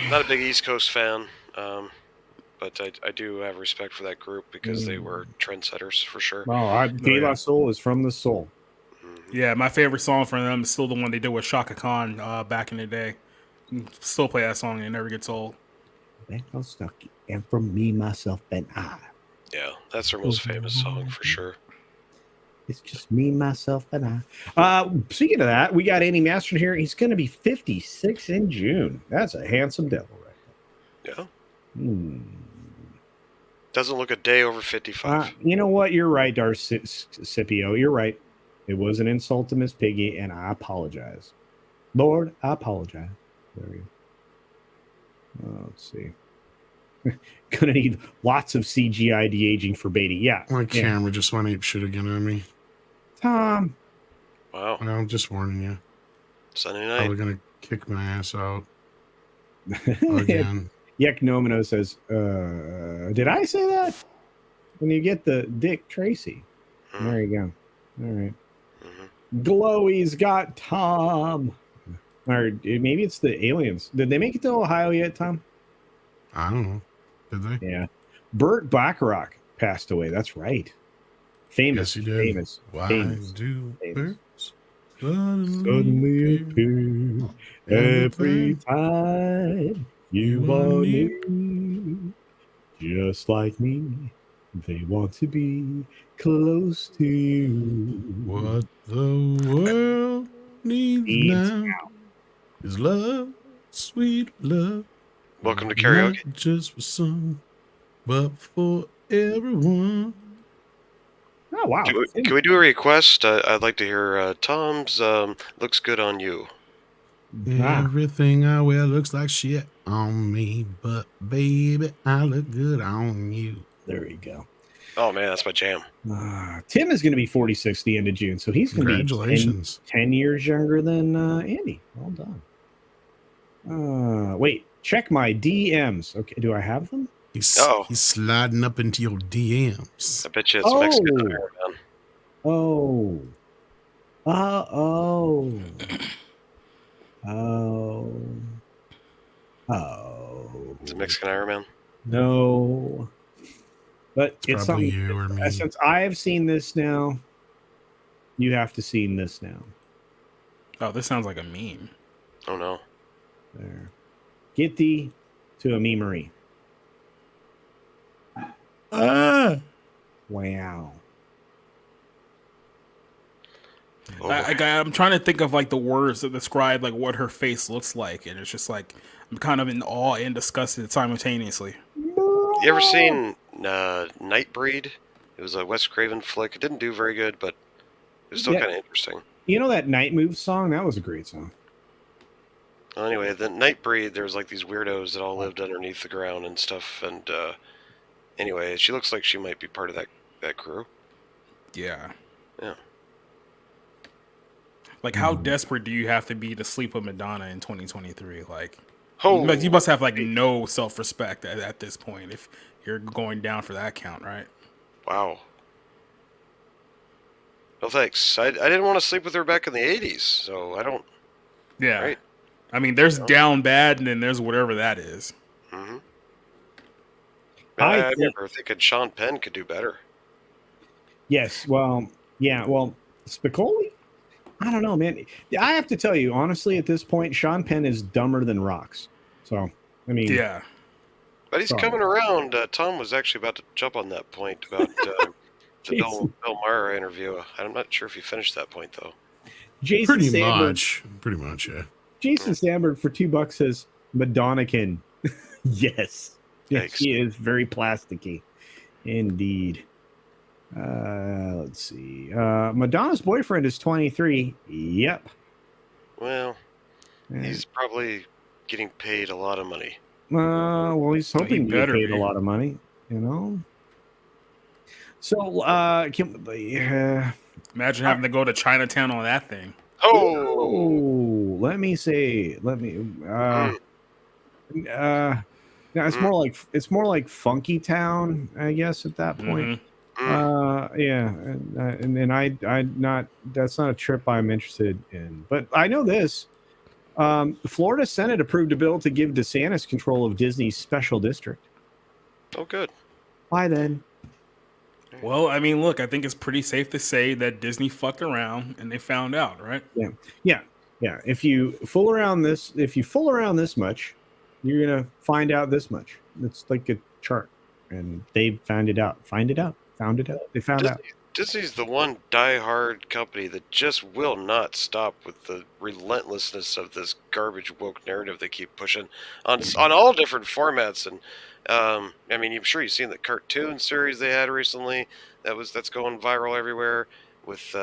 Not a big East Coast fan, but I do have respect for that group because they were trendsetters for sure. De La Soul is from the soul. Yeah, my favorite song from them is still the one they did with Shaka Khan back in the day. Still play that song and it never gets old. And for me, myself, and I. Yeah, that's their most famous song for sure. It's just me, myself, and I. Speaking of that, we got Andy Masterson here. He's going to be 56 in June. That's a handsome devil right there. Yeah. Doesn't look a day over 55. You know what? You're right, Scipio. You're right. It was an insult to Miss Piggy, and I apologize. Lord, I apologize. There we go. Let's see. Gonna need lots of CGI de-aging for Beatty. Yeah. My camera just went ape shit again on me. Tom. Wow. Well, I'm just warning you. Sunday night. Probably gonna kick my ass out again. Yek Nomino says, did I say that? When you get the Dick Tracy. There you go. All right. Glowy's got Tom. Or maybe it's the aliens. Did they make it to Ohio yet, Tom? I don't know. Did they? Yeah. Burt Bacharach passed away. That's right. Famous. Yes, he did. Famous. Why famous, do famous. birds Suddenly appear every time you are near? Just like me, they want to be close to you. What the world needs now is love, sweet love. Welcome to karaoke. Not just for some, but for everyone. Oh, wow. Can we do a request? I'd like to hear Tom's Looks Good on You. Everything I wear looks like shit on me, but baby, I look good on you. There you go. Oh, man, that's my jam. Tim is going to be 46 the end of June, so he's going to be 10 years younger than Andy. Well done. Wait, check my DMs. Okay, do I have them? He's sliding up into your DMs. I bet you it's Mexican there, man. Oh. Oh. Is it Mexican Iron Man? No. But it's probably something. you or me. Since I have seen this now, you have to see this now. Oh, this sounds like a meme. Oh, no. There. Get thee to a memery. Wow. I'm trying to think of like the words that describe like what her face looks like, and it's just like I'm kind of in awe and disgusted simultaneously. You ever seen Nightbreed? It was a Wes Craven flick. It didn't do very good, but it was still kind of interesting. You know that Night Move song? That was a great song. Well, anyway, the Nightbreed, there was like these weirdos that all lived underneath the ground and stuff. And anyway, she looks like she might be part of that crew. Yeah. Yeah. Like, how desperate do you have to be to sleep with Madonna in 2023? Like, Oh, you must have like no self-respect at this point if you're going down for that count, right? Wow. Well, thanks. I didn't want to sleep with her back in the 80s, so I don't... Yeah. Right? I mean, there's down bad, and then there's whatever that is. Mm-hmm. I remember thinking Sean Penn could do better. Yes, well, yeah, well, Spicoli? I don't know, man. I have to tell you, honestly, at this point, Sean Penn is dumber than rocks. So, I mean... Yeah. But he's coming around. Tom was actually about to jump on that point about the Bill Maher interview. I'm not sure if he finished that point, though. Pretty much, yeah. Jason Sandberg for $2 says, Madonnakin. Yes. Yes, he is very plasticky. Indeed. Let's see. Madonna's boyfriend is 23. Yep. Well, he's probably getting paid a lot of money. Well, he's hoping to get paid a lot of money, you know? So, imagine having to go to Chinatown on that thing. Oh, let me say, now it's more like Funky Town, I guess, at that point. Yeah, and I not that's not a trip I'm interested in. But I know this. The Florida Senate approved a bill to give DeSantis control of Disney's special district. Oh, good. Why then? Well, I mean, look, I think it's pretty safe to say that Disney fucked around and they found out, right? Yeah. If you fool around this much, you're gonna find out this much. It's like a chart, and they found it out. They found out. Disney's the one die-hard company that just will not stop with the relentlessness of this garbage woke narrative they keep pushing on all different formats. And I mean, I'm sure you've seen the cartoon series they had recently. That's going viral everywhere. with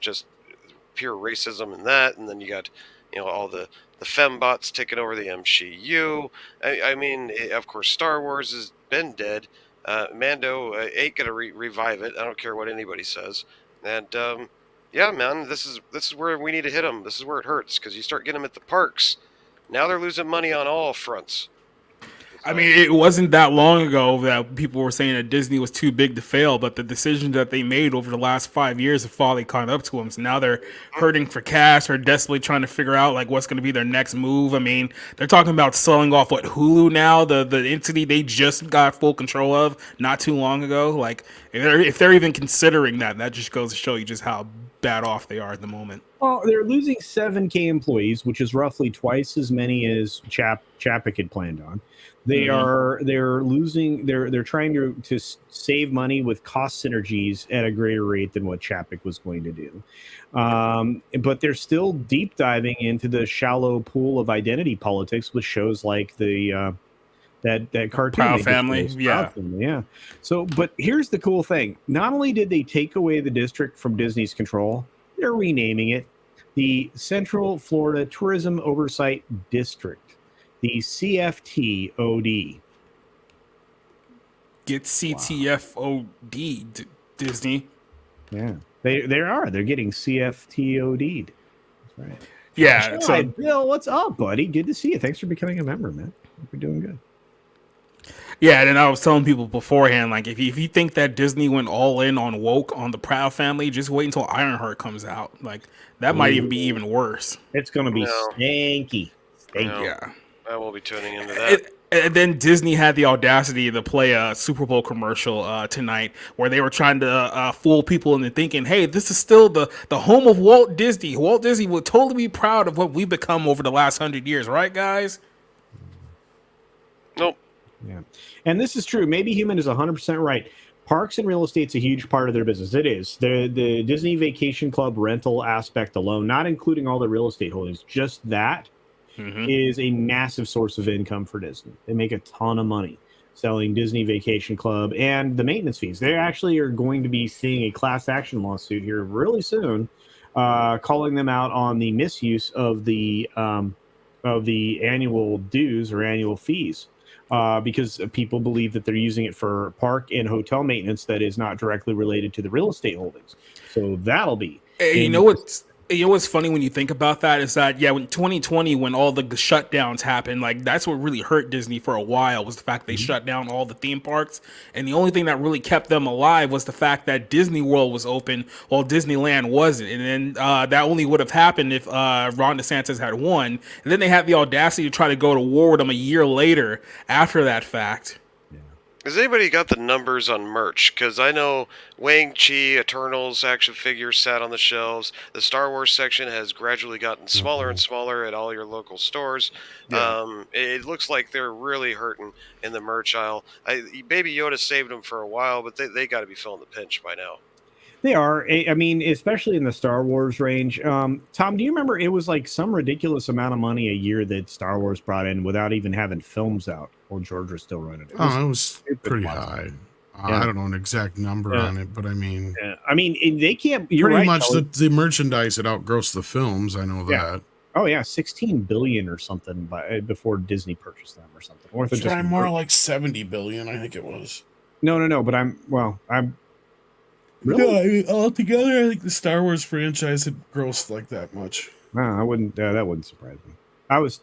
just pure racism and that, and then you got all the fembots taking over the MCU. I mean, of course, Star Wars has been dead. Mando ain't gonna revive it. I don't care what anybody says. And yeah, man, this is where we need to hit them. This is where it hurts, because you start getting them at the parks. Now they're losing money on all fronts. I mean, it wasn't that long ago that people were saying that Disney was too big to fail, but the decisions that they made over the last 5 years have finally caught up to them. So now they're hurting for cash or desperately trying to figure out like what's going to be their next move. I mean, they're talking about selling off Hulu now, the entity they just got full control of not too long ago. Like if they're even considering that, that just goes to show you just how bad off they are at the moment. Well, they're losing 7K employees, which is roughly twice as many as Chapek had planned on. They're losing. They're trying to save money with cost synergies at a greater rate than what Chapek was going to do. But they're still deep diving into the shallow pool of identity politics with shows like the that cartoon Proud Family. Proud Family, yeah. So, but here's the cool thing: not only did they take away the district from Disney's control, they're renaming it the Central Florida Tourism Oversight District, the CFTOD. Get CTFOD, Disney. Yeah, they're getting CFTOD'd. That's right. Yeah. So Bill, what's up, buddy? Good to see you. Thanks for becoming a member, man. We're doing good. Yeah, and I was telling people beforehand, like if you think that Disney went all in on woke on the Proud Family, just wait until Ironheart comes out. Like that might even be even worse. It's gonna be stanky. No, yeah, I will be tuning into that. And then Disney had the audacity to play a Super Bowl commercial tonight where they were trying to fool people into thinking, hey, this is still the home of Walt Disney. Walt Disney would totally be proud of what we've become over the last 100 years, right, guys? Nope. Yeah. And this is true. Maybe Human is 100% right. Parks and real estate's a huge part of their business. It is. The Disney Vacation Club rental aspect alone, not including all the real estate holdings, just that is a massive source of income for Disney. They make a ton of money selling Disney Vacation Club and the maintenance fees. They actually are going to be seeing a class action lawsuit here really soon, calling them out on the misuse of the annual dues or annual fees. Because people believe that they're using it for park and hotel maintenance that is not directly related to the real estate holdings. So that'll be. You know what's funny when you think about that is that when 2020 when all the shutdowns happened, like that's what really hurt Disney for a while was the fact they shut down all the theme parks, and the only thing that really kept them alive was the fact that Disney World was open while Disneyland wasn't, and then that only would have happened if Ron DeSantis had won, and then they had the audacity to try to go to war with him a year later after that fact. Has anybody got the numbers on merch? Because I know Wang-Chi, Eternals action figures sat on the shelves. The Star Wars section has gradually gotten smaller and smaller at all your local stores. Yeah. It looks like they're really hurting in the merch aisle. Baby Yoda saved them for a while, but they got to be feeling the pinch by now. They are. I mean, especially in the Star Wars range. Tom, do you remember it was like some ridiculous amount of money a year that Star Wars brought in without even having films out while George was still running it? It was pretty high. I don't know an exact number on it, but I mean... I mean, they can't... You're pretty right, much the merchandise had outgrossed the films. I know that. Oh, yeah. $16 billion or something before Disney purchased them or something. Or if try more like $70 billion, I think it was. No. But I'm... Really? Yeah, I mean, altogether, I think the Star Wars franchise had grossed like that much. No, I wouldn't. That wouldn't surprise me. I was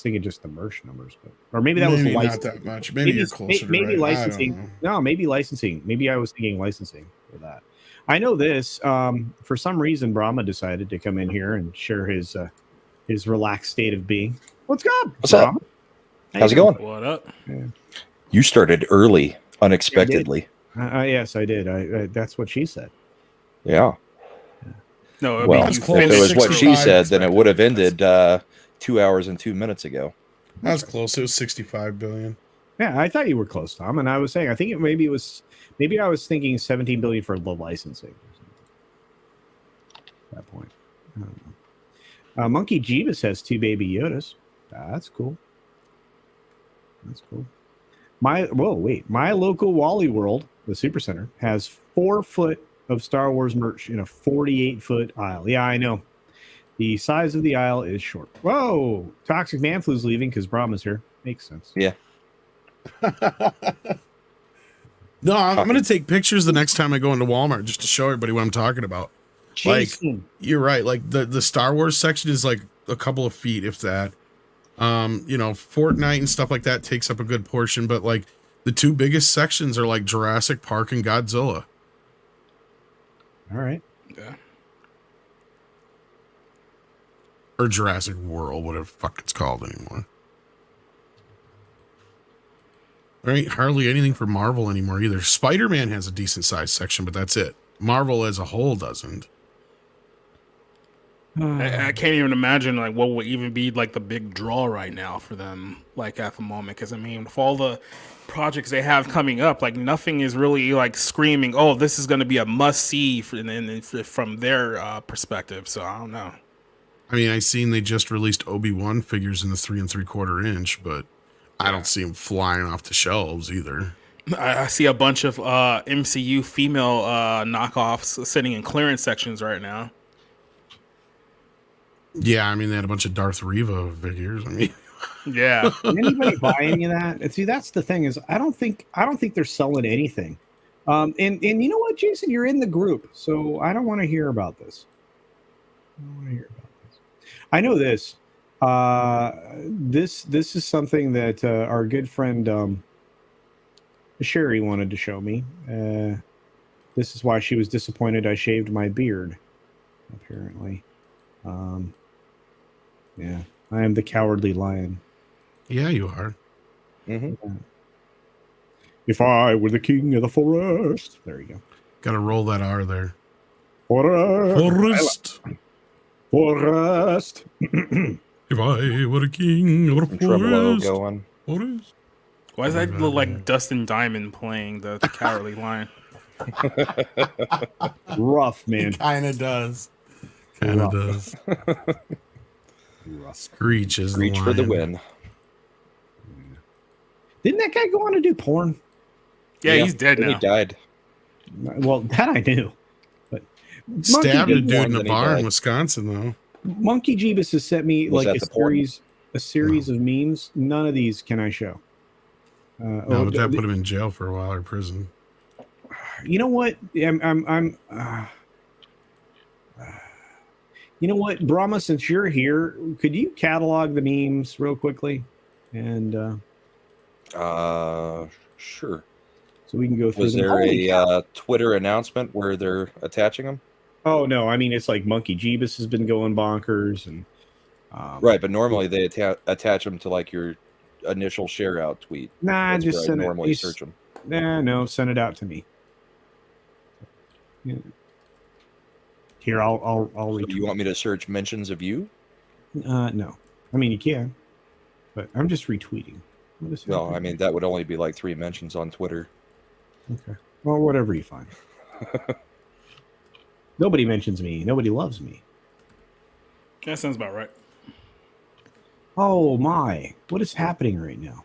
thinking just the merch numbers, but or maybe that was the not that much. Maybe you're closer. Maybe to licensing. No, maybe licensing. Maybe I was thinking licensing for that. I know this. For some reason, Brahma decided to come in here and share his relaxed state of being. What's up? What's Brahma? Up? How's it going? What up? Yeah. You started early, unexpectedly. Yes, I did. That's what she said. Yeah. No, well, if it was what she said, then it would have ended 2 hours and 2 minutes ago. That was close. It was 65 billion. Yeah, I thought you were close, Tom. And I was saying, I think maybe I was thinking 17 billion for the licensing. At that point. I don't know. Monkey Jeebus has 2 baby Yodas. That's cool. That's cool. My local Wally World, the Supercenter, has 4-foot of Star Wars merch in a 48-foot aisle. Yeah, I know. The size of the aisle is short. Whoa! Toxic Man Flu's leaving because Brahma's here. Makes sense. Yeah. No, I'm going to take pictures the next time I go into Walmart just to show everybody what I'm talking about. Jason. Like, you're right. Like the Star Wars section is like a couple of feet, if that. Fortnite and stuff like that takes up a good portion, but like the two biggest sections are like Jurassic Park and Godzilla. All right. Yeah. Or Jurassic World, whatever the fuck it's called anymore. There ain't hardly anything for Marvel anymore either. Spider-Man has a decent sized section, but that's it. Marvel as a whole doesn't. I can't even imagine like what would even be like the big draw right now for them, like at the moment. Because I mean, with all the projects they have coming up, like nothing is really like screaming, "Oh, this is going to be a must see" from their perspective. So I don't know. I mean, I seen they just released Obi-Wan figures in the 3 3/4 inch, but I don't see them flying off the shelves either. I see a bunch of MCU female knockoffs sitting in clearance sections right now. Yeah, I mean, they had a bunch of Darth Reva figures. I mean, yeah. Did anybody buy any of that? And see, that's the thing is, I don't think they're selling anything. And you know what, Jason, you're in the group, so I don't want to hear about this. I know this. This is something that our good friend Sherry wanted to show me. This is why she was disappointed I shaved my beard, apparently. Yeah, I am the cowardly lion. Yeah, you are. Mm-hmm. Yeah. If I were the king of the forest. There you go. Got to roll that R there. Forest. Forest. If I were a king of the Tremolo forest. go on. Forest. Why does that look like Dustin Diamond playing the Cowardly Lion? Rough, man. Kind of does. Kind of does. Screech is Screech the for the lion. win. Didn't that guy go on to do porn? Yeah, he's dead now. He died. Well, that I knew. But Stabbed a dude in a then he bar in died. Wisconsin, though. Monkey Jeebus has sent me Was like that the porn? a series of memes. None of these can I show. No, but that put him in jail for a while or prison. You know what? You know what, Brahma? Since you're here, could you catalog the memes real quickly, and Sure. so we can go through Was them? there Holy cow. a Twitter announcement where they're attaching them? Oh no! I mean, it's like Monkey Jeebus has been going bonkers, and Right, but normally they attach them to like your initial share out tweet. Nah, That's just where I send it. normally search them. Nah, no, send it out to me. Yeah. Here, I'll So retweet. you want me to search mentions of you? No, I mean you can, but I'm just retweeting. What is No, happening? I mean that would only be like 3 mentions on Twitter. Okay. Well, whatever you find. Nobody mentions me. Nobody loves me. That sounds about right. Oh my! What is happening right now?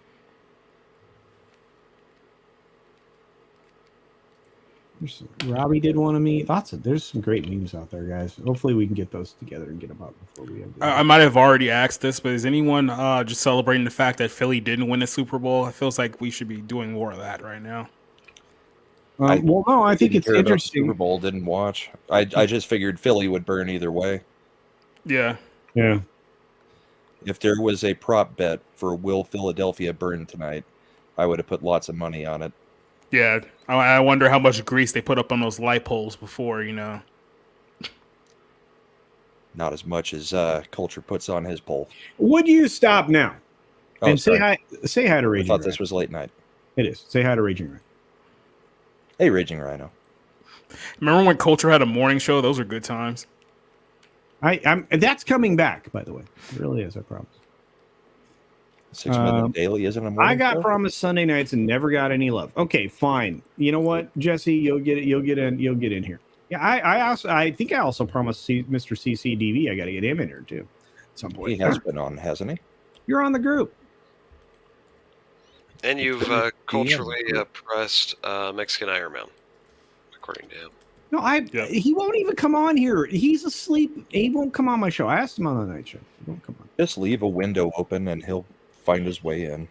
Robbie did one of me. There's some great memes out there, guys. Hopefully we can get those together and get them out before we end. I might have already asked this, but is anyone just celebrating the fact that Philly didn't win the Super Bowl? It feels like we should be doing more of that right now. Well, no, I think Didn't it's care about the interesting. Super Bowl, didn't watch. I just figured Philly would burn either way. Yeah. Yeah. If there was a prop bet for will Philadelphia burn tonight, I would have put lots of money on it. Yeah. I wonder how much grease they put up on those light poles before, Not as much as Culture puts on his poll. Would you stop now Oh, and say sorry. hi? Say hi to I Raging. thought this Rhino. was late night. It is. Say hi to Raging Rhino. Hey, Raging Rhino. Remember when Culture had a morning show? Those are good times. That's coming back, by the way. It really is. I promise. 6 Minute Daily isn't a morning I got show? promised Sunday nights and never got any love. Okay, fine. You know what, Jesse? You'll get it. You'll get in here. Yeah, I think I also promised Mr. CCDV. I got to get him in here too. At some point. He has been on, hasn't he? You're on the group. And you've culturally oppressed Mexican Iron Man, according to him. No, he won't even come on here. He's asleep. He won't come on my show. I asked him on the night show. He won't come on. Just leave a window open and he'll find his way in.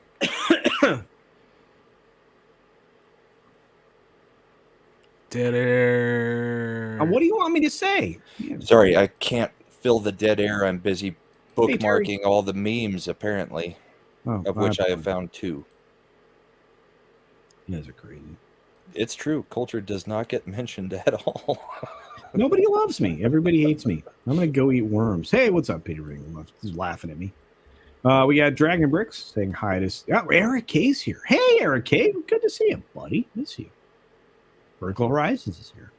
Dead air. What do you want me to say? Sorry, I can't fill the dead air. I'm busy bookmarking all the memes, apparently, of which I have found 2. You guys are crazy. It's true. Culture does not get mentioned at all. Nobody loves me. Everybody hates me. I'm going to go eat worms. Hey, what's up, Peter Ring? He's laughing at me. We got Dragon Bricks saying hi to... Oh, Eric K's here. Hey, Eric K. Good to see you, buddy. Miss you. Vertical Horizons is here.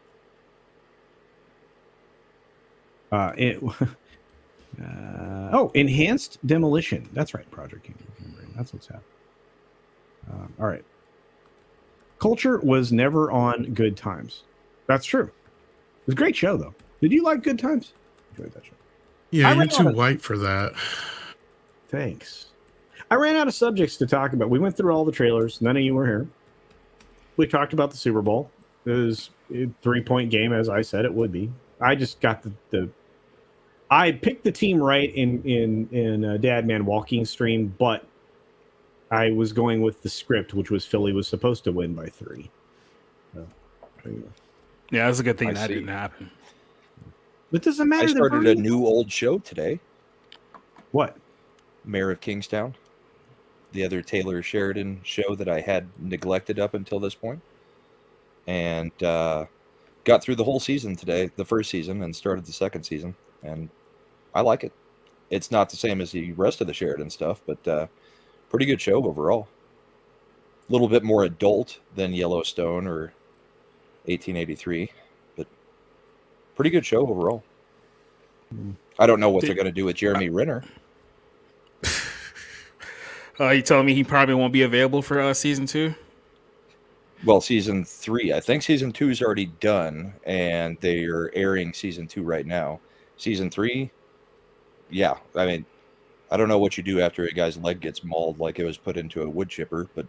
Enhanced Demolition. That's right, Project Kingdom. That's what's happening. All right. Culture was never on Good Times. That's true. It was a great show, though. Did you like Good Times? Enjoyed that show. Yeah, you're too white for that. Thanks. I ran out of subjects to talk about. We went through all the trailers. None of you were here. We talked about the Super Bowl. It was a 3-point game, as I said it would be. I just got I picked the team right in Dadman Walking stream, but I was going with the script, which was Philly was supposed to win by 3. So, there you go. Yeah, that's a good thing that didn't happen. It doesn't matter. I started a new old show today. What? Mayor of Kingstown. The other Taylor Sheridan show that I had neglected up until this point. And got through the whole season today, the first season, and started the second season. And I like it. It's not the same as the rest of the Sheridan stuff, but pretty good show overall. A little bit more adult than Yellowstone or 1883, but pretty good show overall. I don't know what they're going to do with Jeremy Renner. You telling me he probably won't be available for season 2? Well, season 3. I think season 2 is already done, and they are airing season 2 right now. Season 3, yeah. I mean, I don't know what you do after a guy's leg gets mauled like it was put into a wood chipper, but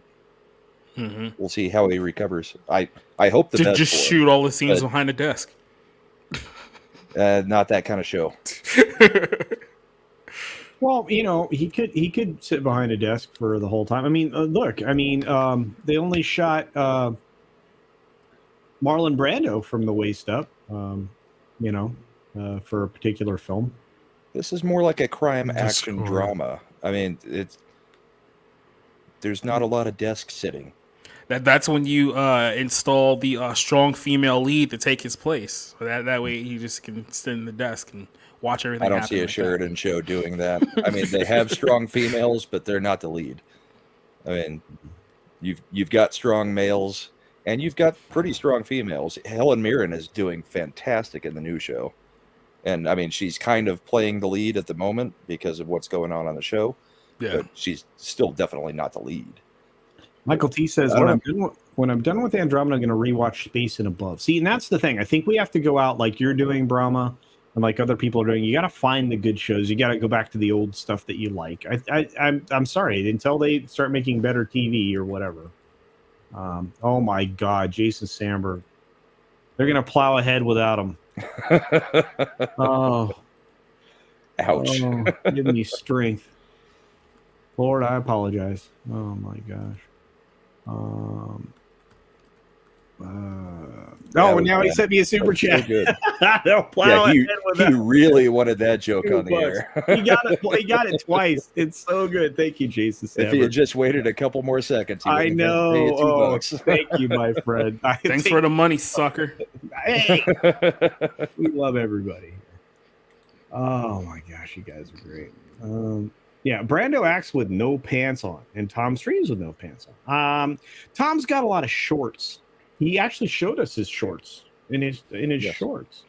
we'll see how he recovers. I hope the best just for shoot him, all the scenes but, behind the desk. Not that kind of show. Well, he could sit behind a desk for the whole time. I mean, look, they only shot Marlon Brando from the waist up, for a particular film. This is more like a crime action drama. I mean, there's not a lot of desk sitting. That's when you install the strong female lead to take his place. So that way he just can sit in the desk and watch everything. I don't see a Sheridan show doing that. I mean, they have strong females, but they're not the lead. I mean, you've got strong males and you've got pretty strong females. Helen Mirren is doing fantastic in the new show. And I mean, she's kind of playing the lead at the moment because of what's going on the show. Yeah. But she's still definitely not the lead. Michael T says, when I'm done with Andromeda, I'm going to rewatch Space and Above. See, and that's the thing. I think we have to go out like you're doing, Brahma, and like other people are doing. You got to find the good shows. You got to go back to the old stuff that you like. I'm sorry, until they start making better TV or whatever. Oh my God, Jason Sandberg. They're going to plow ahead without him. Oh. Ouch. Oh, give me strength. Lord, I apologize. Oh my gosh. Now he sent me a super chat. So good. They'll plow he really wanted that joke on the air. He got it twice. It's so good. Thank you, Jason. If he had just waited a couple more seconds, I know. Thank you, my friend. Thanks for the money, sucker. Hey, we love everybody. Oh my gosh, you guys are great. Yeah, Brando acts with no pants on, and Tom streams with no pants on. Tom's got a lot of shorts. He actually showed us his shorts in his shorts.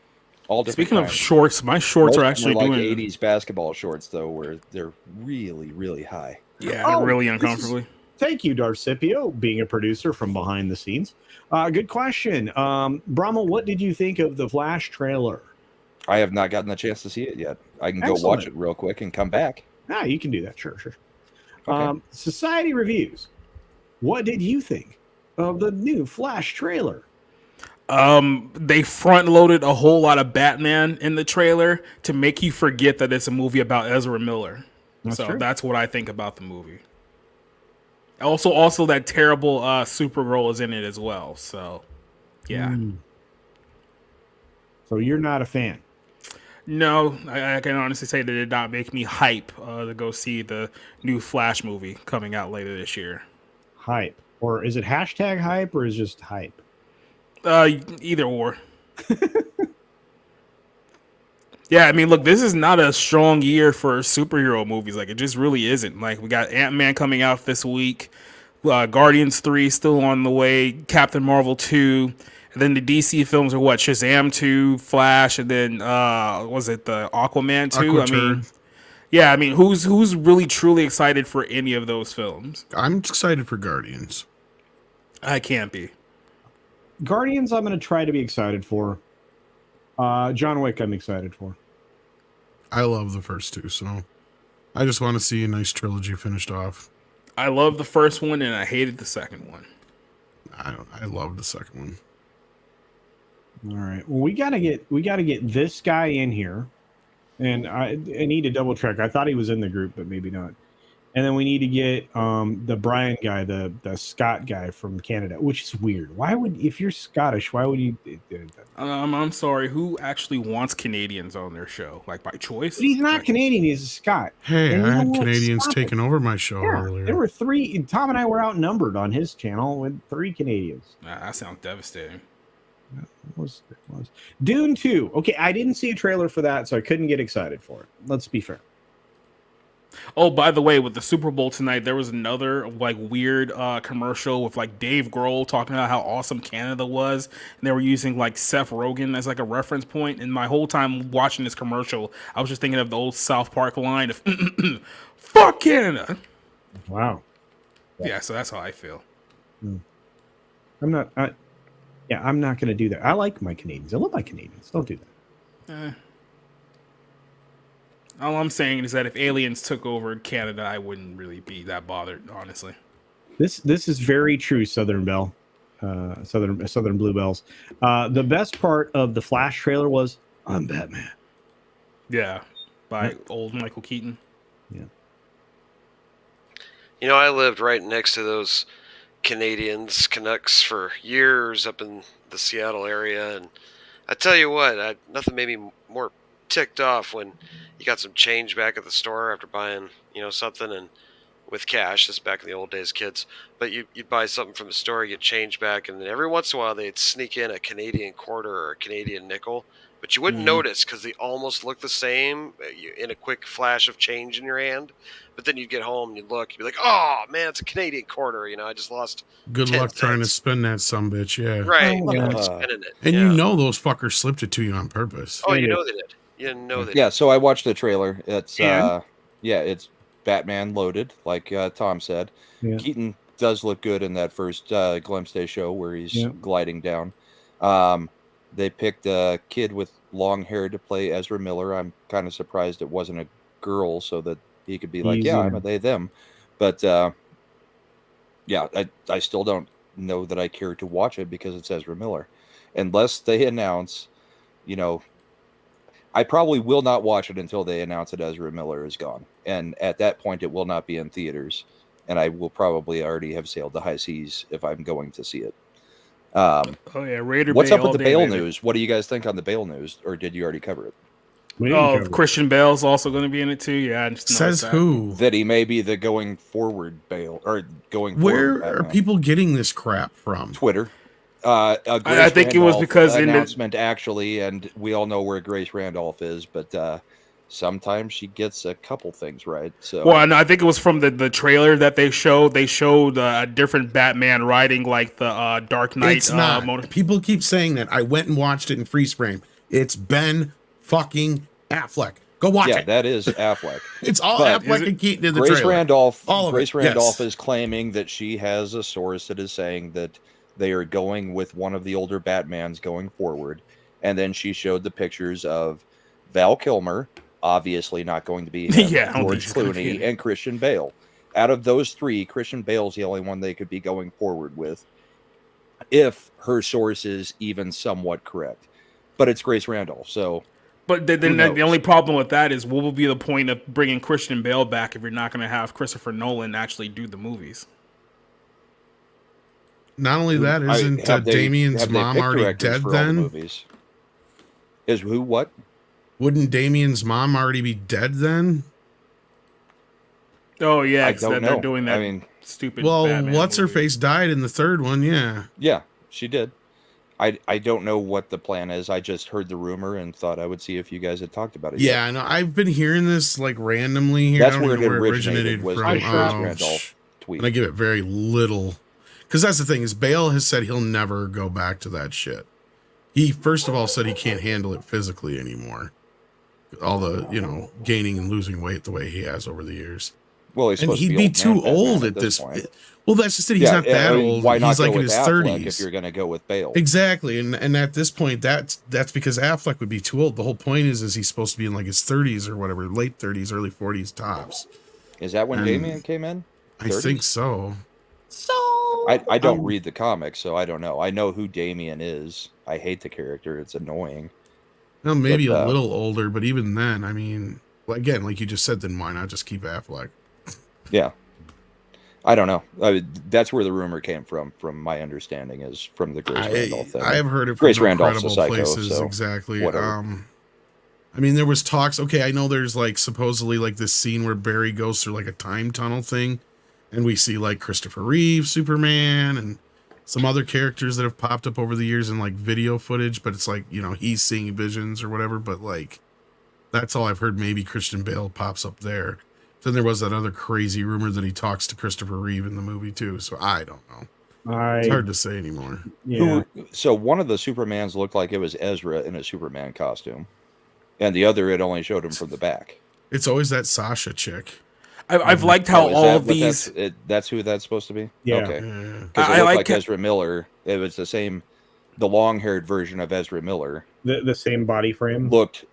All different Speaking of shorts, my shorts are actually like doing 80s basketball shorts though, where they're really, really high. Yeah, they're really uncomfortably. Thank you, Darcipio, being a producer from behind the scenes. Good question. Brahma, what did you think of the Flash trailer? I have not gotten the chance to see it yet. I can go watch it real quick and come back. Ah, you can do that. Sure. Okay. Society Reviews. What did you think of the new Flash trailer? They front loaded a whole lot of Batman in the trailer to make you forget that it's a movie about Ezra Miller. That's true. That's what I think about the movie. Also that terrible Supergirl is in it as well. So, yeah. So you're not a fan? No, I can honestly say that it did not make me hype to go see the new Flash movie coming out later this year. Hype, or is it hashtag hype, or is it just hype? Either or. Yeah, I mean, look, this is not a strong year for superhero movies. Like, it just really isn't. Like, we got Ant-Man coming out this week, Guardians 3 still on the way, Captain Marvel 2, and then the DC films are what? Shazam 2, Flash, and then was it the Aquaman 2? I mean, yeah, I mean, who's really truly excited for any of those films? I'm excited for Guardians. I can't be. Guardians, I'm going to try to be excited for. John Wick, I'm excited for. I love the first two, so I just want to see a nice trilogy finished off. I love the first one, and I hated the second one. I love the second one. All right. Well, we gotta get this guy in here, and I need to double check. I thought he was in the group, but maybe not. And then we need to get the Brian guy, the Scott guy from Canada, which is weird. Why would, if you're Scottish, why would you do that? I'm sorry. Who actually wants Canadians on their show? Like, by choice? But he's not Canadian. He's a Scot. Hey, And I had what? Canadians Stop taking it. over my show Yeah, earlier. there were 3. Tom and I were outnumbered on his channel with 3 Canadians. That sounds devastating. It was. Dune 2. Okay, I didn't see a trailer for that, so I couldn't get excited for it. Let's be fair. Oh, by the way, with the Super Bowl tonight, there was another like weird commercial with like Dave Grohl talking about how awesome Canada was, and they were using like Seth Rogen as like a reference point. And my whole time watching this commercial, I was just thinking of the old South Park line of "Fuck Canada." Wow. Yeah, so that's how I feel. I'm not going to do that. I like my Canadians. I love my Canadians. Don't do that. All I'm saying is that if aliens took over Canada, I wouldn't really be that bothered, honestly. This is very true, Southern Belle. Southern Bluebells. The best part of the Flash trailer was, I'm Batman. Yeah, by old Michael Keaton. Yeah. You know, I lived right next to those Canucks for years up in the Seattle area, and I tell you what, nothing made me more ticked off when you got some change back at the store after buying, something, and with cash. This back in the old days, kids. But you'd buy something from the store, you get change back, and then every once in a while they'd sneak in a Canadian quarter or a Canadian nickel. But you wouldn't notice because they almost look the same in a quick flash of change in your hand. But then you'd get home and you'd look, you'd be like, oh, man, it's a Canadian quarter. I just lost Good 10 luck trying to cents. spend that sumbitch, yeah. Right, Oh, spending it. And yeah. you know those fuckers slipped it to you on purpose. Oh, you know they did. You know they did. Yeah, so I watched the trailer. It's And? it's Batman loaded, like Tom said. Yeah. Keaton does look good in that first glimpse they show where he's gliding down. They picked a kid with long hair to play Ezra Miller. I'm kind of surprised it wasn't a girl so that he could be like, Easy. I'm a they, them. But I still don't know that I care to watch it because it's Ezra Miller. Unless they announce, I probably will not watch it until they announce that Ezra Miller is gone. And at that point, it will not be in theaters. And I will probably already have sailed the high seas if I'm going to see it. Raider what's Bay up with all the day, Bale baby. news? What do you guys think on the Bale news? Or did you already cover it? Christian Bale's also going to be in it too. Yeah, I just Says that. who? That he may be the going forward Bale or going Where forward are Batman. people getting this crap from? Twitter. I think it was because in the announcement actually, and we all know where Grace Randolph is, but sometimes she gets a couple things right. So no, I think it was from the trailer that they showed. They showed a different Batman riding like the Dark Knight. It's not. People keep saying that. I went and watched it in freeze frame. It's Ben fucking Affleck. Go watch it. That is Affleck. It's all Affleck and Keaton in the Grace trailer. Randolph. All of Grace it. Randolph Yes. is claiming that she has a source that is saying that they are going with one of the older Batmans going forward, and then she showed the pictures of Val Kilmer, obviously not going to be him, Yeah, I don't George think he's gonna be in Clooney, it. and Christian Bale. Out of those three, Christian Bale's the only one they could be going forward with. if her source is even somewhat correct. But it's Grace Randolph, so. But then the only problem with that is, what will be the point of bringing Christian Bale back if you're not going to have Christopher Nolan actually do the movies? Not only that, isn't Damien's mom already dead then? Movies? Is who what? Wouldn't Damien's mom already be dead then? Oh yeah, I don't know. They're doing that. I mean, stupid. Well, Batman what's her movie. face died in the third one? Yeah. Yeah, she did. I don't know what the plan is. I just heard the rumor and thought I would see if you guys had talked about it. Yeah, I know. I've been hearing this like randomly here. That's I don't where even know it where originated. Was from. the Grace Randolph tweet. And I give it very little, because that's the thing is Bale has said he'll never go back to that shit. He first of all said he can't handle it physically anymore. All the gaining and losing weight the way he has over the years. Well, he's and supposed he'd to be be too old at this point. Well, that's just it. He's not that old. Why not he's like go in with his Affleck 30s. if you're going to go with Bale? Exactly, and at this point, that's because Affleck would be too old. The whole point is he's supposed to be in like his 30s or whatever, late 30s, early 40s tops. Is that when Damien came in? 30s? I think so. I don't read the comics, so I don't know. I know who Damien is. I hate the character. It's annoying. Well, maybe a little older, but even then, I mean, again, like you just said, then why not just keep Affleck? Yeah. I don't know. That's where the rumor came from my understanding, is from the Grace Randolph thing. I have heard it from Grace Randolph's a incredible psycho, places, so exactly. whatever. I mean, there was talks. Okay, I know there's like supposedly like this scene where Barry goes through like a time tunnel thing, and we see like Christopher Reeve, Superman, and some other characters that have popped up over the years in like video footage. But it's like he's seeing visions or whatever. But like that's all I've heard. Maybe Christian Bale pops up there. Then there was that other crazy rumor that he talks to Christopher Reeve in the movie too. So I don't know. It's hard to say anymore. Yeah. So one of the Supermans looked like it was Ezra in a Superman costume, and the other it only showed him from the back. It's always that Sasha chick. I've liked how all of these. That's who that's supposed to be. Yeah. Okay. Because it looked like Ezra Miller. It was the long-haired version of Ezra Miller. The same body frame. Looked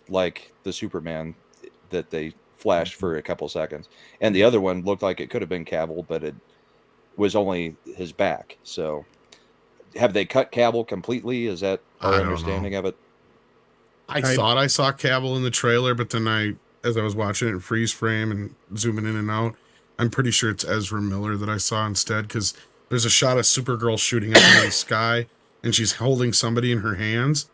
like the Superman that they flashed for a couple seconds, and the other one looked like it could have been Cavill, but it was only his back. So have they cut Cavill completely? Is that our understanding of it? I thought I saw Cavill in the trailer, but then as I was watching it in freeze frame and zooming in and out, I'm pretty sure it's Ezra Miller that I saw instead, because there's a shot of Supergirl shooting up into the sky and she's holding somebody in her hands.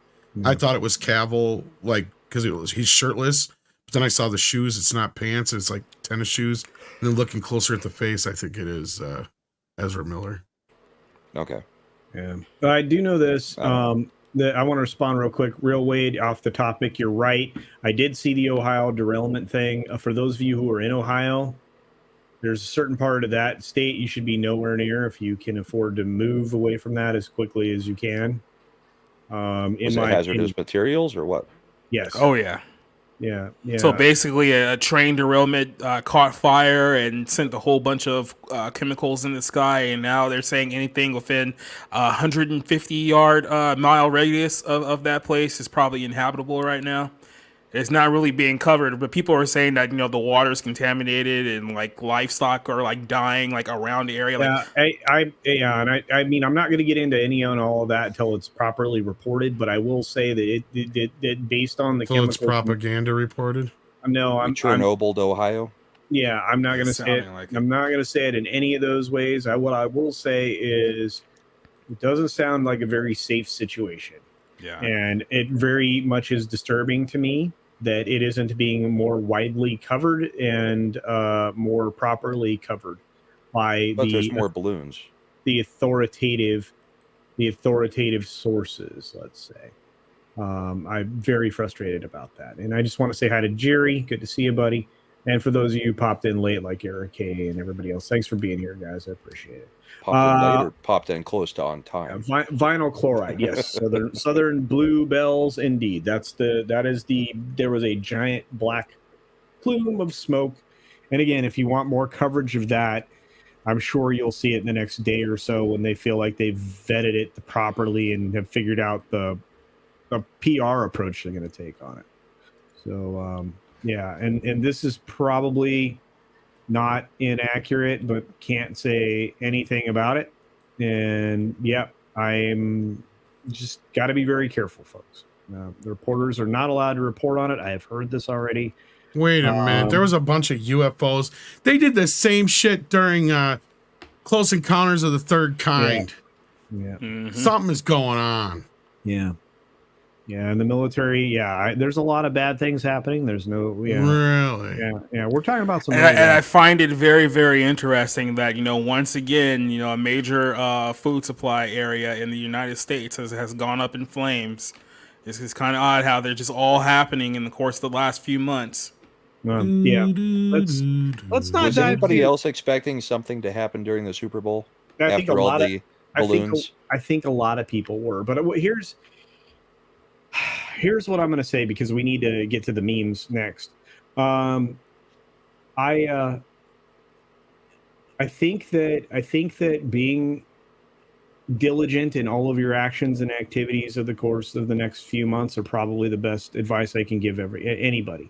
I thought it was Cavill, like, because he's shirtless. Then I saw the shoes. It's not pants. It's like tennis shoes. And then looking closer at the face, I think it is Ezra Miller. Okay. Yeah. I do know this. That I want to respond real quick. Real Wade, off the topic, you're right. I did see the Ohio derailment thing. For those of you who are in Ohio, there's a certain part of that state you should be nowhere near if you can afford to move away from that as quickly as you can. Was it hazardous materials or what? Yes. Oh yeah. Yeah. So basically, a train derailment caught fire and sent a whole bunch of chemicals in the sky, and now they're saying anything within 150-yard mile radius of that place is probably inhabitable right now. It's not really being covered, but people are saying that the water is contaminated and like livestock are like dying like around the area. I mean, I'm not going to get into any on all of that until it's properly reported, but I will say that it based on the chemicals, it's propaganda reported. No, I'm Chernobyl, Ohio. Yeah, I'm not going to say it. I'm not going to say it in any of those ways. What I will say is, it doesn't sound like a very safe situation. Yeah, and it very much is disturbing to me that it isn't being more widely covered and more properly covered by there's more balloons. The authoritative sources, let's say. I'm very frustrated about that. And I just want to say hi to Jerry. Good to see you, buddy. And for those of you who popped in late, like Eric K and everybody else, thanks for being here, guys. I appreciate it. Popped in late or popped in close to on time? Vinyl chloride, yes. Southern bluebells, indeed. There was a giant black plume of smoke. And again, if you want more coverage of that, I'm sure you'll see it in the next day or so when they feel like they've vetted it properly and have figured out the PR approach they're going to take on it. So, yeah, and this is probably not inaccurate, but can't say anything about it. And yeah, I'm just got to be very careful, folks. The reporters are not allowed to report on it. I have heard this already. Wait a minute. There was a bunch of UFOs. They did the same shit during Close Encounters of the Third Kind. Yeah. Something is going on. Yeah. Yeah, in the military, there's a lot of bad things happening. There's no, Really? Yeah. We're talking about some. And I find it very, very interesting that once again, a major food supply area in the United States has gone up in flames. It's kind of odd how they're just all happening in the course of the last few months. Yeah, let's not Was dive anybody too- else expecting something to happen during the Super Bowl I think after a all lot the of balloons? I think a lot of people were, but here's what I'm going to say because we need to get to the memes next. I think that being diligent in all of your actions and activities of the course of the next few months are probably the best advice I can give anybody.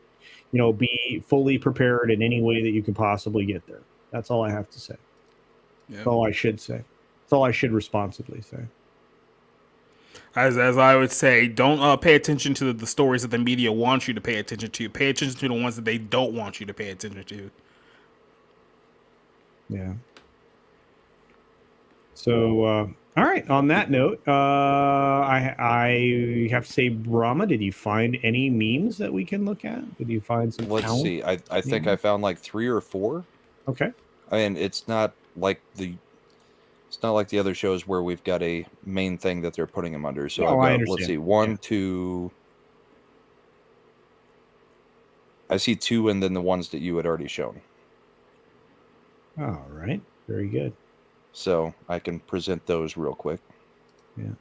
Be fully prepared in any way that you can possibly get there. That's all I have to say. That's all I should say. That's all I should responsibly say. As I would say, don't pay attention to the stories that the media wants you to pay attention to. Pay attention to the ones that they don't want you to pay attention to. Yeah. So, all right. On that note, I have to say, Brahma, did you find any memes that we can look at? Did you find some? Let's see. I think I found like 3 or 4. Okay. I mean, it's not like the other shows where we've got a main thing that they're putting them under. So I let's understand. see, 1, 2. I see 2, and then the ones that you had already shown. All right. Very good. So I can present those real quick. Yeah.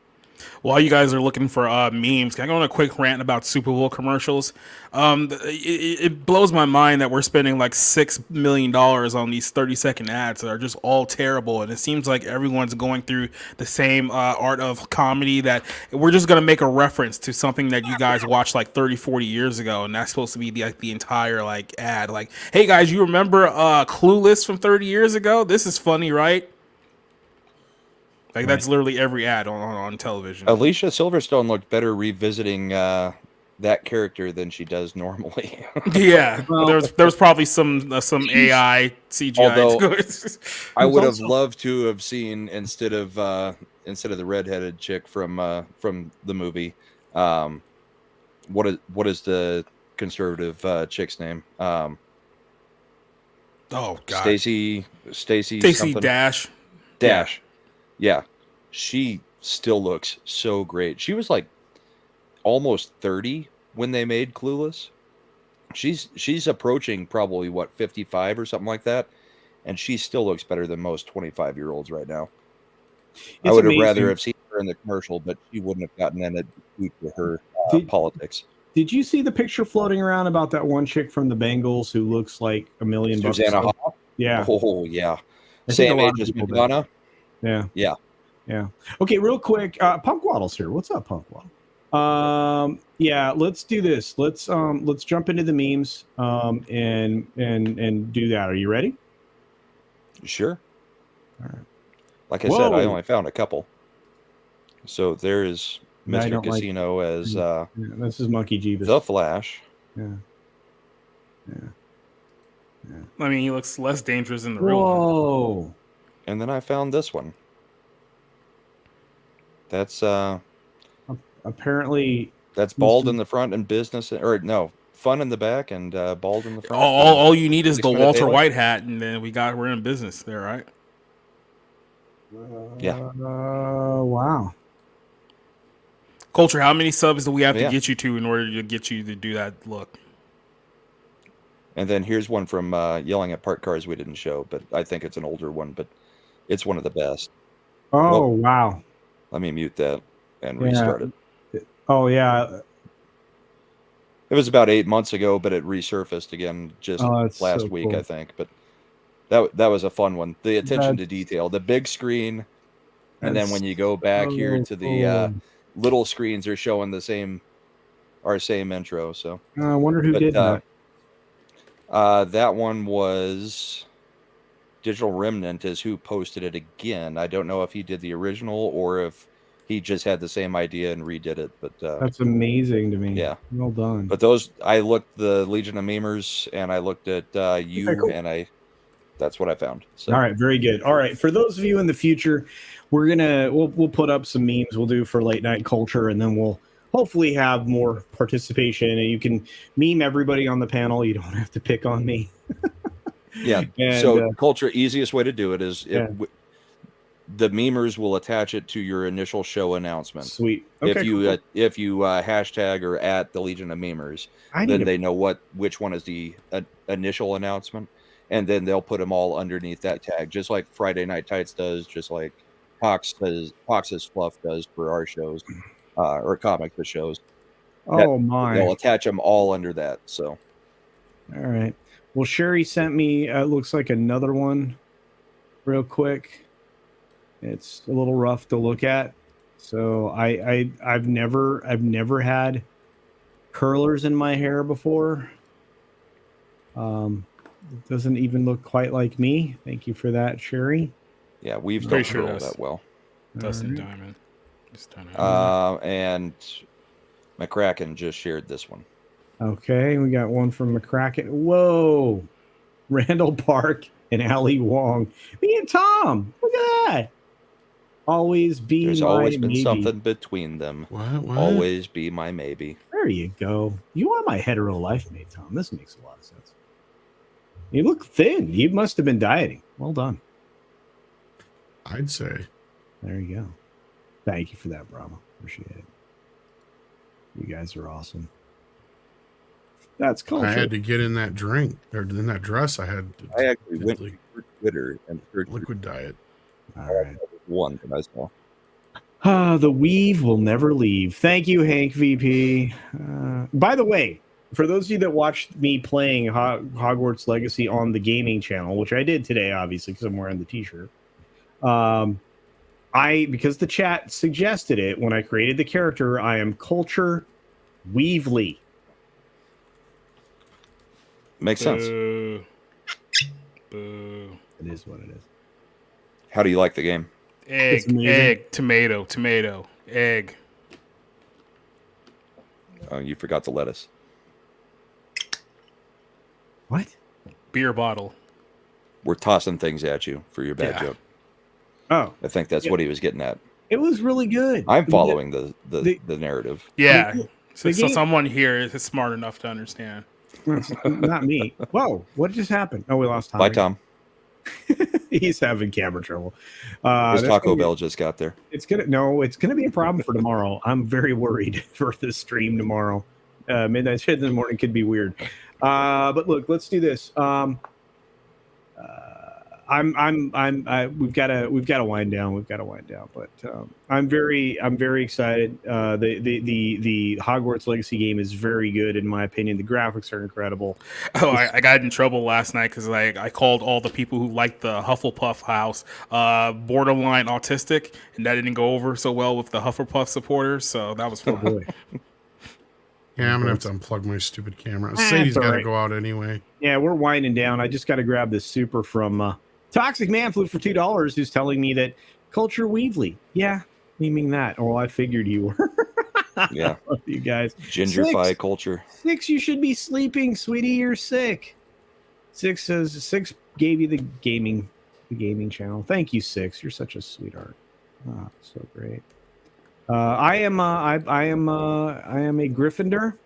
While you guys are looking for memes, can I go on a quick rant about Super Bowl commercials? It blows my mind that we're spending like $6 million on these 30-second ads that are just all terrible. And it seems like everyone's going through the same art of comedy that we're just going to make a reference to something that you guys watched like 30, 40 years ago. And that's supposed to be the entire ad. Like, hey guys, you remember Clueless from 30 years ago? This is funny, right? That's literally every ad on television. Alicia Silverstone looked better revisiting that character than she does normally. Yeah, there's probably some AI CGI. Although I would have loved to have seen instead of the redheaded chick from the movie. What is the conservative chick's name? Oh God, Stacy Dash. Yeah, she still looks so great. She was like almost 30 when they made Clueless. She's approaching probably 55 or something like that, and she still looks better than most 25-year-olds right now. I would have rather have seen her in the commercial, but she wouldn't have gotten in it due to her politics. Did you see the picture floating around about that one chick from the Bengals who looks like $1 million? Susanna Hoff? Yeah. Oh yeah. Same age as Madonna. Yeah. Okay, real quick. Punk Waddle's here. What's up, Punk Waddle? Yeah, let's do this. Let's jump into the memes and do that. Are you ready? Sure. All right. Like I said, I only found a couple. So there is Mr. Casino as this is Monkey Jeebus. The Flash. Yeah. I mean, he looks less dangerous in the real one. Whoa. And then I found this one. That's apparently that's bald in the front and fun in the back and bald in the front. All you need is the Walter White hat, and then we're in business there, right? Yeah. Wow. Culture, how many subs do we have to get you to in order to get you to do that look? And then here's one from Yelling at Parked Cars we didn't show, but I think it's an older one, but it's one of the best. Oh, wow. Let me mute that and restart it. Oh, yeah. It was about 8 months ago, but it resurfaced again just last week, cool. I think. But that was a fun one. The attention to detail, the big screen, and then when you go back here to the little screens are showing our same intro. So I wonder who did that. That one was Digital Remnant is who posted it again. I don't know if he did the original or if he just had the same idea and redid it. But That's amazing to me. yeah, Well done. but those, I looked the Legion of Memers and I looked at you, cool. and that's what I found. So All right, very good. All right, for those of you in the future, we'll put up some memes we'll do for late night culture, and then we'll hopefully have more participation. And you can meme everybody on the panel. You don't have to pick on me. yeah. And, So culture, easiest way to do it is Yeah. the memers will attach it to your initial show announcement. Sweet. If Okay, you cool. if you hashtag or at the Legion of Memers, then they know which one is the initial announcement, and then they'll put them all underneath that tag, just like Friday Night Tights does, just like Pox's Fluff does for our shows, or comic the shows. Oh my! They'll attach them all under that. So, all right. Well, Sherry sent me. Looks like another one, real quick. It's a little rough to look at. So I've never had curlers in my hair before. It doesn't even look quite like me. Thank you for that, Sherry. yeah, we've Pretty don't sure curl that's that well. Dustin Diamond. Just done it. And McCracken just shared this one. Okay, we got one from McCracken. Whoa, Randall Park and Ali Wong. Me and Tom. Look at that. Always be There's my always been maybe. something between them. What? Always be my maybe. There you go. You are my hetero life mate, Tom. This makes a lot of sense. You look thin. You must have been dieting. Well done. I'd say. There you go. Thank you for that, Brahma. Appreciate it. You guys are awesome. That's culture. I had to get in that drink or in that dress. I actually went to Twitter and searched liquid diet. All right. One that I saw. The weave will never leave. Thank you, Hank VP. By the way, for those of you that watched me playing Hogwarts Legacy on the gaming channel, which I did today, obviously, because I'm wearing the t-shirt, because the chat suggested it when I created the character, I am Culture Weavely. Makes sense. Boo. It is what it is. How do you like the game? Egg, tomato, egg. Oh, you forgot the lettuce. What? Beer bottle. We're tossing things at you for your bad joke. Oh, I think that's what he was getting at. It was really good. I'm following the narrative. Yeah. So game- someone here is smart enough to understand. Not me. Whoa, what just happened? Oh, we lost Tom. Bye, Tom. He's having camera trouble. His Taco Bell just got there. It's gonna be a problem for tomorrow. I'm very worried for the stream tomorrow. Midnight in the morning could be weird. But look, let's do this. We've got to wind down. But I'm very excited. The Hogwarts Legacy game is very good in my opinion. The graphics are incredible. Oh, I got in trouble last night because I called all the people who liked the Hufflepuff house borderline autistic, and that didn't go over so well with the Hufflepuff supporters. So that was fun. Oh boy. Yeah, I'm gonna have to unplug my stupid camera. Sadie's got to go out anyway. Yeah, we're winding down. I just got to grab this super from Toxic Man Flew for $2, who's telling me that Culture Weavely. Yeah, meaning that. Oh, I figured you were. Yeah. Love you guys. Gingerfy culture. 6, you should be sleeping, sweetie. You're sick. 6 says 6 gave you the gaming channel. Thank you, 6. You're such a sweetheart. Oh, so great. I am a Gryffindor,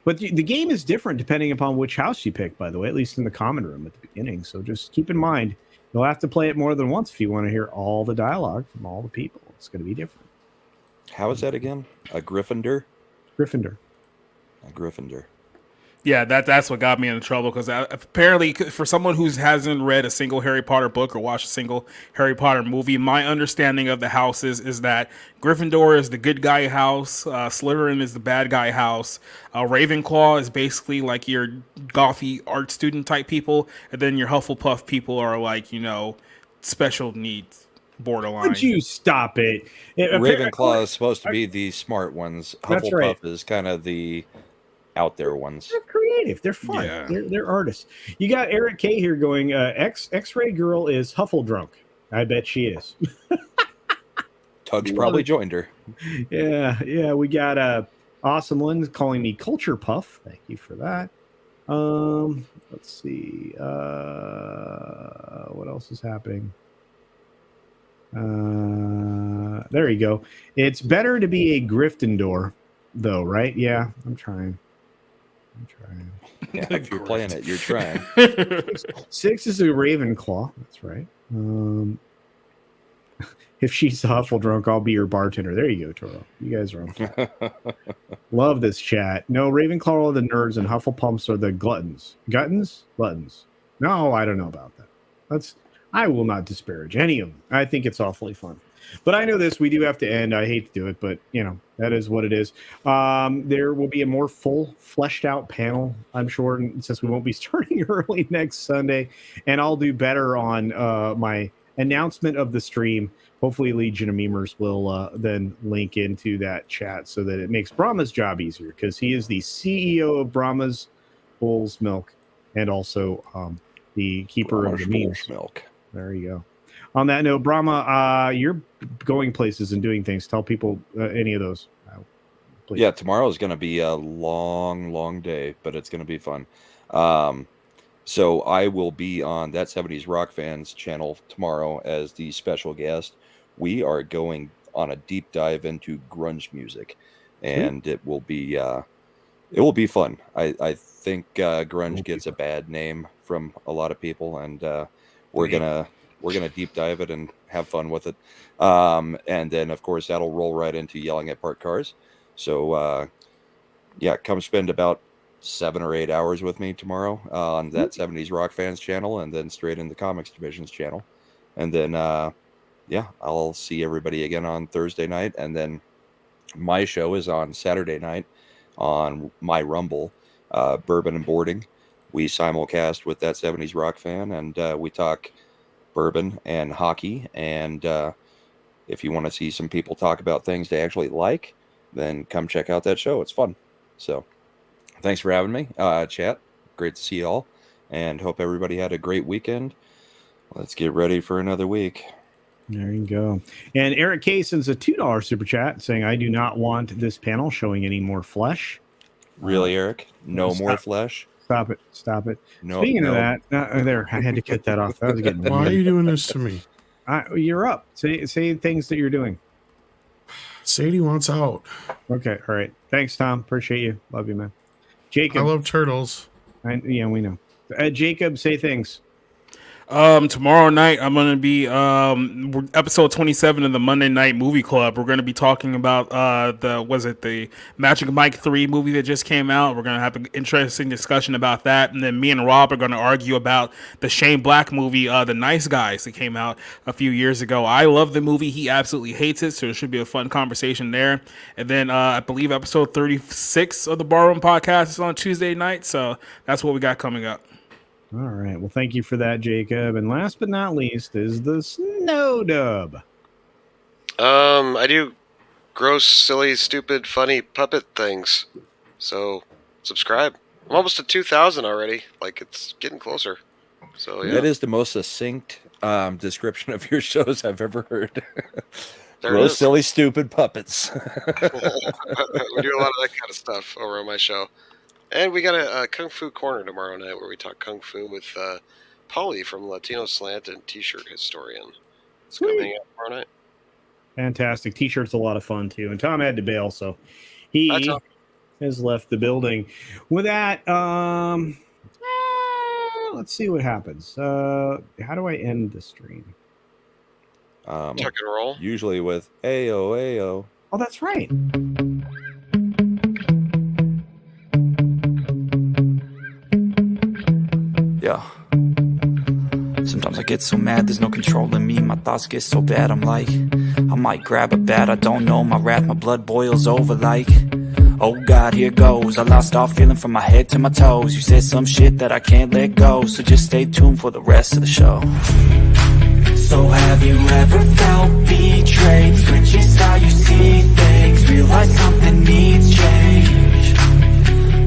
but the game is different depending upon which house you pick. By the way, at least in the common room at the beginning. So just keep in mind, you'll have to play it more than once if you want to hear all the dialogue from all the people. It's going to be different. How is that again? A Gryffindor? Gryffindor. A Gryffindor. Yeah, that's what got me into trouble because apparently for someone who hasn't read a single Harry Potter book or watched a single Harry Potter movie, my understanding of the houses is that Gryffindor is the good guy house, Slytherin is the bad guy house, Ravenclaw is basically like your gothy art student type people, and then your Hufflepuff people are like, special needs. Borderline. Would you stop it? Ravenclaw is supposed to be the smart ones. That's Hufflepuff right. is kind of the out there ones. They're creative. They're fun. Yeah. They're artists. You got Eric K here going, X-Ray Girl is Huffle drunk. I bet she is. Tug's probably joined her. Yeah. We got Awesome Lynn calling me Culture Puff. Thank you for that. Let's see. What else is happening? There you go. It's better to be a Gryffindor, though, right? Yeah, I'm trying. Yeah, if you're playing it, you're trying. 6 is a Ravenclaw. That's right. If she's awful drunk, I'll be your bartender. There you go, Toro. You guys are on fire. Love this chat. No, Ravenclaw are the nerds and Hufflepumps are the gluttons. Gluttons. No, I don't know about that. I will not disparage any of them. I think it's awfully fun. But I know this. We do have to end. I hate to do it, but, that is what it is. There will be a more full, fleshed out panel, I'm sure, since we won't be starting early next Sunday. And I'll do better on my announcement of the stream. Hopefully Legion of Memers will then link into that chat so that it makes Brahma's job easier, because he is the CEO of Brahma's Bull's Milk and also the keeper of the memes. Milk. There you go. On that note, Brahma, you're going places and doing things. Tell people any of those. Please. Yeah, tomorrow is going to be a long, long day, but it's going to be fun. So I will be on That 70s Rock Fans channel tomorrow as the special guest. We are going on a deep dive into grunge music, and it will be fun. I think grunge gets a bad name from a lot of people, and we're gonna deep dive it and have fun with it. And then of course that'll roll right into yelling at parked cars. So come spend about 7 or 8 hours with me tomorrow on That 70s Rock Fans channel, and then straight in the Comics Division's channel. And then I'll see everybody again on Thursday night, and then my show is on Saturday night on my Rumble, Bourbon and Boarding. We simulcast with That 70s Rock Fan, and we talk bourbon and hockey. And if you want to see some people talk about things they actually like, then come check out that show. It's fun. So thanks for having me, chat. Great to see you all, and hope everybody had a great weekend. Let's get ready for another week. There you go. And Eric K sends a $2 super chat saying, I do not want this panel showing any more flesh. Really, Eric? No more flesh? Stop it. No, Speaking of that, there, I had to cut that off. That was getting Why are you doing this to me? You're up. Say things that you're doing. Sadie wants out. Okay, all right. Thanks, Tom. Appreciate you. Love you, man. Jacob. I love turtles. Yeah, we know. Jacob, say things. Tomorrow night I'm gonna be episode 27 of the Monday Night Movie Club. We're gonna be talking about the Magic Mike 3 movie that just came out. We're gonna have an interesting discussion about that, and then me and Rob are gonna argue about the Shane Black movie, The Nice Guys, that came out a few years ago. I love the movie. He absolutely hates it, so it should be a fun conversation there. And then I believe episode 36 of the Barroom Podcast is on Tuesday night, so that's what we got coming up. All right. Well, thank you for that, Jacob. And last but not least is the Snow Dub. I do gross, silly, stupid, funny puppet things. So subscribe. I'm almost at 2,000 already. Like, it's getting closer. So yeah. That is the most succinct description of your shows I've ever heard. There Gross, silly, stupid puppets. We do a lot of that kind of stuff over on my show. And we got a Kung Fu Corner tomorrow night where we talk Kung Fu with Paulie from Latino Slant and T-Shirt Historian. It's coming out tomorrow night. Fantastic. T-shirt's a lot of fun, too. And Tom had to bail, so he has left the building. With that, let's see what happens. How do I end the stream? Tuck and roll? Usually with Ayo, Ayo. Oh, that's right. Yeah. Sometimes I get so mad, there's no controlling me. My thoughts get so bad, I'm like, I might grab a bat, I don't know. My wrath, my blood boils over like, oh God, here goes. I lost all feeling from my head to my toes. You said some shit that I can't let go, so just stay tuned for the rest of the show. So have you ever felt betrayed? Switches how you see things, realize something needs change.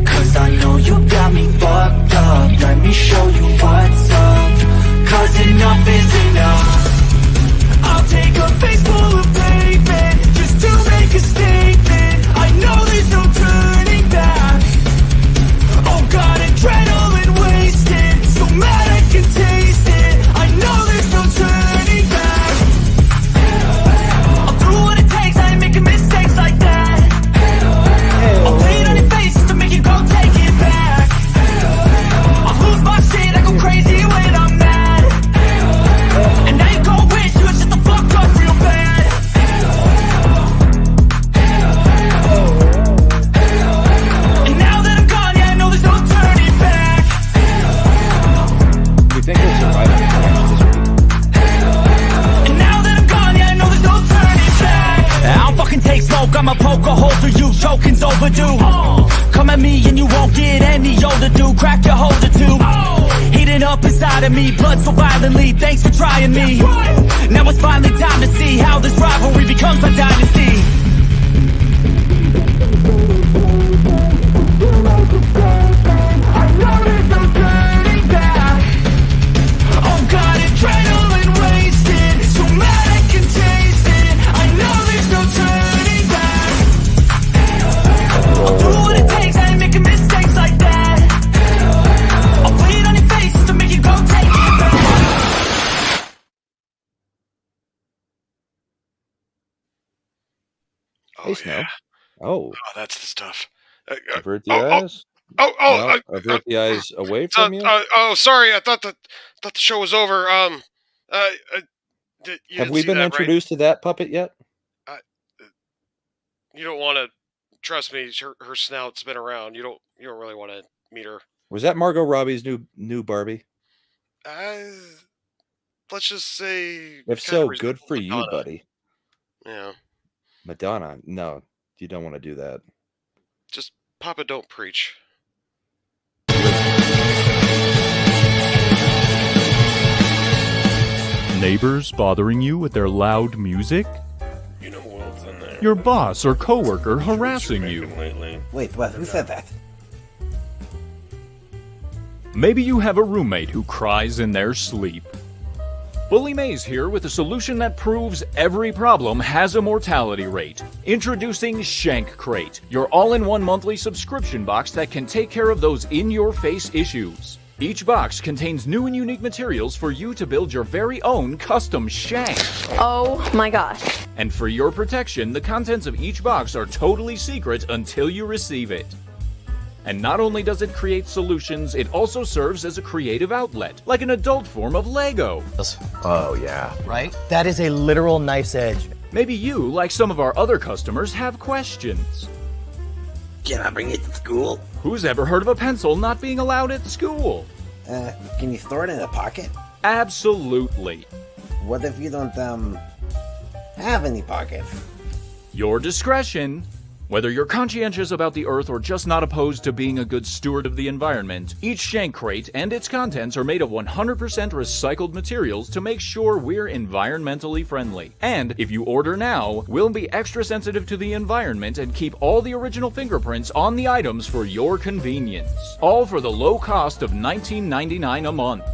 Cause 'cause I know you got me fucked up. Let me show you what's up, 'cause enough is enough. I'll take a face full of pavement just to make a statement. I know there's no turning back. Oh God, adrenaline wasted, so mad I can taste it. I know there's no turning back. I'll do what it takes, I ain't making mistakes like that. I'll lay it on your face to make you go take it back. I'll lose my shit, I go crazy when I'm mad. And now you gon' wish you had shut the fuck up real bad. And now that I'm gone, yeah, I know there's no turning back. We think we'll survive on the ranch this week. And now that I'm gone, yeah, I know there's no turning back. I'll fucking take smoke, I'ma poke a hole through you, choking's overdue. Come at me and you won't get any older, dude. Crack your holder too. Heating up inside of me, blood so violently. Thanks for trying me. Now it's finally time to see how this rivalry becomes a dynasty. I know there's no turning back. Oh God, adrenaline wasted, so mad I can taste it. I know there's no turning back. I'll do what it takes, I ain't making mistakes like that. I'll put it on your face to make you go take it back. Hey, Snow. Yeah. Oh, That's the stuff. avert the eyes. No, avert the eyes away from you. Sorry. I thought the show was over. You Have didn't we see been that, introduced to that puppet yet? Right? You don't want to trust me. Her snout's been around. You don't really want to meet her. Was that Margot Robbie's new Barbie? Let's just say. If so, good for you, buddy. Yeah. Madonna. No, you don't want to do that. Just Papa, don't preach. Neighbors bothering you with their loud music? You know who else in there? Your boss or coworker harassing you? Wait, what? Who said that? Maybe you have a roommate who cries in their sleep. Bully Mays here with a solution that proves every problem has a mortality rate. Introducing Shank Crate, your all-in-one monthly subscription box that can take care of those in-your-face issues. Each box contains new and unique materials for you to build your very own custom shank. Oh my gosh. And for your protection, the contents of each box are totally secret until you receive it. And not only does it create solutions, it also serves as a creative outlet, like an adult form of Lego. Oh, yeah. Right? That is a literal knife's edge. Maybe you, like some of our other customers, have questions. Can I bring it to school? Who's ever heard of a pencil not being allowed at school? Can you store it in a pocket? Absolutely. What if you don't, have any pockets? Your discretion. Whether you're conscientious about the earth or just not opposed to being a good steward of the environment, each Shank Crate and its contents are made of 100% recycled materials to make sure we're environmentally friendly. And if you order now, we'll be extra sensitive to the environment and keep all the original fingerprints on the items for your convenience. All for the low cost of $19.99 a month.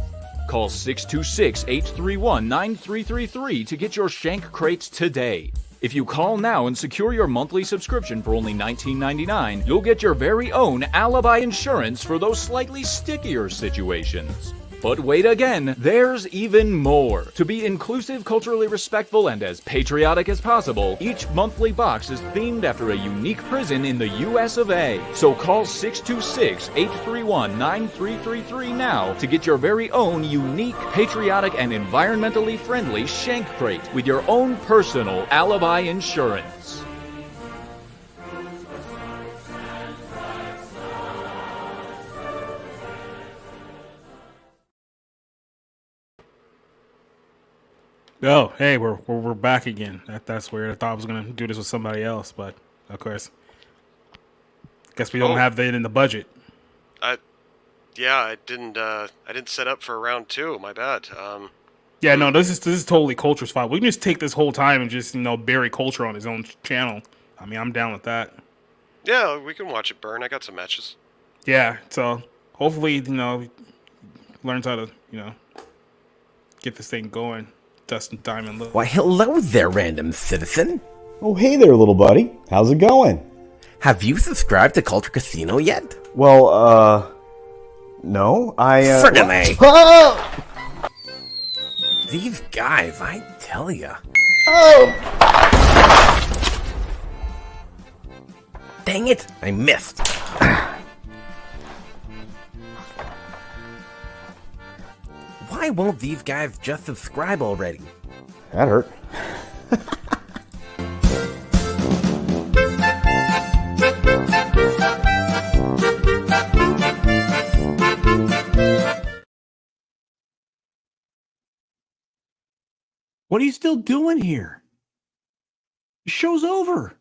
Call 626-831-9333 to get your Shank Crate today. If you call now and secure your monthly subscription for only $19.99, you'll get your very own alibi insurance for those slightly stickier situations. But wait again, there's even more. To be inclusive, culturally respectful, and as patriotic as possible, each monthly box is themed after a unique prison in the US of A. So call 626-831-9333 now to get your very own unique, patriotic, and environmentally friendly Shank Crate with your own personal alibi insurance. Oh, hey, we're back again. That's weird. I thought I was gonna do this with somebody else, but of course, guess we don't have that in the budget. I didn't set up for round 2. My bad. Yeah, no, this is totally Culture's fault. We can just take this whole time and just bury Culture on his own channel. I mean, I'm down with that. Yeah, we can watch it burn. I got some matches. Yeah, so hopefully, learns how to, get this thing going. Dustin Diamond. Why, hello there, random citizen. Oh, hey there, little buddy. How's it going? Have you subscribed to Culture Casino yet? Well, no. Friggin' Oh! These guys, I tell ya. Oh! Dang it, I missed. Why won't these guys just subscribe already? That hurt. What are you still doing here? The show's over.